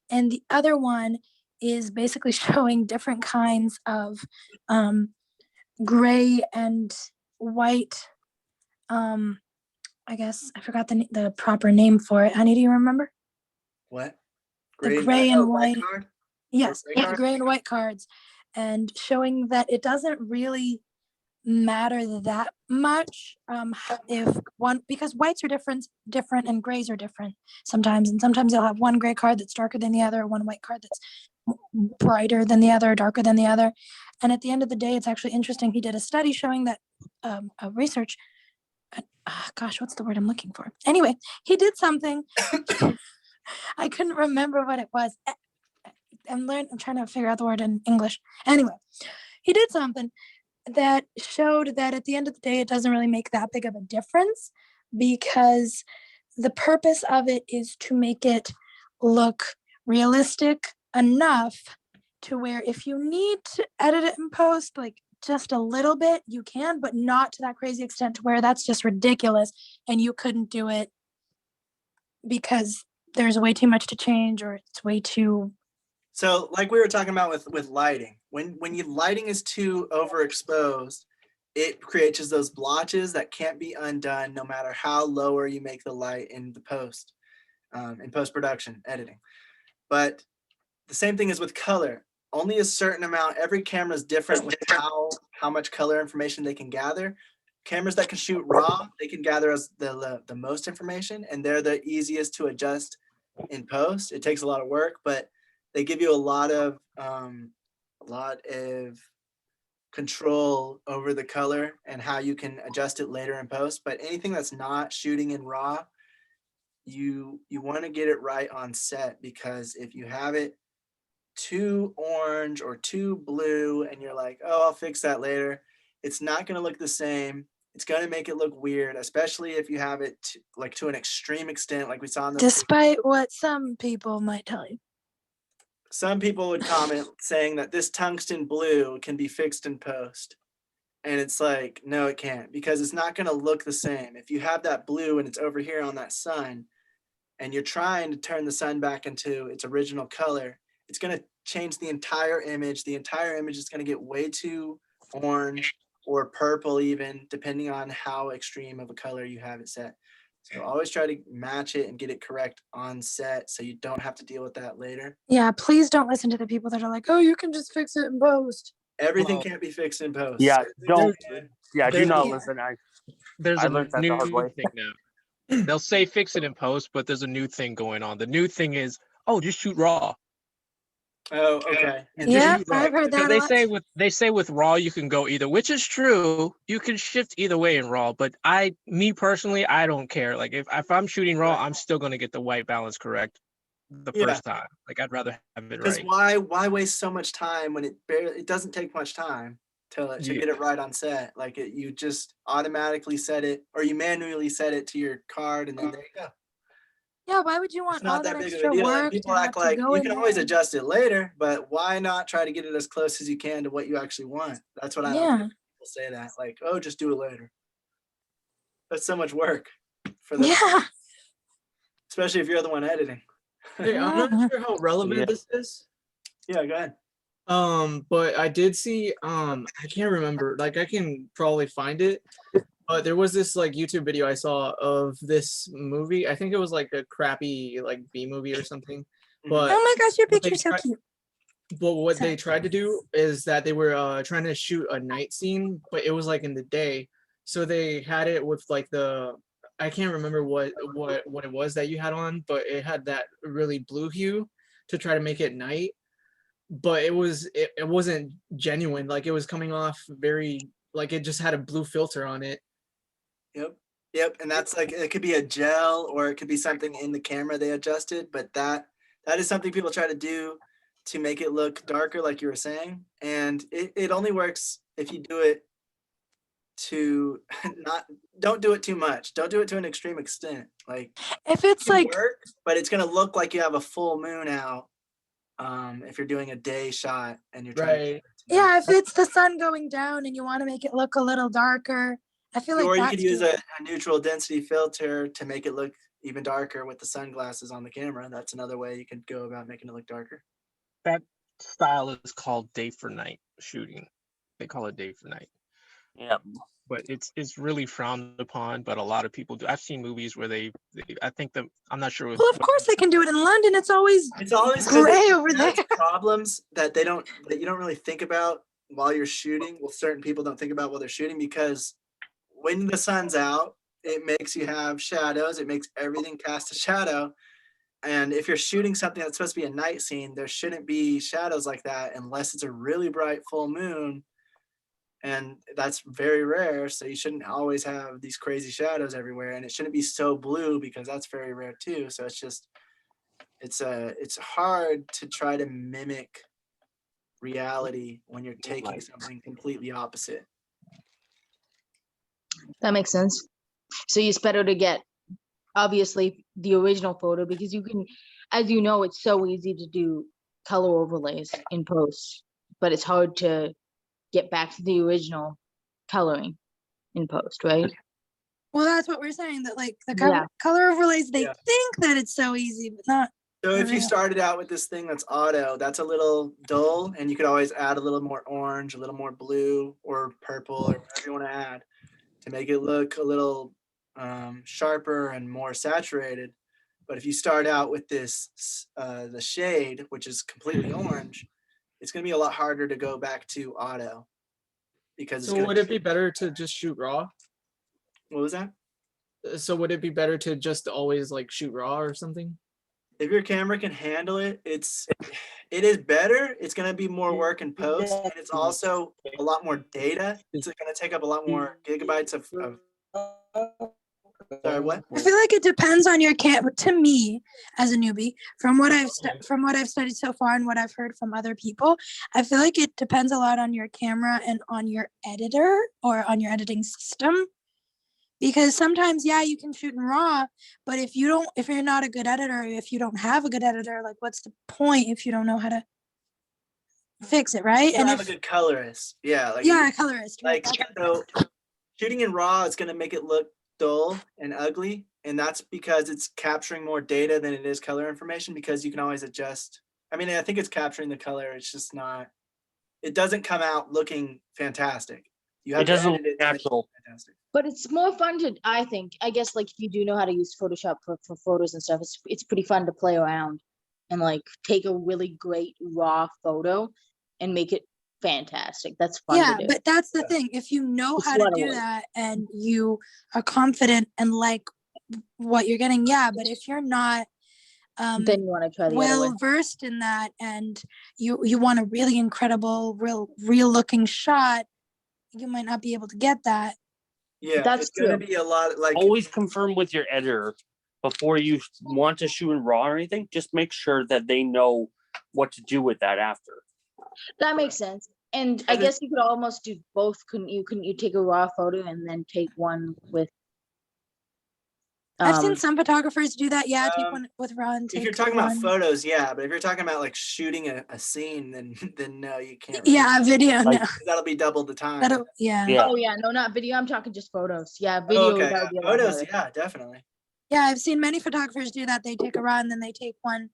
And the other one is basically showing different kinds of gray and white. I guess I forgot the proper name for it. Honey, do you remember? What? The gray and white. card? Yes, Gray yeah, card? gray and white cards, and showing that it doesn't really matter that much if one, because whites are different and grays are different sometimes, and sometimes you'll have one gray card that's darker than the other, one white card that's brighter than the other, darker than the other. And at the end of the day, it's actually interesting. He did a study showing that a research, gosh, what's the word I'm looking for? Anyway, he did something. I couldn't remember what it was. I'm trying to figure out the word in English. Anyway, he did something that showed that at the end of the day, it doesn't really make that big of a difference, because the purpose of it is to make it look realistic enough to where if you need to edit it in post, like just a little bit, you can, but not to that crazy extent to where that's just ridiculous and you couldn't do it because there's way too much to change or it's way too. So like we were talking about with lighting, when lighting is too overexposed, it creates those blotches that can't be undone no matter how lower you make the light in the post-production editing. But the same thing is with color. Only a certain amount, every camera is different with how much color information they can gather. Cameras that can shoot raw, they can gather us the most information, and they're the easiest to adjust in post. It takes a lot of work, but they give you a lot of control over the color and how you can adjust it later in post. But anything that's not shooting in raw, you want to get it right on set, because if you have it too orange or too blue and you're like, oh, I'll fix that later, it's not going to look the same. It's going to make it look weird, especially if you have it to an extreme extent, like we saw in the Despite what some people might tell you. Some people would comment saying that this tungsten blue can be fixed in post. And it's like, no, it can't, because it's not going to look the same. If you have that blue and it's over here on that sun and you're trying to turn the sun back into its original color, it's going to change the entire image. The entire image is going to get way too orange or purple, even depending on how extreme of a color you have it set. So always try to match it and get it correct on set so you don't have to deal with that later. Yeah, please don't listen to the people that are like, oh, you can just fix it in post. Everything can't be fixed in post. Yeah, don't. Yeah, do there's- not listen. There's I a learned that the new hard way. thing now. They'll say fix it in post, but there's a new thing going on. The new thing is, oh, just shoot raw. Oh, okay. Yeah, I've heard that. They say with raw you can go either, which is true. You can shift either way in raw, but me personally, I don't care. Like if I'm shooting raw, I'm still gonna get the white balance correct the first time. Like I'd rather have it Because right. why waste so much time when it doesn't take much time to get it right on set? Like you just automatically set it, or you manually set it to your card, and then there you go. Yeah, why would you want It's not all that that big of extra a deal. And work? people act like you can always adjust it later, but why not try to get it as close as you can to what you actually want? That's what I don't think people say that. Like, oh, just do it later. That's so much work for them. Yeah. Especially if you're the one editing. Hey, I'm not sure how relevant this is. Yeah, go ahead. But I did see, I can't remember, like I can probably find it, but there was this like YouTube video I saw of this movie. I think it was like a crappy like B movie or something. But oh my gosh, your picture's so cute. But what they tried to do is that they were trying to shoot a night scene, but it was like in the day. So they had it with like I can't remember what it was that you had on, but it had that really blue hue to try to make it night. But it wasn't genuine. Like it was coming off very, like it just had a blue filter on it. Yep. And that's like, it could be a gel or it could be something in the camera they adjusted, but that is something people try to do to make it look darker, like you were saying. And it only works if you do it to don't do it too much. Don't do it to an extreme extent. Like if it's like work, but it's gonna look like you have a full moon out if you're doing a day shot and you're trying Right. Yeah, if it's the sun going down and you want to make it look a little darker, I feel like or you that's could use doable. a neutral density filter to make it look even darker with the sunglasses on the camera. That's another way you could go about making it look darker. That style is called day for night shooting. They call it day for night. Yeah. But it's really frowned upon, but a lot of people do. I've seen movies where they I think I'm not sure. Well, of course they can do it in London. It's always gray over there. Problems that you don't really think about while you're shooting. Well, certain people don't think about while they're shooting, because when the sun's out, it makes you have shadows. It makes everything cast a shadow. And if you're shooting something that's supposed to be a night scene, there shouldn't be shadows like that unless it's a really bright full moon. And that's very rare. So you shouldn't always have these crazy shadows everywhere. And it shouldn't be so blue, because that's very rare too. So it's hard to try to mimic reality when you're taking something completely opposite. That makes sense. So it's better to get, obviously, the original photo, because you can, as you know, it's so easy to do color overlays in post, but it's hard to get back to the original coloring in post, right? Well, that's what we're saying, that like the color overlays, they think that it's so easy, but not. So if you real. started out with this thing that's auto, that's a little dull, and you could always add a little more orange, a little more blue or purple, or whatever you want to add to make it look a little sharper and more saturated. But if you start out with this, the shade, which is completely orange, it's going to be a lot harder to go back to auto. Because so would it be better to just shoot raw? What was that? So would it be better to just always like shoot raw or something? If your camera can handle it, it is better. It's going to be more work in post, and it's also a lot more data. It's going to take up a lot more gigabytes of sorry, what? I feel like it depends on your camera. To me, as a newbie, from what I've studied so far and what I've heard from other people, I feel like it depends a lot on your camera and on your editor or on your editing system. Because sometimes, you can shoot in RAW, but if you're not a good editor, if you don't have a good editor, like what's the point if you don't know how to fix it, right? And have a good colorist. Yeah. Like, colorist. Like, so shooting in RAW is going to make it look dull and ugly. And that's because it's capturing more data than it is color information, because you can always adjust. I mean, I think it's capturing the color. It's just not, it doesn't come out looking fantastic. You have it doesn't look natural. But it's more fun to, I think, I guess, like if you do know how to use Photoshop for photos and stuff, it's pretty fun to play around and like take a really great raw photo and make it fantastic. That's fun to do. But that's the thing. If you know how to do that and you are confident and like what you're getting, but if you're not then you want to try the well versed in that, and you want a really incredible, real looking shot, you might not be able to get that. Yeah, that's going to be a lot. Like, always confirm with your editor before you want to shoot in RAW or anything. Just make sure that they know what to do with that after. That makes sense. And I guess you could almost do both. Couldn't you take a raw photo and then take one with? I've seen some photographers do that. Take one with raw and take. If you're talking about photos, but if you're talking about like shooting a scene, then no, you can't. Video. Like, that'll be double the time. Oh yeah, no, not video. I'm talking just photos. Yeah, video. Okay. Photos, definitely. Yeah, I've seen many photographers do that. They take a raw and then they take one,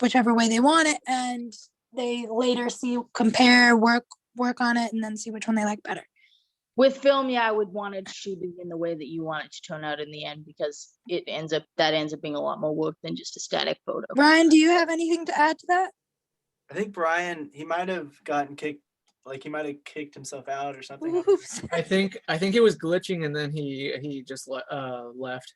whichever way they want it, and they later compare, work on it, and then see which one they like better. With film, I would want to shoot it in the way that you want it to turn out in the end, because it ends up being a lot more work than just a static photo. Brian, do you have anything to add to that? I think Brian, he might have gotten kicked, like he might have kicked himself out or something. Oops. I think it was glitching, and then he just left.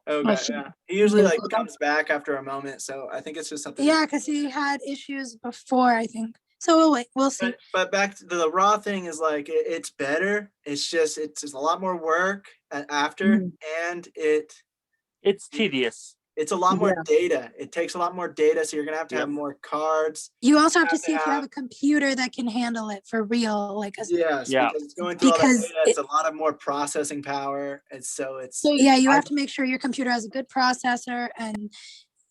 Okay, he usually like comes back after a moment, so I think it's just something. Yeah, because he had issues before, I think. So we'll wait. We'll see. But back to the raw thing is like it's better. It's just a lot more work after, and it's tedious. It's a lot more data. It takes a lot more data, so you're gonna have to have more cards. You also have to see if you have a computer that can handle it for real, like because it's going through all that data. It's a lot of more processing power, and so you have to make sure your computer has a good processor, and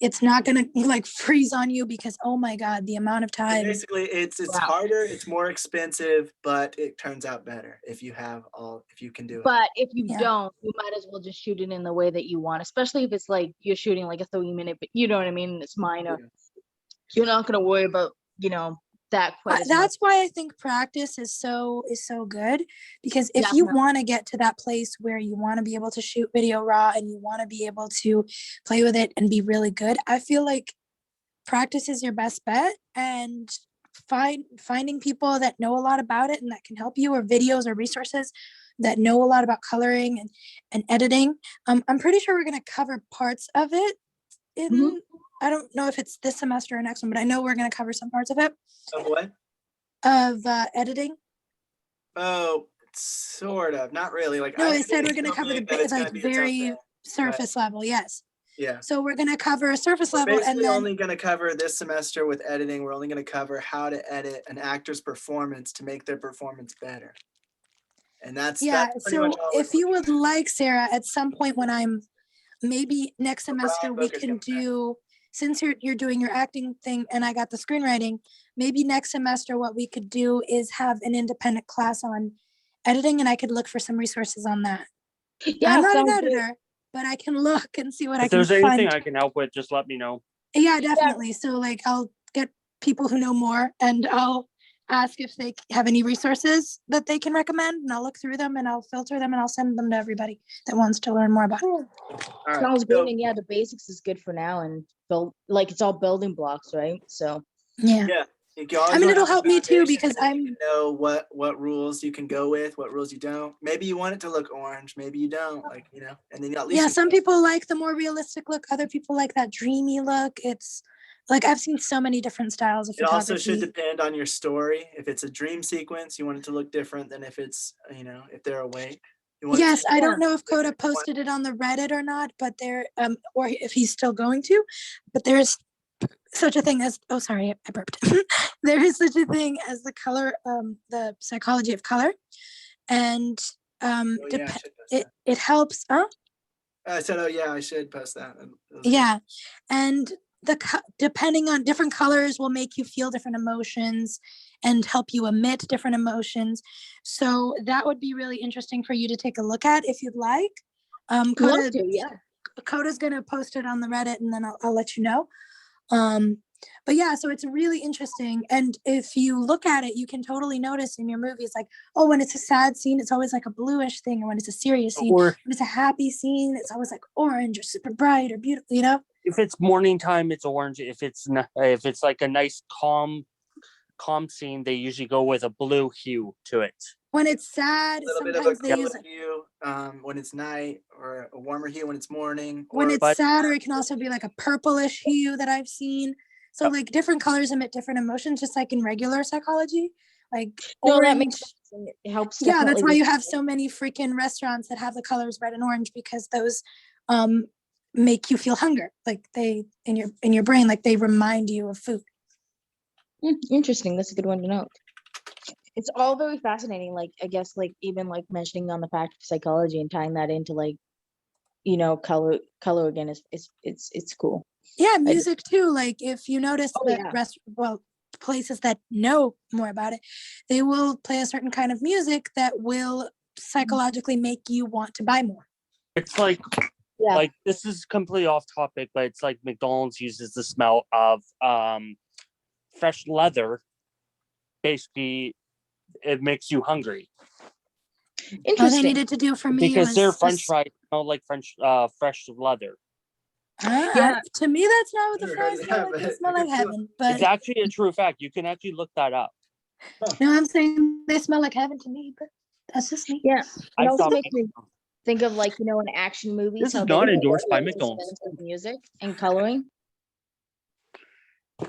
it's not gonna like freeze on you because oh my god, the amount of time. Basically, it's harder, it's more expensive, but it turns out better if you can do it. But if you don't, you might as well just shoot it in the way that you want, especially if it's like you're shooting like a 30-minute, but you know what I mean? It's minor. Yeah. You're not gonna worry about, that quite as that's much. why I think practice is so good, because if you want to get to that place where you want to be able to shoot video raw and you want to be able to play with it and be really good, I feel like practice is your best bet, and finding people that know a lot about it and that can help you, or videos or resources that know a lot about coloring and editing. I'm pretty sure we're going to cover parts of it in I don't know if it's this semester or next one, but I know we're going to cover some parts of it. Of what? Of editing. Oh, sort of. Not really. Like no, I said we're going to cover the very surface level. Yes. Yeah. So we're going to cover a surface level, basically and then only going to cover this semester with editing. We're only going to cover how to edit an actor's performance to make their performance better. And that's pretty so much all if you would like, Sarah, at some point when I'm maybe next semester we can do. Since you're doing your acting thing and I got the screenwriting, maybe next semester what we could do is have an independent class on editing, and I could look for some resources on that. Yeah, I'm not an editor, but I can look and see what I can find. If there's anything I can help with, just let me know. Yeah, definitely. Yeah. So like I'll get people who know more and I'll ask if they have any resources that they can recommend, and I'll look through them and I'll filter them and I'll send them to everybody that wants to learn more about it. Sounds good. And yeah, the basics is good for now, and it's all building blocks, right? So yeah. I mean, it'll help me too, because you know what rules you can go with, what rules you don't. Maybe you want it to look orange, maybe you don't, and then at least some people like the more realistic look, other people like that dreamy look. It's like I've seen so many different styles of photography. It also should depend on your story. If it's a dream sequence, you want it to look different than if it's, if they're awake. Yes, I don't know if Coda posted it on the Reddit or not, but there, or if he's still going to, but there's such a thing as, I burped. There is such a thing as the color, the psychology of color, and it helps. I said, I should post that. Yeah, and depending on different colors will make you feel different emotions and help you emit different emotions. So that would be really interesting for you to take a look at if you'd like. Coda's gonna post it on the Reddit, and then I'll let you know. But yeah, so it's really interesting. And if you look at it, you can totally notice in your movies, like, when it's a sad scene, it's always like a bluish thing. Or when it's a serious scene, when it's a happy scene, it's always like orange or super bright or beautiful, If it's morning time, it's orange. If it's like a nice calm scene, they usually go with a blue hue to it. When it's sad, sometimes they use hue when it's night, or a warmer hue when it's morning. When it's sad, or it can also be like a purplish hue that I've seen. So like different colors emit different emotions, just like in regular psychology. Like orange. That makes sense. It helps. Yeah, that's why you have so many freaking restaurants that have the colors red and orange, because those make you feel hunger. Like they in your brain, like they remind you of food. Interesting. That's a good one to note. It's all very fascinating. Like, I guess, like, even like mentioning on the fact of psychology and tying that into like, color again is it's cool. Yeah, music too. Like if you notice places that know more about it, they will play a certain kind of music that will psychologically make you want to buy more. It's like this is completely off topic, but it's like McDonald's uses the smell of fresh leather. Basically, it makes you hungry. Interesting. All they needed to do for me because their French fries smell like fresh leather. To me, that's not what the fries smell like. They smell like heaven. But it's actually a true fact. You can actually look that up. No, I'm saying they smell like heaven to me, but that's just me. Yeah, it also makes me think of like, in action movies. This is not endorsed by McDonald's. Music and coloring.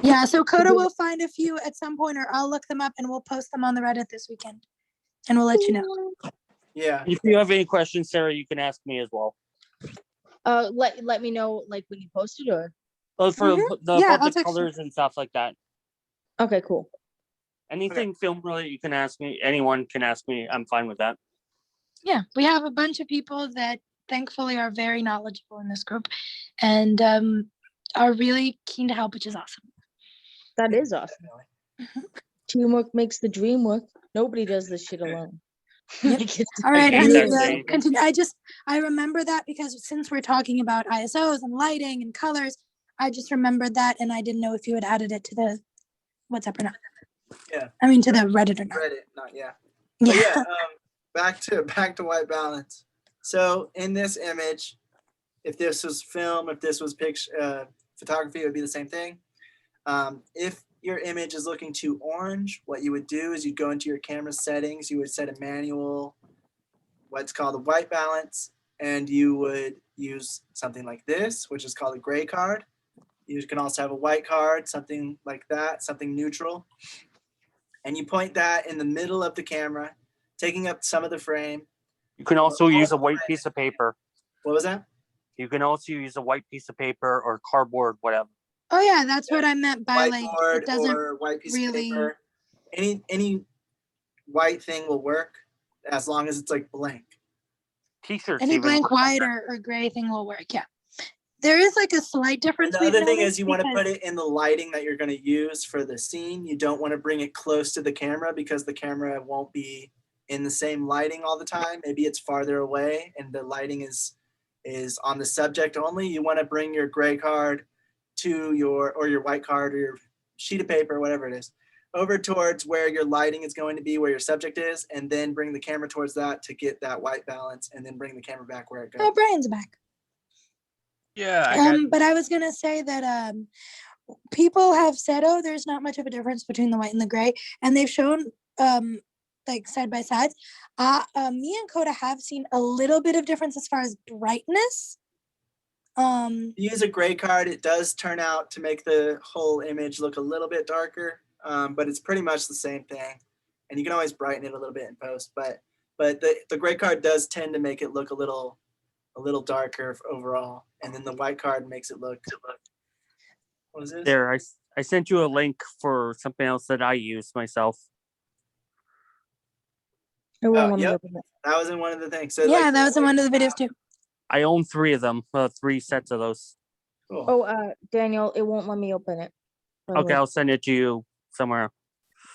Yeah, so Coda will find a few at some point, or I'll look them up and we'll post them on the Reddit this weekend, and we'll let you know. Yeah. If you have any questions, Sarah, you can ask me as well. Let me know like when you post it, or for the colors and stuff like that. Okay, cool. Anything film related, you can ask me. Anyone can ask me. I'm fine with that. Yeah, we have a bunch of people that thankfully are very knowledgeable in this group, and are really keen to help, which is awesome. That is awesome. Teamwork makes the dream work. Nobody does this shit alone. Yep. All right, honey, continue. I remember that because since we're talking about ISOs and lighting and colors, I just remembered that, and I didn't know if you had added it to the WhatsApp or not. Yeah. I mean, to the Reddit or not. Reddit, not yet. Yeah. But yeah. Back to white balance. So in this image, if this was film, if this was picture, photography, it would be the same thing. If your image is looking too orange, what you would do is you'd go into your camera settings, you would set a manual, what's called a white balance, and you would use something like this, which is called a gray card. You can also have a white card, something like that, something neutral. And you point that in the middle of the camera, taking up some of the frame. You can also use a white piece of paper. What was that? You can also use a white piece of paper or cardboard, whatever. Oh yeah, that's what I meant by like Whiteboard it doesn't or white piece really. of paper. Any white thing will work as long as it's like blank. T-shirts. Any even blank work white better. or gray thing will work. Yeah, there is like a slight difference. And the other thing is you want to put it in the lighting that you're going to use for the scene. You don't want to bring it close to the camera because the camera won't be in the same lighting all the time. Maybe it's farther away and the lighting is on the subject only. You want to bring your gray card to your white card or your sheet of paper, whatever it is, over towards where your lighting is going to be, where your subject is, and then bring the camera towards that to get that white balance, and then bring the camera back where it goes. Oh, Brian's back. Yeah. But I was gonna say that people have said, oh, there's not much of a difference between the white and the gray, and they've shown like side by sides. Me and Coda have seen a little bit of difference as far as brightness. Use a gray card, it does turn out to make the whole image look a little bit darker, but it's pretty much the same thing. And you can always brighten it a little bit in post, but the gray card does tend to make it look a little darker overall, and then the white card makes it look. What is this? There, I sent you a link for something else that I use myself. Yep. That was in one of the things. So yeah, that was in one of the videos too. I own 3 of them, 3 sets of those. Cool. Oh, Daniel, it won't let me open it. Okay, I'll send it to you somewhere.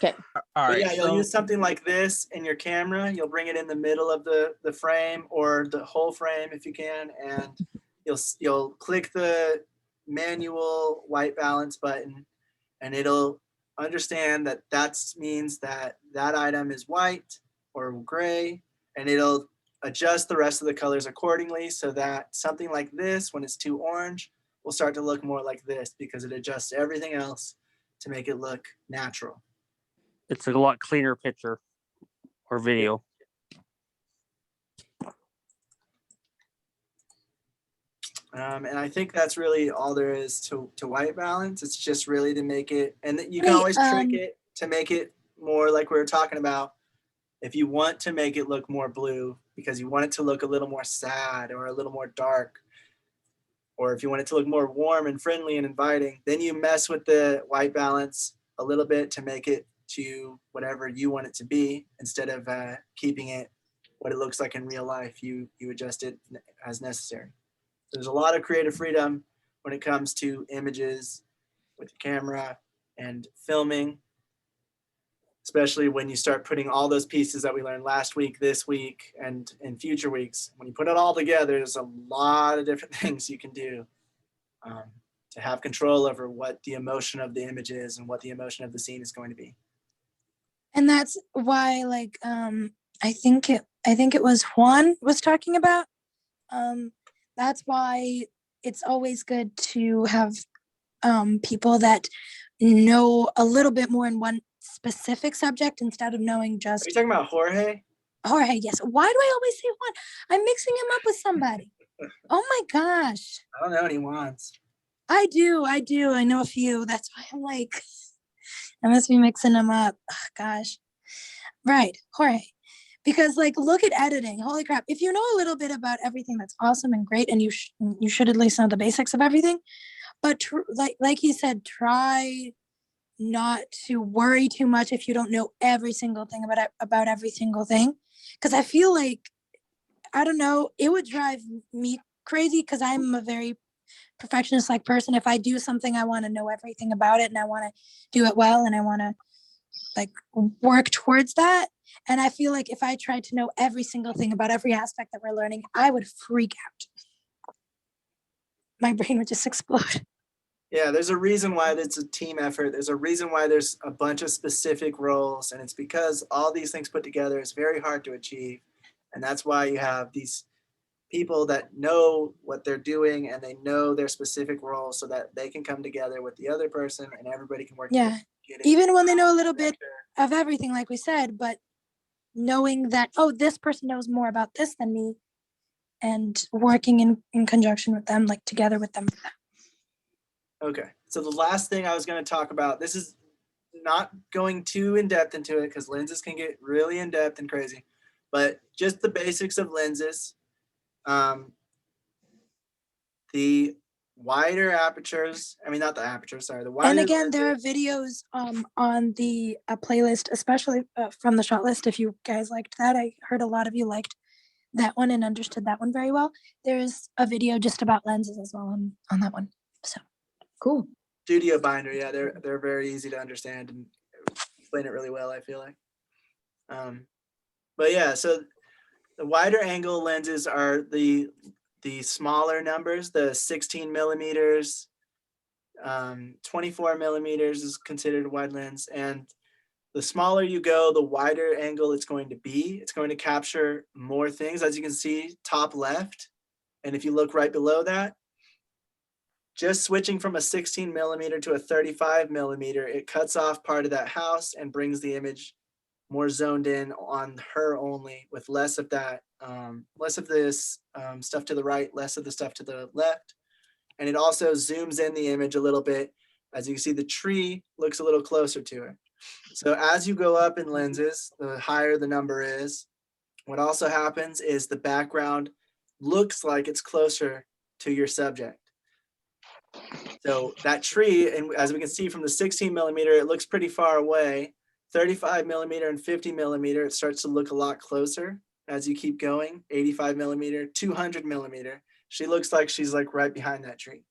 Okay. All right. Yeah, you'll use something like this in your camera. You'll bring it in the middle of the frame or the whole frame if you can, and you'll click the manual white balance button, and it'll understand that means that item is white or gray, and it'll adjust the rest of the colors accordingly so that something like this, when it's too orange, will start to look more like this because it adjusts everything else to make it look natural. It's a lot cleaner picture or video. And I think that's really all there is to white balance. It's just really to make it, and you can always trick it to make it more like we were talking about. If you want to make it look more blue because you want it to look a little more sad or a little more dark, or if you want it to look more warm and friendly and inviting, then you mess with the white balance a little bit to make it to whatever you want it to be. Instead of keeping it what it looks like in real life, you adjust it as necessary. There's a lot of creative freedom when it comes to images with your camera and filming, especially when you start putting all those pieces that we learned last week, this week, and in future weeks. When you put it all together, there's a lot of different things you can do to have control over what the emotion of the image is and what the emotion of the scene is going to be. And that's why, like, I think it was Juan was talking about. That's why it's always good to have people that know a little bit more in one specific subject instead of knowing just. Are you talking about Jorge? Jorge, yes. Why do I always say Juan? I'm mixing him up with somebody. Oh my gosh. I don't know what he wants. I do. I know a few. That's why I'm like, I must be mixing them up. Oh, gosh. Right, Jorge. Because like, look at editing. Holy crap. If you know a little bit about everything, that's awesome and great. And you should at least know the basics of everything. But like you said, try not to worry too much if you don't know every single thing about every single thing. Because I feel like, I don't know, it would drive me crazy because I'm a very perfectionist like person. If I do something, I want to know everything about it and I want to do it well and I want to like work towards that. And I feel like if I tried to know every single thing about every aspect that we're learning, I would freak out. My brain would just explode. Yeah, there's a reason why it's a team effort. There's a reason why there's a bunch of specific roles, and it's because all these things put together is very hard to achieve. And that's why you have these people that know what they're doing and they know their specific role so that they can come together with the other person and everybody can work Yeah. together. Even when they know a little bit of everything, like we said, but knowing that, oh, this person knows more about this than me and working in conjunction with them, like together with them. Okay, so the last thing I was going to talk about, this is not going too in depth into it because lenses can get really in depth and crazy, but just the basics of lenses. The wider apertures, I mean, not the aperture, sorry, the wider. And again, there are videos on the playlist, especially from the shot list. If you guys liked that, I heard a lot of you liked that one and understood that one very well. There's a video just about lenses as well on that one. So cool. Studio binder, yeah, they're very easy to understand and explain it really well, I feel like. But yeah, so the wider angle lenses are the smaller numbers, the 16 millimeters, 24 millimeters is considered a wide lens. And the smaller you go, the wider angle it's going to be. It's going to capture more things, as you can see, top left. And if you look right below that, just switching from a 16 millimeter to a 35 millimeter, it cuts off part of that house and brings the image more zoned in on her only, with less of that, less of this stuff to the right, less of the stuff to the left. And it also zooms in the image a little bit. As you can see, the tree looks a little closer to it. So as you go up in lenses, the higher the number is. What also happens is the background looks like it's closer to your subject. So that tree, and as we can see from the 16 millimeter, it looks pretty far away. 35 millimeter and 50 millimeter, it starts to look a lot closer as you keep going. 85 millimeter, 200 millimeter. She looks like she's like right behind that tree.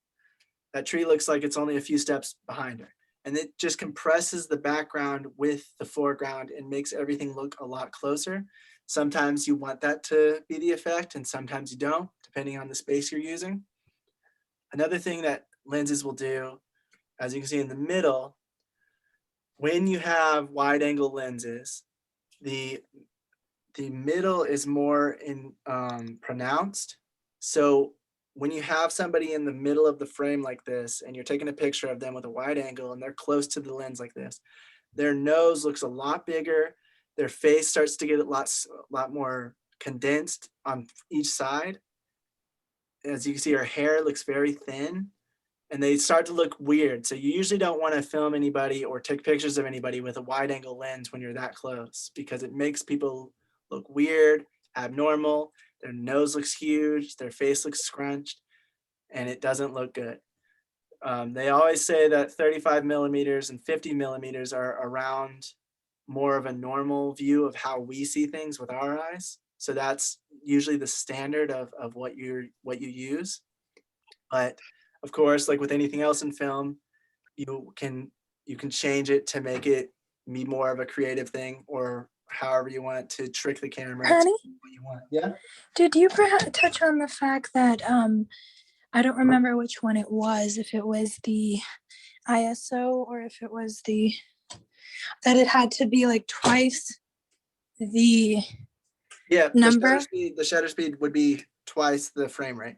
That tree looks like it's only a few steps behind her. And it just compresses the background with the foreground and makes everything look a lot closer. Sometimes you want that to be the effect and sometimes you don't, depending on the space you're using. Another thing that lenses will do, as you can see in the middle, when you have wide angle lenses, the middle is more pronounced. So when you have somebody in the middle of the frame like this, and you're taking a picture of them with a wide angle and they're close to the lens like this, their nose looks a lot bigger. Their face starts to get a lot more condensed on each side. As you can see, her hair looks very thin and they start to look weird. So you usually don't want to film anybody or take pictures of anybody with a wide angle lens when you're that close, because it makes people look weird, abnormal. Their nose looks huge, their face looks scrunched, and it doesn't look good. They always say that 35 millimeters and 50 millimeters are around more of a normal view of how we see things with our eyes. So that's usually the standard of what you use. But of course, like with anything else in film, you can change it to make it be more of a creative thing, or however you want to trick the camera. Honey? To what you want. Yeah. Did you perhaps touch on the fact that I don't remember which one it was, if it was the ISO or if it was that it had to be like twice the number? The shutter speed would be twice the frame rate.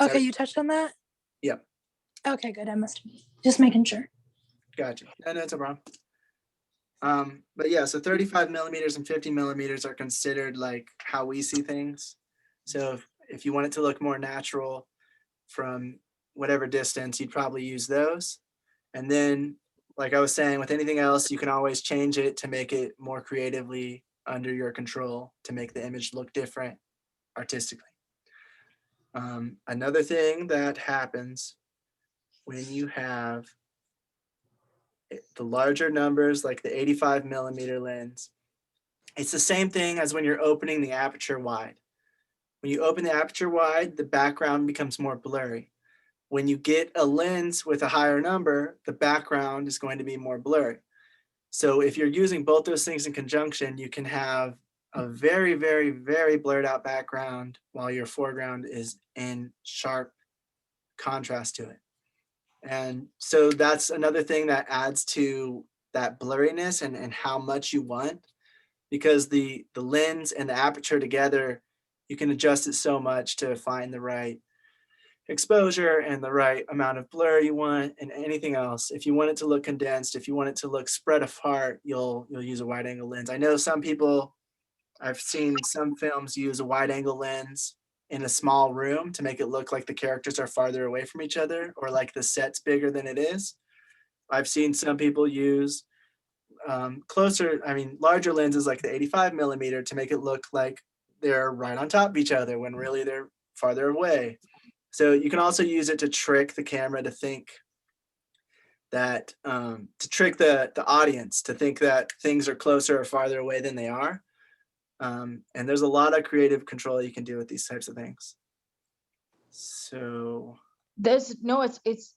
Okay, you touched on that? Yep. Okay, good. I must just making sure. Gotcha. No, that's a problem. But yeah, so 35 millimeters and 50 millimeters are considered like how we see things. So if you want it to look more natural from whatever distance, you'd probably use those. And then, like I was saying, with anything else, you can always change it to make it more creatively under your control to make the image look different artistically. Another thing that happens when you have the larger numbers, like the 85 millimeter lens, it's the same thing as when you're opening the aperture wide. When you open the aperture wide, the background becomes more blurry. when you get a lens with a higher number, the background is going to be more blurry. So if you're using both those things in conjunction, you can have a very, very, very blurred out background while your foreground is in sharp contrast to it. And so that's another thing that adds to that blurriness and how much you want, because the lens and the aperture together, you can adjust it so much to find the right exposure and the right amount of blur you want, and anything else. If you want it to look condensed, if you want it to look spread apart, you'll use a wide angle lens. I know some people, I've seen some films use a wide angle lens in a small room to make it look like the characters are farther away from each other, or like the set's bigger than it is. I've seen some people use larger lenses like the 85 millimeter to make it look like they're right on top of each other when really they're farther away. So you can also use it to trick the camera to think that, to trick the audience to think that things are closer or farther away than they are. And there's a lot of creative control you can do with these types of things. So it's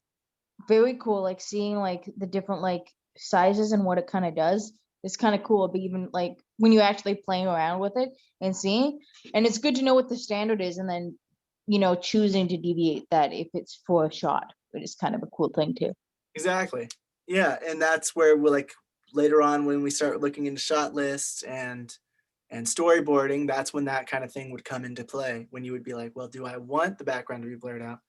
very cool, like seeing like the different like sizes and what it kind of does. It's kind of cool, but even like when you're actually playing around with it and seeing, and it's good to know what the standard is, and then choosing to deviate that if it's for a shot, but it's kind of a cool thing too. Exactly. Yeah, and that's where we're like later on when we start looking into shot lists and storyboarding, that's when that kind of thing would come into play, when you would be like, well, do I want the background to be blurred out?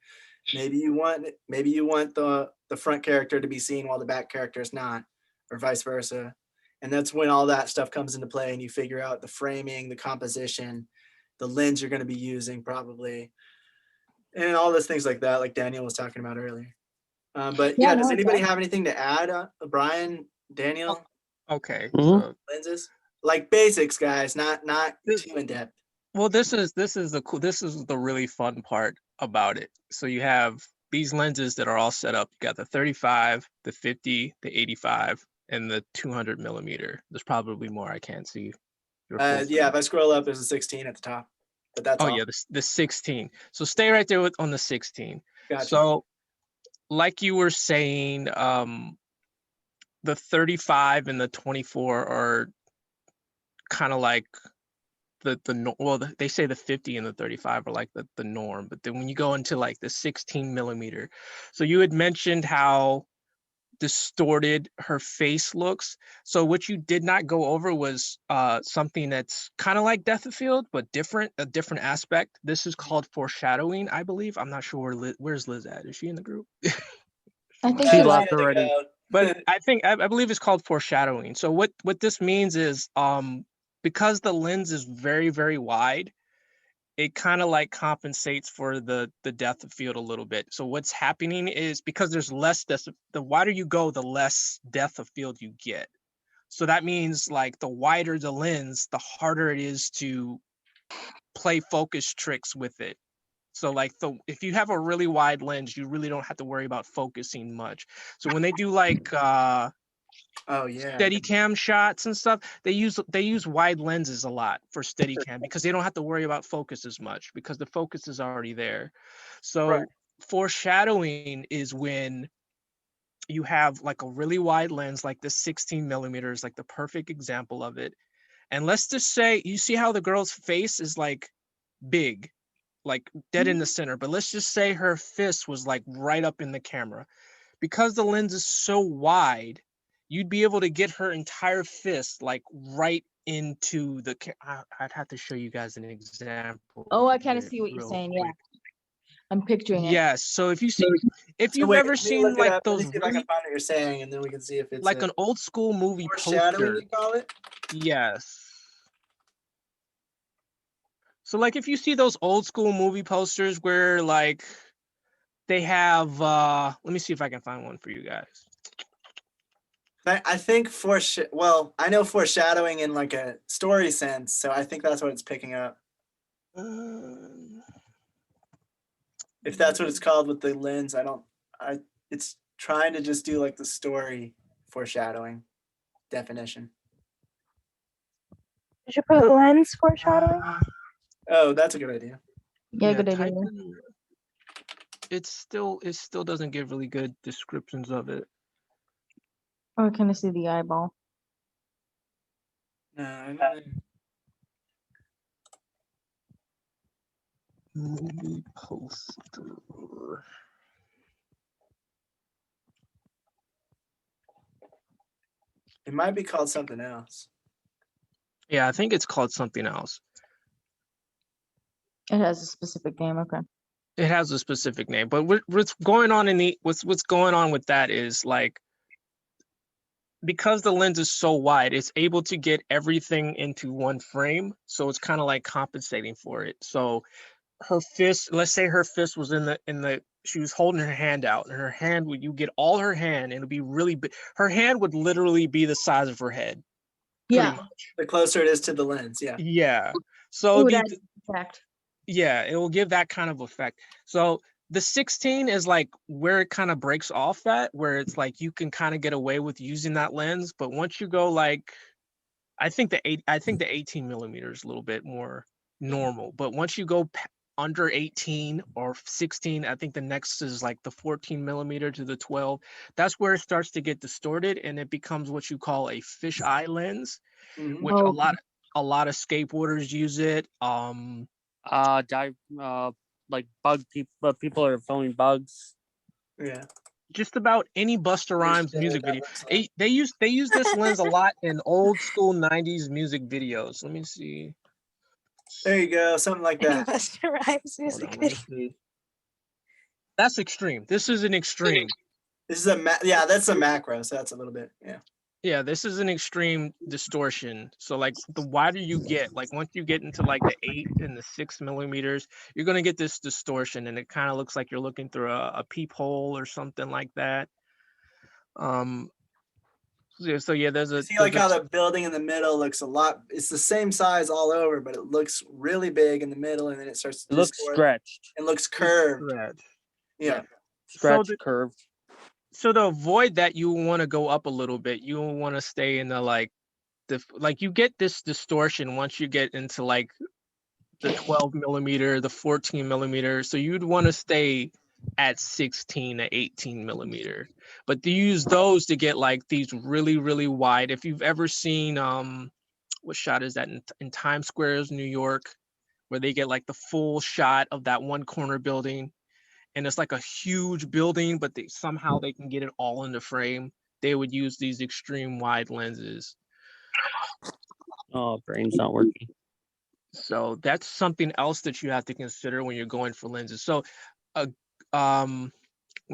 Maybe you want the front character to be seen while the back character is not, or vice versa. And that's when all that stuff comes into play, and you figure out the framing, the composition, the lens you're going to be using probably, and all those things like that, like Daniel was talking about earlier. But yeah, does anybody have anything to add? Brian, Daniel? Okay. Mhm. Lenses, like basics, guys, not too in depth. Well, this is the really fun part about it. So you have these lenses that are all set up. You got the 35, the 50, the 85, and the 200 millimeter. There's probably more I can't see. Yeah, if I scroll up, there's a 16 at the top, but that's all. Yeah, the 16. So stay right there on the 16. Gotcha. So like you were saying, the 35 and the 24 are kind of like they say the 50 and the 35 are like the norm, but then when you go into like the 16 millimeter, so you had mentioned how distorted her face looks. So what you did not go over was something that's kind of like depth of field, but a different aspect. This is called foreshadowing, I believe. I'm not sure where's Liz at. Is she in the group? I think she left already. But I believe it's called foreshadowing. So what this means is because the lens is very, very wide, it kind of like compensates for the depth of field a little bit. So what's happening is, because there's less the wider you go, the less depth of field you get. So that means like the wider the lens, the harder it is to play focus tricks with it. So like if you have a really wide lens, you really don't have to worry about focusing much. So when they do like steady cam shots and stuff, they use wide lenses a lot for steady cam, because they don't have to worry about focus as much, because the focus is already there. So foreshadowing is when you have like a really wide lens, like the 16 millimeters, like the perfect example of it. And let's just say, you see how the girl's face is like big, like dead in the center, but let's just say her fist was like right up in the camera. Because the lens is so wide, you'd be able to get her entire fist like right into the I'd have to show you guys an example. Oh, I kind of see what you're saying. Yeah, I'm picturing it. Yes. So if you've ever seen like those, let me see if I can find what you're saying, and then we can see if it's like an old school movie foreshadowing, poster. you call it? Yes. So like if you see those old school movie posters where like they have let me see if I can find one for you guys. I think I know foreshadowing in like a story sense, so I think that's what it's picking up. If that's what it's called with the lens, it's trying to just do like the story foreshadowing definition. Did you put lens foreshadowing? Oh, that's a good idea. Yeah, good idea. it still doesn't give really good descriptions of it. Oh, can I see the eyeball? Movie poster. It might be called something else. Yeah, I think it's called something else. It has a specific name. Okay. It has a specific name, but what's going on what's going on with that is like, because the lens is so wide, it's able to get everything into one frame. So it's kind of like compensating for it. So her fist, let's say her fist was in the she was holding her hand out, and her hand would, you get all her hand, and it'd be really big. Her hand would literally be the size of her head. Yeah. The closer it is to the lens, yeah. Yeah. So Ooh, that's effect. yeah, it will give that kind of effect. So the 16 is like where it kind of breaks off at, where it's like you can kind of get away with using that lens, but once you go like, I think the 18 millimeter is a little bit more normal, but once you go under 18 or 16, I think the next is like the 14 millimeter to the 12. That's where it starts to get distorted, and it becomes what you call a fisheye lens, which a lot of skateboarders use it. Like people are filming bugs. Yeah. Just about any Busta Rhymes music video. They use this lens a lot in old school 90s music videos. Let me see. There you go, something like that. Busta Rhymes music video. That's extreme. This is an extreme. This is that's a macro, so that's a little bit, yeah. Yeah, this is an extreme distortion. So like the wider you get, like once you get into like the 8 and the 6 millimeters, you're gonna get this distortion, and it kind of looks like you're looking through a peephole or something like that. So yeah, there's a see like how the building in the middle looks a lot. It's the same size all over, but it looks really big in the middle, and then it starts to looks stretched. It looks curved. Yeah, stretched, curved. So to avoid that, you want to go up a little bit. You want to stay in the you get this distortion once you get into like the 12 millimeter, the 14 millimeter. So you'd want to stay at 16 to 18 millimeter, but to use those to get like these really, really wide. If you've ever seen, what shot is that in Times Square, New York, where they get like the full shot of that one corner building, and it's like a huge building, but somehow they can get it all in the frame. They would use these extreme wide lenses. Oh, brain's not working. So that's something else that you have to consider when you're going for lenses. So when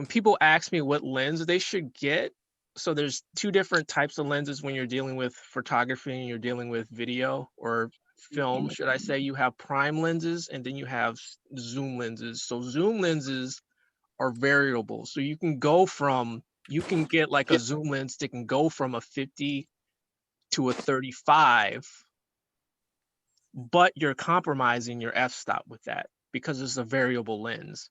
people ask me what lens they should get, so there's two different types of lenses when you're dealing with photography and you're dealing with video or film, should I say. You have prime lenses, and then you have zoom lenses. So zoom lenses are variable. So you can get like a zoom lens that can go from a 50 to a 35, but you're compromising your f-stop with that because it's a variable lens.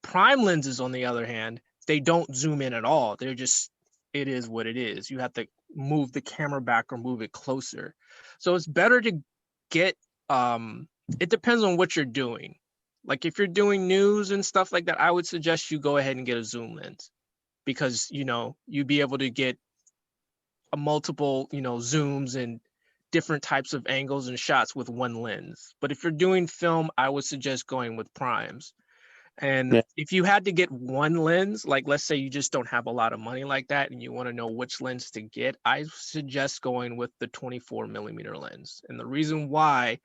Prime lenses, on the other hand, they don't zoom in at all. They're just, it is what it is. You have to move the camera back or move it closer. So it's better to get, it depends on what you're doing. Like if you're doing news and stuff like that, I would suggest you go ahead and get a zoom lens, because, you'd be able to get a multiple, zooms and different types of angles and shots with one lens. But if you're doing film, I would suggest going with primes. And if you had to get one lens, like let's say you just don't have a lot of money like that and you want to know which lens to get, I suggest going with the 24 millimeter lens. And the reason why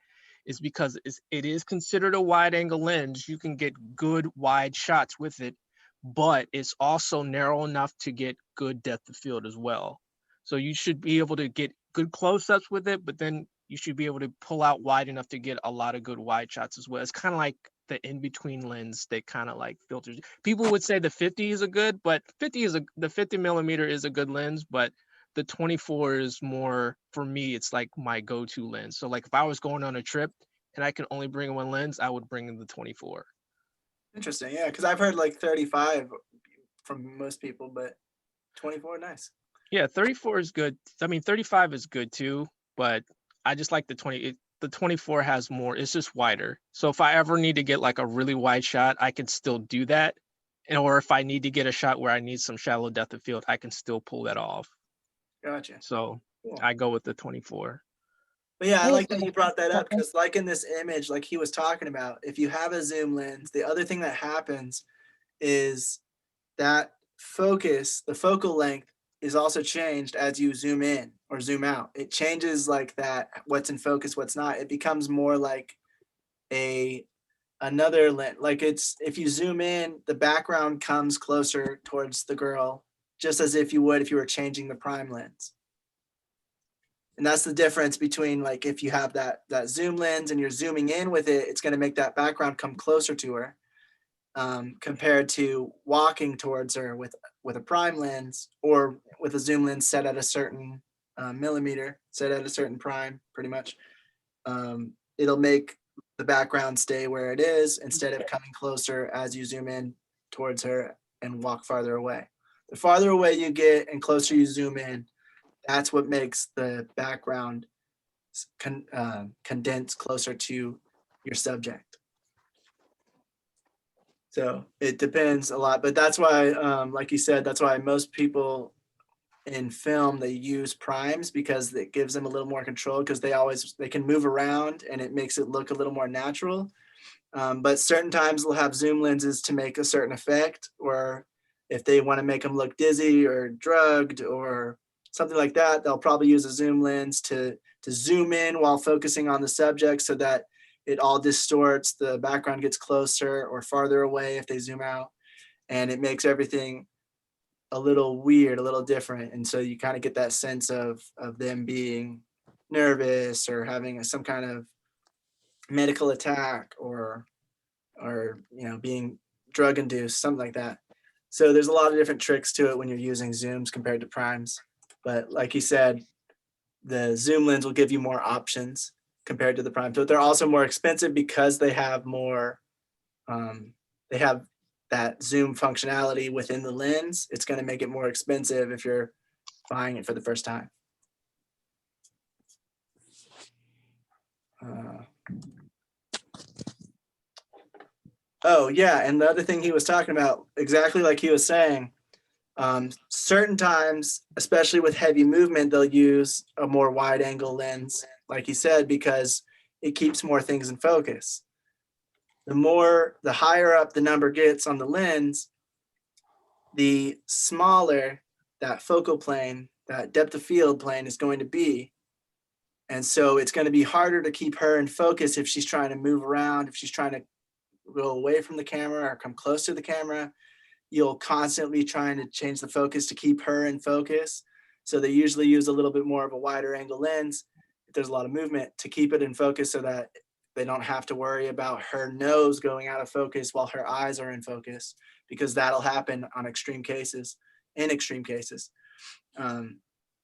is because it is considered a wide angle lens. You can get good wide shots with it, but it's also narrow enough to get good depth of field as well. So you should be able to get good close-ups with it, but then you should be able to pull out wide enough to get a lot of good wide shots as well. It's kind of like the in-between lens that kind of like filters. People would say the 50 is the 50 millimeter is a good lens, but the 24 is more, for me, it's like my go-to lens. So like if I was going on a trip and I can only bring one lens, I would bring in the 24. Interesting, yeah, because I've heard like 35 from most people, but 24, nice. Yeah, 34 is good. I mean, 35 is good too, but I just like the 20. The 24 has more, it's just wider. So if I ever need to get like a really wide shot, I can still do that. or if I need to get a shot where I need some shallow depth of field, I can still pull that off. Gotcha. So Cool. I go with the 24. But yeah, I like that you brought that up because like in this image, like he was talking about, if you have a zoom lens, the other thing that happens is that focus, the focal length is also changed as you zoom in or zoom out. It changes like that, what's in focus, what's not. It becomes more like another lens. Like it's, if you zoom in, the background comes closer towards the girl, just as if you would if you were changing the prime lens. And that's the difference between like if you have that zoom lens and you're zooming in with it, it's going to make that background come closer to her, compared to walking towards her with a prime lens or with a zoom lens set at a certain millimeter, set at a certain prime, pretty much. It'll make the background stay where it is instead of coming closer as you zoom in towards her and walk farther away. The farther away you get and closer you zoom in, that's what makes the background condense closer to your subject. So it depends a lot, but that's why, like you said, that's why most people in film, they use primes because it gives them a little more control because they can move around and it makes it look a little more natural. But certain times they'll have zoom lenses to make a certain effect, or if they want to make them look dizzy or drugged or something like that, they'll probably use a zoom lens to zoom in while focusing on the subject so that it all distorts, the background gets closer or farther away if they zoom out, and it makes everything a little weird, a little different. And so you kind of get that sense of them being nervous or having some kind of medical attack or being drug induced, something like that. So there's a lot of different tricks to it when you're using zooms compared to primes. But like you said, the zoom lens will give you more options compared to the prime. So they're also more expensive because they have more, they have that zoom functionality within the lens. It's going to make it more expensive if you're buying it for the first time. Oh yeah, and the other thing he was talking about, exactly like he was saying, certain times, especially with heavy movement, they'll use a more wide angle lens, like he said, because it keeps more things in focus. The higher up the number gets on the lens, the smaller that focal plane, that depth of field plane is going to be. And so it's going to be harder to keep her in focus if she's trying to move around, if she's trying to go away from the camera or come close to the camera. You'll constantly trying to change the focus to keep her in focus. So they usually use a little bit more of a wider angle lens if there's a lot of movement to keep it in focus so that they don't have to worry about her nose going out of focus while her eyes are in focus, because that'll happen on extreme cases,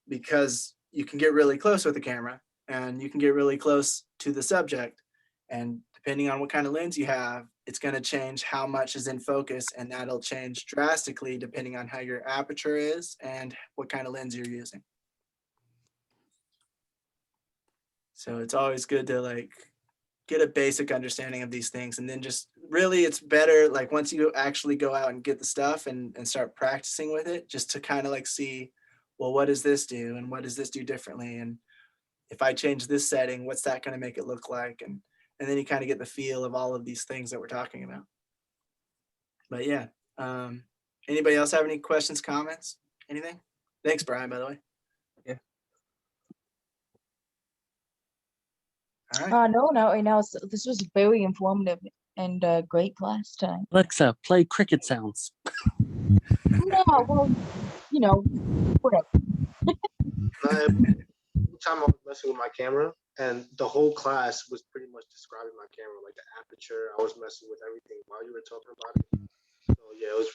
because you can get really close with the camera and you can get really close to the subject. And depending on what kind of lens you have, it's going to change how much is in focus, and that'll change drastically depending on how your aperture is and what kind of lens you're using. So it's always good to like get a basic understanding of these things, and then just really it's better like once you actually go out and get the stuff and start practicing with it, just to kind of like see, well, what does this do and what does this do differently, and if I change this setting, what's that going to make it look like, and then you kind of get the feel of all of these things that we're talking about. But yeah, anybody else have any questions, comments, anything? Thanks, Brian, by the way. Yeah. All right. No. This was very informative and great class time. Alexa, play cricket sounds. No, well, whatever. Time I was messing with my camera, and the whole class was pretty much describing my camera, like the aperture. I was messing with everything while you were talking about it. So yeah, it was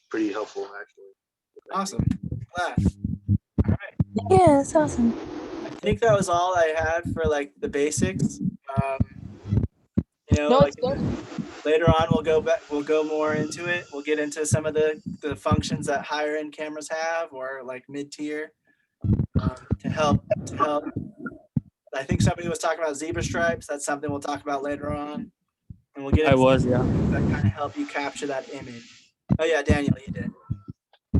pretty helpful actually. Awesome. Glad. All right. Yeah, that's awesome. I think that was all I had for like the basics. It's good. Later on we'll go more into it. We'll get into some of the functions that higher end cameras have, or like mid-tier, to help. I think somebody was talking about zebra stripes. That's something we'll talk about later on. And we'll get into yeah. that kind of help you capture that image. Oh yeah, Daniel, you did.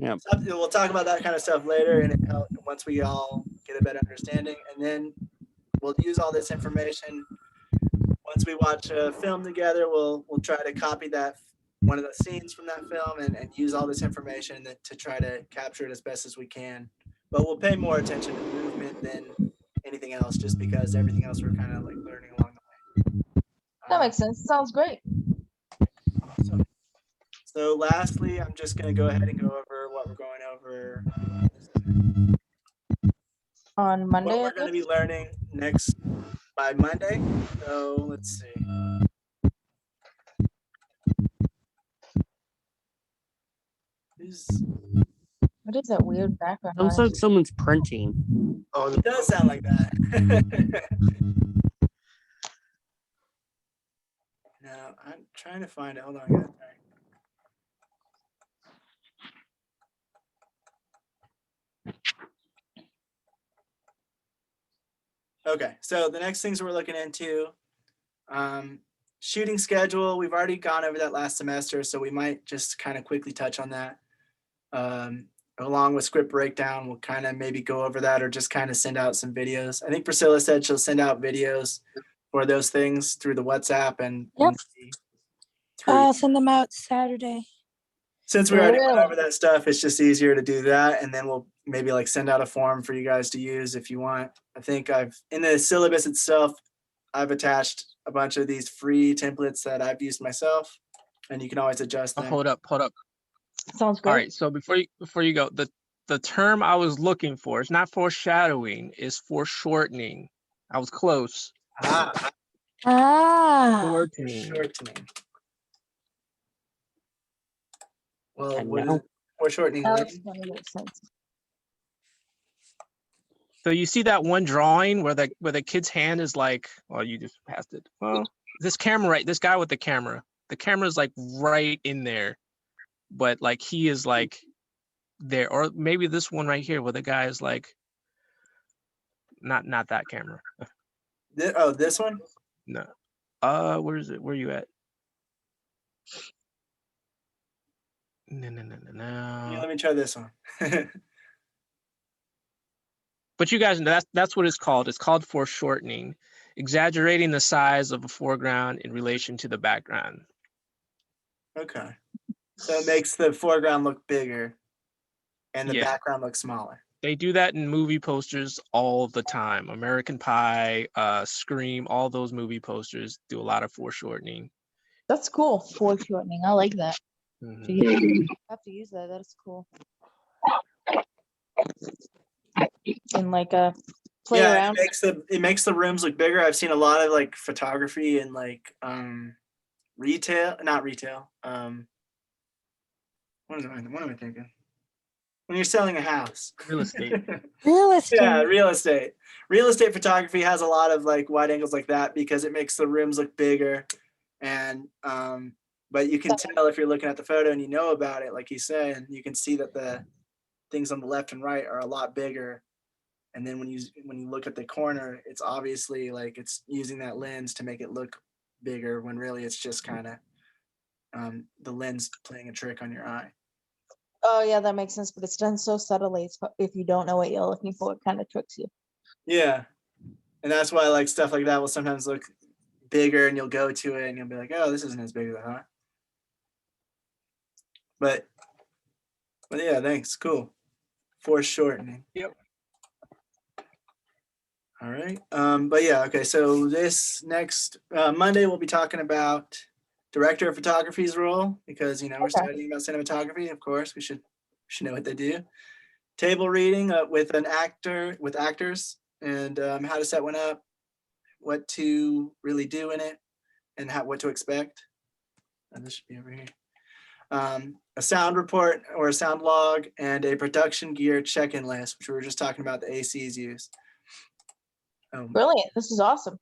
Yeah. We'll talk about that kind of stuff later, and once we all get a better understanding, and then we'll use all this information. Once we watch a film together, we'll try to copy that one of the scenes from that film and use all this information to try to capture it as best as we can. But we'll pay more attention to movement than anything else, just because everything else we're kind of like learning along the way. That makes sense. Sounds great. Awesome. So lastly, I'm just going to go ahead and go over what we're going over On Monday. What we're going to be learning next by Monday. So let's see. What is that weird background Sounds noise? like someone's printing. Oh, it does sound like that. Now, I'm trying to find it. Hold on, guys. Okay, so the next things we're looking into, shooting schedule. We've already gone over that last semester, so we might just kind of quickly touch on that. Along with script breakdown, we'll kind of maybe go over that or just kind of send out some videos. I think Priscilla said she'll send out videos for those things through the WhatsApp and I'll send them out Saturday. Since we already went over that stuff, it's just easier to do that. And then we'll maybe like send out a form for you guys to use if you want. I think in the syllabus itself, I've attached a bunch of these free templates that I've used myself, and you can always adjust them. Hold up. Sounds great. All right. So before you go, the term I was looking for is not foreshadowing, is foreshortening. I was close. Foreshortening. Well, what is foreshortening? Makes sense. So you see that one drawing where the kid's hand is like, oh, you just passed it. Well, this guy with the camera is like right in there, but like he is like there, or maybe this one right here where the guy is like, not that camera. This one? No. Where is it? Where are you at? No. Yeah, let me try this one. But you guys know that's what it's called. It's called foreshortening, exaggerating the size of a foreground in relation to the background. Okay. So it makes the foreground look bigger and the background look smaller. They do that in movie posters all the time. American Pie, Scream, all those movie posters do a lot of foreshortening. That's cool. Foreshortening. I like that. Mm-hmm. I have to use that. That's cool. And like play around. It makes the rooms look bigger. I've seen a lot of like photography and like not retail. What am I thinking? When you're selling a house. Real estate. Yeah, real estate. Real estate photography has a lot of like wide angles like that because it makes the rooms look bigger. And but you can tell if you're looking at the photo and you know about it, like he's saying, you can see that the things on the left and right are a lot bigger. And then when you look at the corner, it's obviously like it's using that lens to make it look bigger when really it's just kind of the lens playing a trick on your eye. Oh yeah, that makes sense, but it's done so subtly. If you don't know what you're looking for, it kind of tricks you. Yeah, and that's why like stuff like that will sometimes look bigger, and you'll go to it and you'll be like, oh, this isn't as big as I thought. But yeah, thanks. Cool. Foreshortening. Yep. All right. But yeah, okay. So this next Monday we'll be talking about director of photography's role because we're studying about cinematography. Of course, we should know what they do. Table reading with actors, and how to set one up, what to really do in it, and what to expect. And this should be over here. A sound report or a sound log, and a production gear check-in list, which we were just talking about the ACs use. Brilliant. This is awesome.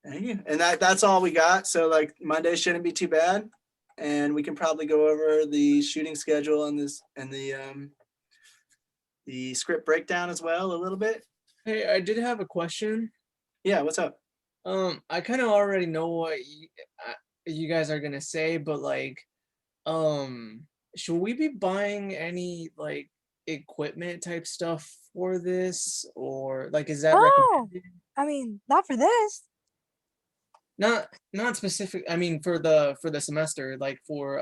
Thank you. And that's all we got. So like Monday shouldn't be too bad. And we can probably go over the shooting schedule and the script breakdown as well a little bit. Hey, I did have a question. Yeah, what's up? I kind of already know what you guys are gonna say, but like, should we be buying any like equipment type stuff for this, or like is that recommended? I mean, not for this. Not specific. I mean, for the semester, like for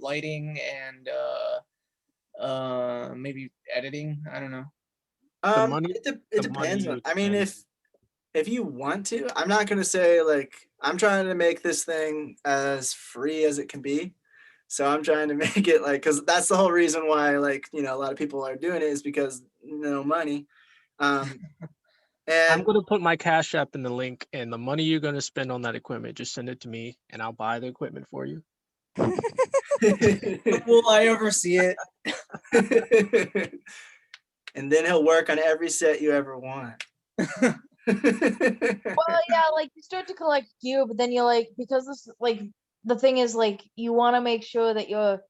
lighting and maybe editing. I don't know. It depends on. I mean, if you want to, I'm not gonna say like I'm trying to make this thing as free as it can be. So I'm trying to make it like, because that's the whole reason why, like, you know, a lot of people are doing it is because no money. I'm going to put my Cash App in the link, and the money you're going to spend on that equipment, just send it to me and I'll buy the equipment for you. Will I oversee it? And then he'll work on every set you ever want. Well, yeah, like you start to collect gear, but then you're like, because this, like, the thing is, like, you want to make sure that you're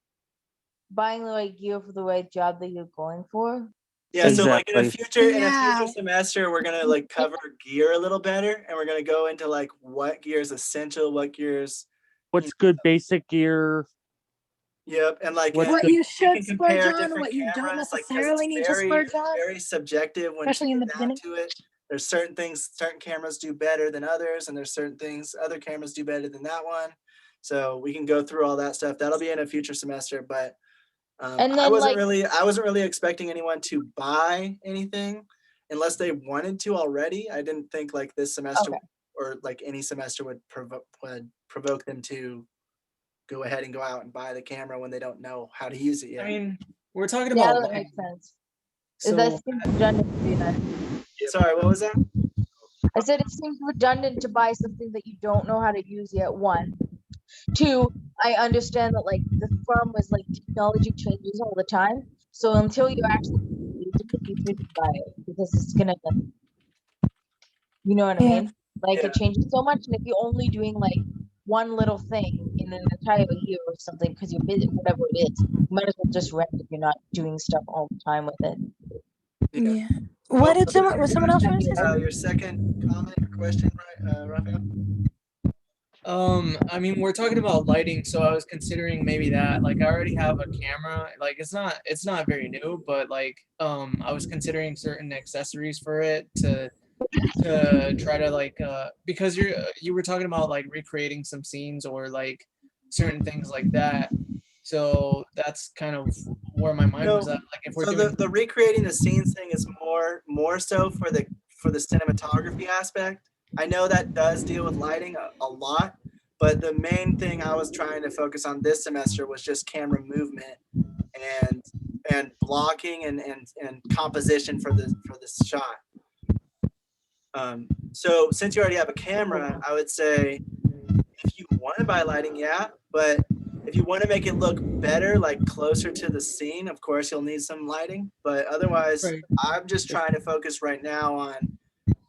buying the right gear for the right job that you're going for. Yeah, so like in a future semester, we're gonna like cover gear a little better, and we're gonna go into like what gear is essential, what gears. What's good basic gear. Yep, and like what you should splurge on, what you don't necessarily need to splurge on. Very subjective when especially in the down beginning. to it. There's certain things certain cameras do better than others, and there's certain things other cameras do better than that one. So we can go through all that stuff. That'll be in a future semester, but and then, I wasn't really expecting anyone to buy anything unless they wanted to already. I didn't think like this semester or like any semester would provoke them to go ahead and go out and buy the camera when they don't know how to use it yet. I mean, we're talking about that makes sense. So, that seems redundant to do that. Sorry, what was that? I said it seems redundant to buy something that you don't know how to use yet. 1, 2, I understand that like the problem is like technology changes all the time. So until you actually use it, you shouldn't buy it because it's gonna, you know what I mean? Like it changes so much, and if you're only doing like one little thing in an entire year or something because you're busy, whatever it is, you might as well just rent if you're not doing stuff all the time with it. Yeah. What did someone else want to say? Your second comment or question, right, Raphael? I mean, we're talking about lighting, so I was considering maybe that. Like, I already have a camera. Like, it's not very new, but like, I was considering certain accessories for it to try to like, because you were talking about like recreating some scenes or like certain things like that. So that's kind of where my mind was at. Like, if we're doing the recreating the scenes thing is more so for the cinematography aspect. I know that does deal with lighting a lot, but the main thing I was trying to focus on this semester was just camera movement and blocking and composition for this shot. So since you already have a camera, I would say if you want to buy lighting, yeah, but if you want to make it look better, like closer to the scene, of course you'll need some lighting. But otherwise, I'm just trying to focus right now on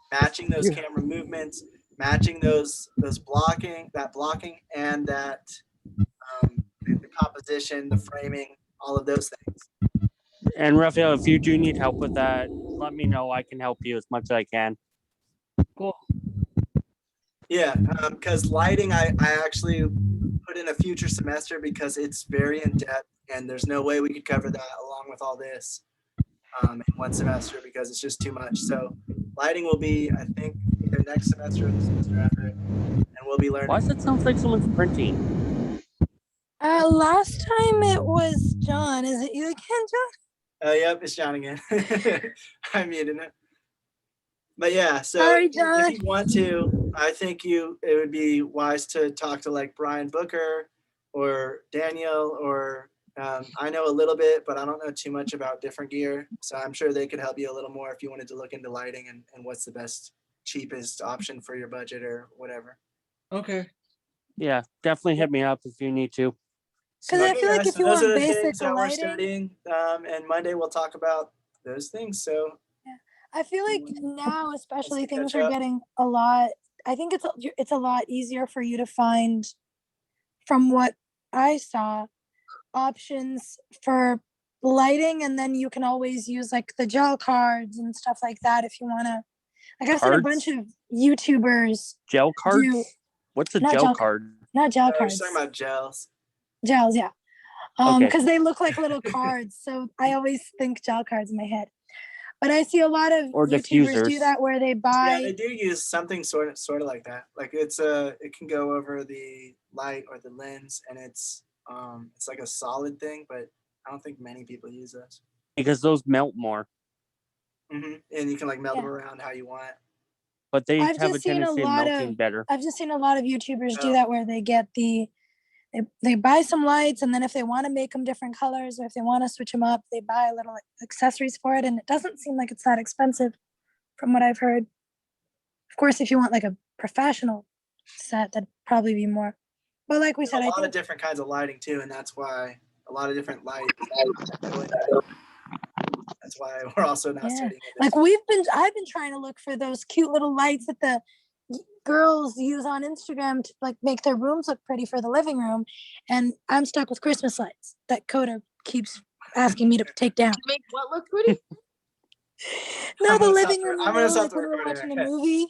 matching those camera movements, matching those blocking, and that the composition, the framing, all of those things. And Raphael, if you do need help with that, let me know. I can help you as much as I can. Cool. Yeah, because lighting, I actually put in a future semester because it's very in depth, and there's no way we could cover that along with all this in one semester because it's just too much. So lighting will be, I think, either next semester or the semester after it, and we'll be learning. Why does it sound like someone's printing? Last time it was John. Is it you again, John? Yep, it's John again. I muted it. But yeah, so sorry, John. If you want to, I think it would be wise to talk to like Brian Booker or Daniel or I know a little bit, but I don't know too much about different gear. So I'm sure they could help you a little more if you wanted to look into lighting and what's the best, cheapest option for your budget or whatever. Okay. Yeah, definitely hit me up if you need to. Because I feel like if you want basic that we're lighting, studying, and Monday we'll talk about those things. So yeah, I feel like now, especially, things are getting a lot. I think it's a lot easier for you to find, from what I saw, options for lighting, and then you can always use like the gel cards and stuff like that if you want to. Like I've seen a bunch of YouTubers gel cards. What's a gel card? Not gel I was cards. talking about gels. Gels, yeah. because they look like little cards. So I always think gel cards in my head. But I see a lot of Or YouTubers diffusers. do that where they buy. Yeah, they do use something sort of like that. Like it can go over the light or the lens, and it's like a solid thing, but I don't think many people use those. Because those melt more. And you can like melt them around how you want. But they I've have a just seen tendency of melting better. I've just seen a lot of YouTubers do that where they get they buy some lights, and then if they want to make them different colors or if they want to switch them up, they buy little accessories for it. And it doesn't seem like it's that expensive from what I've heard. Of course, if you want like a professional set, that'd probably be more. But like we said, a lot of different kinds of lighting too, and that's why a lot of different lights. That's why we're also not sitting. Like I've been trying to look for those cute little lights that the girls use on Instagram to like make their rooms look pretty for the living room, and I'm stuck with Christmas lights that Coda keeps asking me to take down. To make what look pretty? No, the living room. Like when we're watching a movie,